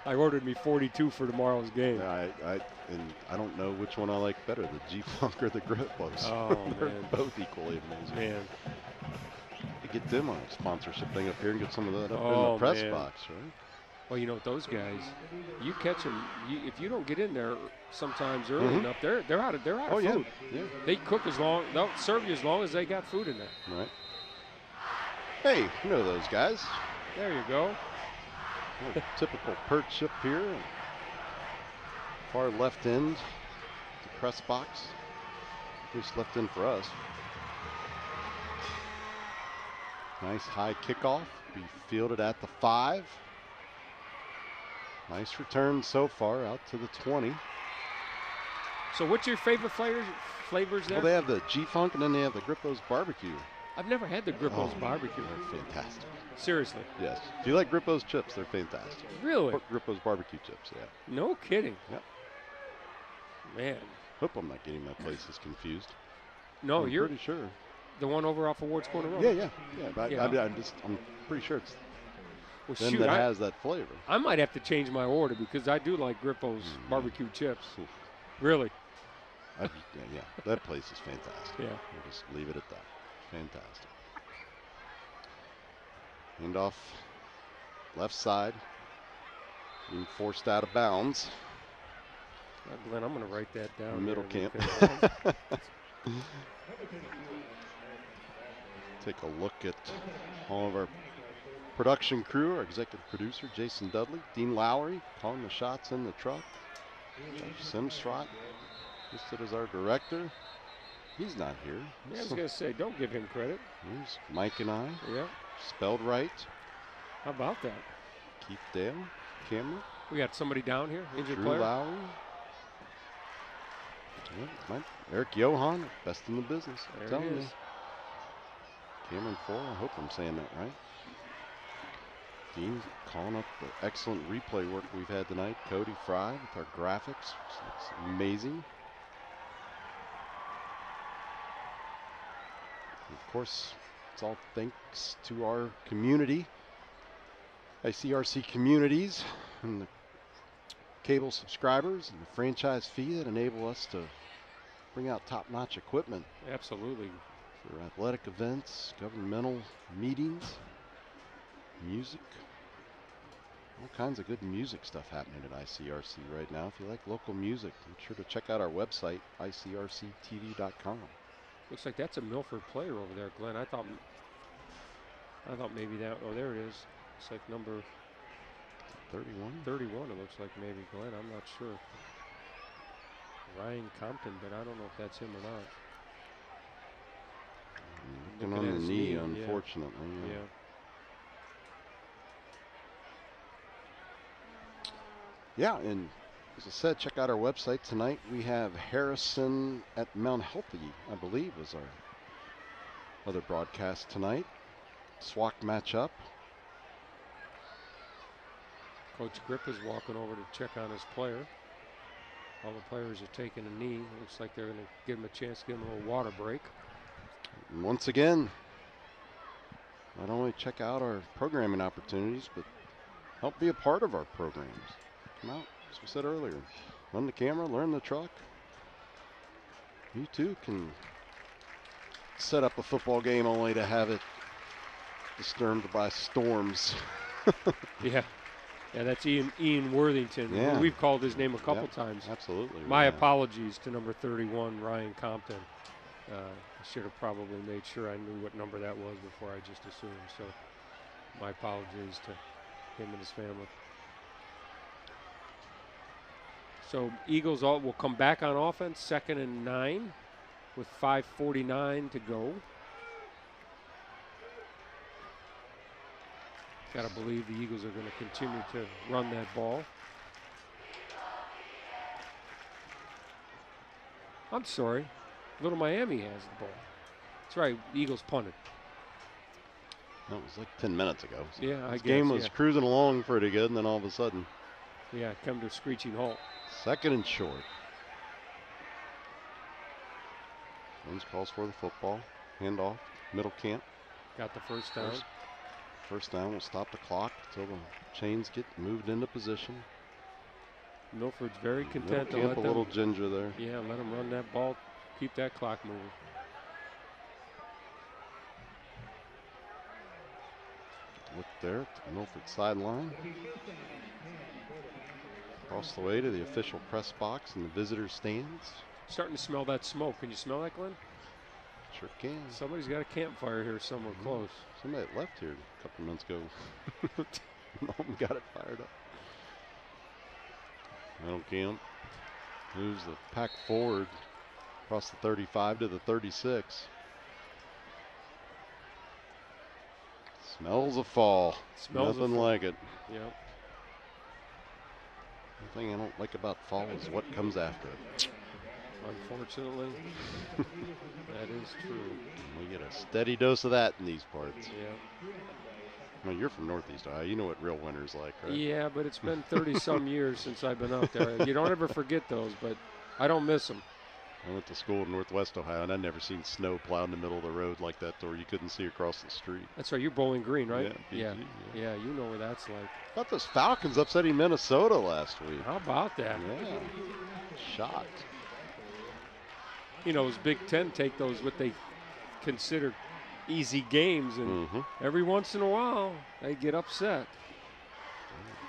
I ordered me 42 for tomorrow's game. Yeah, and I don't know which one I like better, the G-Funk or the Grippos. Oh, They're man. both equally amazing. Man. You get them on a sponsorship thing up here and get some of that up in Oh, the press man. box, right? Well, you know, those guys, you catch them, if you don't get in there sometimes early enough, they're out of Oh, food. yeah. They cook as long, they'll serve you as long as they got food in there. Right. Hey, you know those guys. There you go. Typical perch up here. Far left end, the press box. At least left end for us. Nice high kickoff. Be fielded at the 5. Nice return so far out to the 20. So what's your favorite flavors there? Well, they have the G-Funk and then they have the Grippos Barbecue. I've never had the Grippos barbecue. They're fantastic. Seriously? Yes. If you like Grippos chips, they're fantastic. Really? Grippos barbecue chips, yeah. No kidding. Yep. Man. Hope I'm not getting my places confused. No, you're pretty sure. The one over off of Ward's Corner Road. Yeah. But I'm pretty sure it's them that has that flavor. I might have to change my order because I do like Grippos barbecue chips. Really? Yeah, that place is fantastic. Yeah. We'll just leave it at that. Fantastic. Hand off left side. Being forced out of bounds. Glenn, I'm going to write that down. Middle camp. Take a look at all of our production crew. Our executive producer, Jason Dudley. Dean Lowry calling the shots in the truck. Simstrot listed as our director. He's not here. Yeah, I was going to say, don't give him credit. Here's Mike and I. Yeah. Spelled right. How about that? Keith Dale, camera. We got somebody down here, injured Drew player. Lowry. Yeah, Eric Johan, best in the business. There Telling he is. you. Cameron Ford, I hope I'm saying that right. Dean calling up the excellent replay work we've had tonight. Cody Fry with our graphics. It's amazing. And of course, it's all thanks to our community, ICRC communities, and the cable subscribers and the franchise fee that enable us to bring out top-notch equipment. Absolutely. For athletic events, governmental meetings, music. All kinds of good music stuff happening at ICRC right now. If you like local music, be sure to check out our website, ICRC-TV.com. Looks like that's a Milford player over there, Glenn. I thought maybe that. Oh, there it is. It's like number 31. 31. It looks like maybe, Glenn. I'm not sure. Ryan Compton, but I don't know if that's him or not. Looking on the knee, unfortunately. Yeah. Yeah, and as I said, check out our website tonight. We have Harrison at Mount Healthy, I believe, was our other broadcast tonight. SWAC matchup. Coach Grip is walking over to check on his player. All the players are taking a knee. Looks like they're going to give him a chance to give him a little water break. And once again, not only check out our programming opportunities, but help be a part of our programs. Come out, as we said earlier, run the camera, learn the truck. You too can set up a football game only to have it disturbed by storms. Yeah, that's Ian Worthington. Yeah. We've called his name a couple times. Absolutely. My apologies to number 31, Ryan Compton. I should have probably made sure I knew what number that was before I just assumed. So my apologies to him and his family. So Eagles will come back on offense, 2nd and 9 with 5:49 to go. Got to believe the Eagles are going to continue to run that ball. I'm sorry. Little Miami has the ball. That's right. Eagles punted. That was like 10 minutes ago. So Yeah, I this guess, game was yeah. cruising along pretty good, and then all of a sudden. Yeah, come to a screeching halt. 2nd and short. Jones calls for the football. Handoff. Middle camp. Got the first down. First down will stop the clock until the chains get moved into position. Milford's very content to Middle let camp, them. a little ginger there. Yeah, let them run that ball. Keep that clock moving. Look there at the Milford sideline. Across the way to the official press box and the visitor stands. Starting to smell that smoke. Can you smell that, Glenn? Sure can. Somebody's got a campfire here somewhere close. Somebody left here a couple of minutes ago. Mom got it fired up. Middle camp moves the pack forward across the 35 to the 36. Smells of fall. Smells Nothing of fall. like it. Yep. The thing I don't like about fall is what comes after it. Unfortunately, that is true. We get a steady dose of that in these parts. Yeah. Well, you're from Northeast Ohio. You know what real winter's like, right? Yeah, but it's been 30-some years since I've been out there. You don't ever forget those, but I don't miss them. I went to school in Northwest Ohio, and I'd never seen snow plowed in the middle of the road like that, or you couldn't see across the street. That's right. You're Bowling Green, right? Yeah, PG, Yeah, you know where that's like. I thought those Falcons upsetting Minnesota last week. How about that? Yeah. Shocked. You know, as Big Ten take those what they consider easy games, and every once in a while they get upset.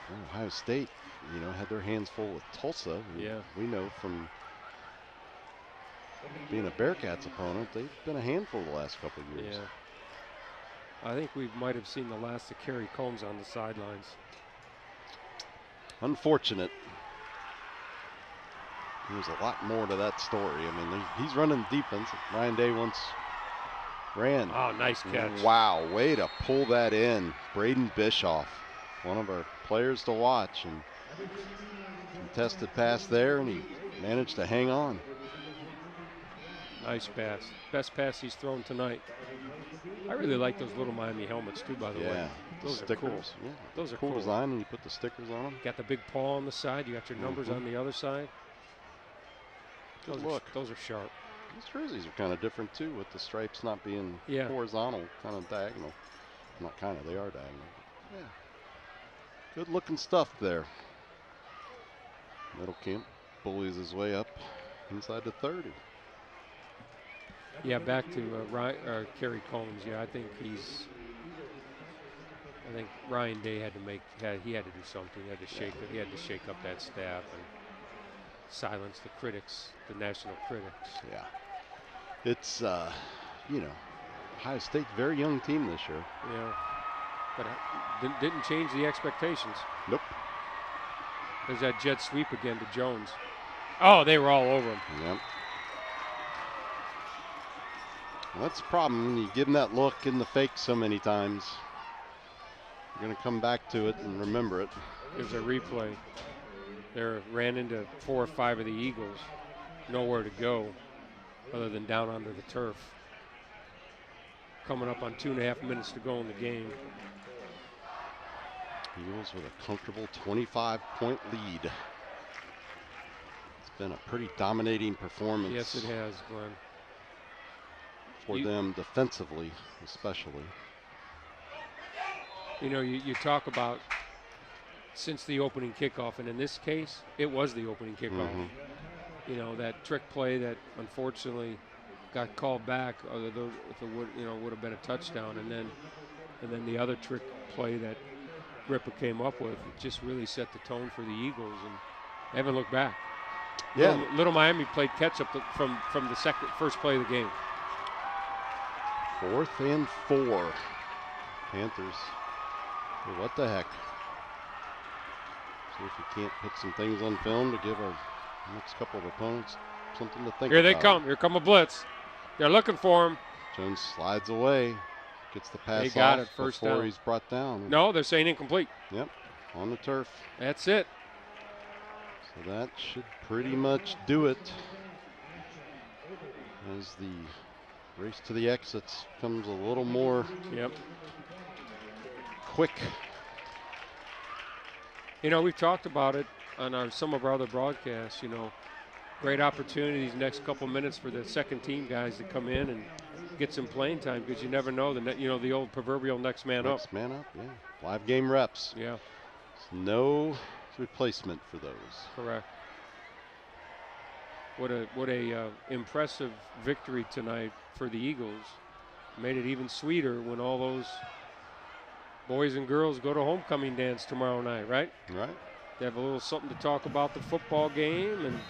Well, Ohio State, you know, had their hands full with Tulsa. Yeah. We know from being a Bearcats opponent, they've been a handful the last couple of years. Yeah. I think we might have seen the last of Kerry Combs on the sidelines. Unfortunate. There's a lot more to that story. I mean, he's running defense. Ryan Day once ran. Oh, nice catch. Wow, way to pull that in. Braden Bischoff, one of our players to watch. And contested pass there, and he managed to hang on. Nice pass. Best pass he's thrown tonight. I really like those little Miami helmets too, by the way. Those are cool. Yeah, Those are cool cool. design, and you put the stickers on them. Got the big paw on the side. You got your numbers on the other side. Good look. Those are sharp. These jerseys are kind of different too, with the stripes not being horizontal, kind of diagonal. Not kind of, they are diagonal. Yeah. Good looking stuff there. Middlecamp bullies his way up inside the 30. Yeah, back to Kerry Combs. Yeah, I think Ryan Day had to do something. He had to shake it. He had to shake up that staff and silence the critics, the national critics. Yeah. It's you know, Ohio State's very young team this year. Yeah, but didn't change the expectations. Nope. There's that jet sweep again to Jones. Oh, they were all over him. Yep. Well, that's the problem when you give them that look in the fake so many times. You're going to come back to it and remember it. There's a replay. They ran into 4 or 5 of the Eagles. Nowhere to go other than down onto the turf. Coming up on 2.5 minutes to go in the game. Eagles with a comfortable 25-point lead. It's been a pretty dominating performance. Yes, it has, Glenn. For them defensively, especially. You know, you talk about since the opening kickoff, and in this case, it was the opening kickoff. You know, that trick play that unfortunately got called back, although if it would have been a touchdown, and then the other trick play that Grippa came up with, it just really set the tone for the Eagles, and they haven't looked back. Yeah, Little Miami played catch up from the first play of the game. 4th and 4. Panthers. Well, what the heck? See if we can't put some things on film to give our next couple of opponents something to think about. Here they come. Here come a blitz. They're looking for him. Jones slides away. Gets the pass got off it, first before down. he's brought down. No, they're saying incomplete. Yep, on the turf. That's it. So that should pretty much do it. As the race to the exits comes a little more quick. You know, we've talked about it on some of our other broadcasts. You know, great opportunities next couple minutes for the second team guys to come in and get some playing time, because you never know the old proverbial next man up. Next man up, yeah. Live game reps. Yeah. No replacement for those. Correct. What a impressive victory tonight for the Eagles. Made it even sweeter when all those boys and girls go to homecoming dance tomorrow night, right? Right. They have a little something to talk about the football game, and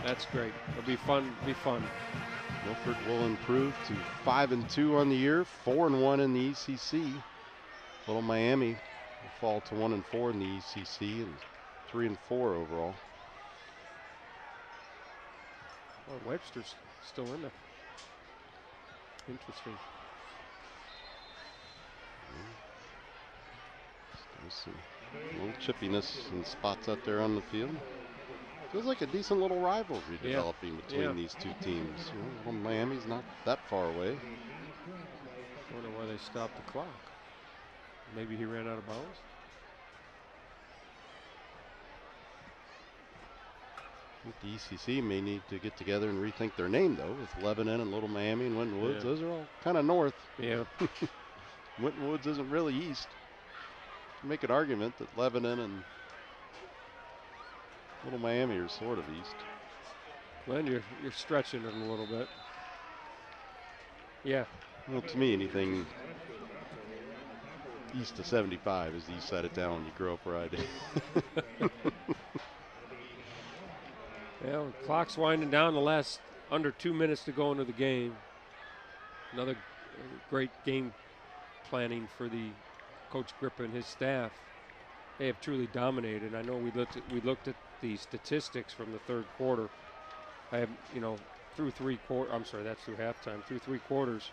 that's great. It'll be fun. Milford will improve to 5-2 on the year, 4-1 in the ECC. Little Miami will fall to 1-4 in the ECC and 3-4 overall. Well, Webster's still in there. Interesting. There's some little chippiness in spots out there on the field. Feels like a decent little rivalry developing between these two teams. You know, well, Miami's not that far away. I wonder why they stopped the clock. Maybe he ran out of bounds. I think the ECC may need to get together and rethink their name, though, with Lebanon and Little Miami and Winton Woods. Those are all kind of north. Yeah. Winton Woods isn't really east. You make an argument that Lebanon and Little Miami are sort of east. Glenn, you're stretching it a little bit. Yeah. Well, to me, anything east of 75 is the east side of town when you grow up riding. Well, the clock's winding down. The last under 2 minutes to go into the game. Another great game planning for the Coach Grippa and his staff. They have truly dominated. I know we looked at the statistics from the third quarter. I have, through three quarters. I'm sorry, that's through halftime. Through 3 quarters,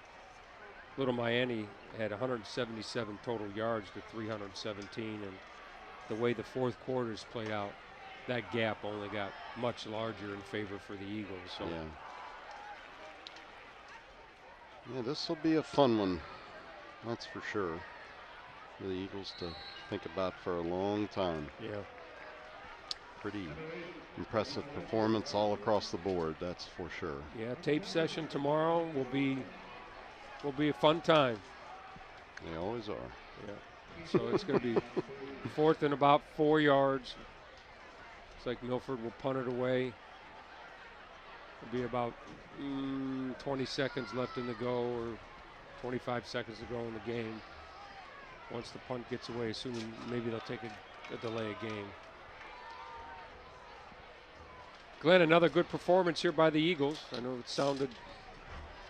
Little Miami had 177 total yards to 317, and the way the fourth quarters played out, that gap only got much larger in favor for the Eagles. So. Yeah, this will be a fun one. That's for sure. For the Eagles to think about for a long time. Yeah. Pretty impressive performance all across the board, that's for sure. Yeah, tape session tomorrow will be a fun time. They always are. Yeah. So it's going to be 4th and about 4 yards. It's like Milford will punt it away. It'll be about 20 seconds left in the go, or 25 seconds to go in the game. Once the punt gets away, assuming maybe they'll take a delay a game. Glenn, another good performance here by the Eagles. I know it sounded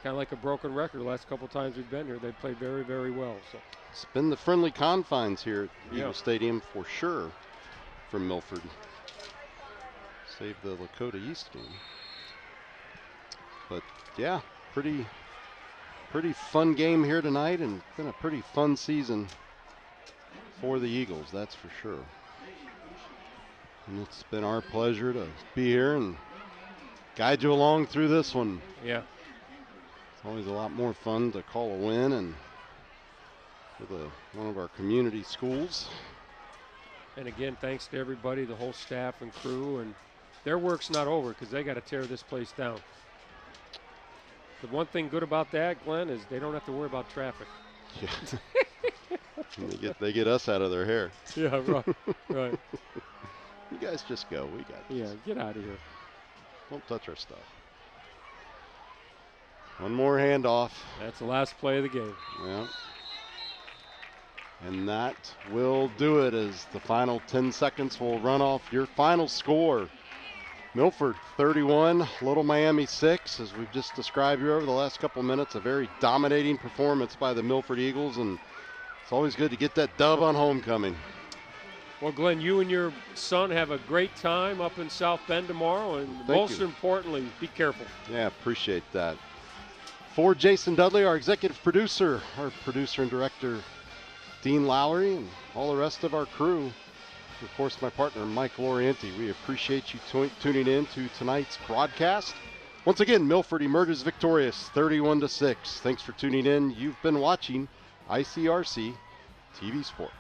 kind of like a broken record the last couple times we've been here. They played very, very well. So it's been the friendly confines here at Eagle Stadium for sure from Milford. Save the Lakota East game. But yeah, pretty fun game here tonight, and it's been a pretty fun season for the Eagles, that's for sure. And it's been our pleasure to be here and guide you along through this one. Yeah. It's always a lot more fun to call a win and for one of our community schools. And again, thanks to everybody, the whole staff and crew, and their work's not over because they got to tear this place down. The one thing good about that, Glenn, is they don't have to worry about traffic. Yeah. they get us out of their hair. Yeah, right. Right. You guys just go. We got this. Yeah, get out of here. Don't touch our stuff. One more handoff. That's the last play of the game. Yeah. And that will do it as the final 10 seconds will run off your final score. Milford 31, Little Miami 6. As we've just described here over the last couple minutes, a very dominating performance by the Milford Eagles, and it's always good to get that dub on homecoming. Well, Glenn, you and your son have a great time up in South Bend tomorrow, and most importantly, be careful. Yeah, appreciate that. For Jason Dudley, our executive producer, our producer and director, Dean Lowry, and all the rest of our crew, of course, my partner, Mike Lorienti, we appreciate you tuning in to tonight's broadcast. Once again, Milford emerges victorious, 31-6. Thanks for tuning in. You've been watching ICRC-TV Sports.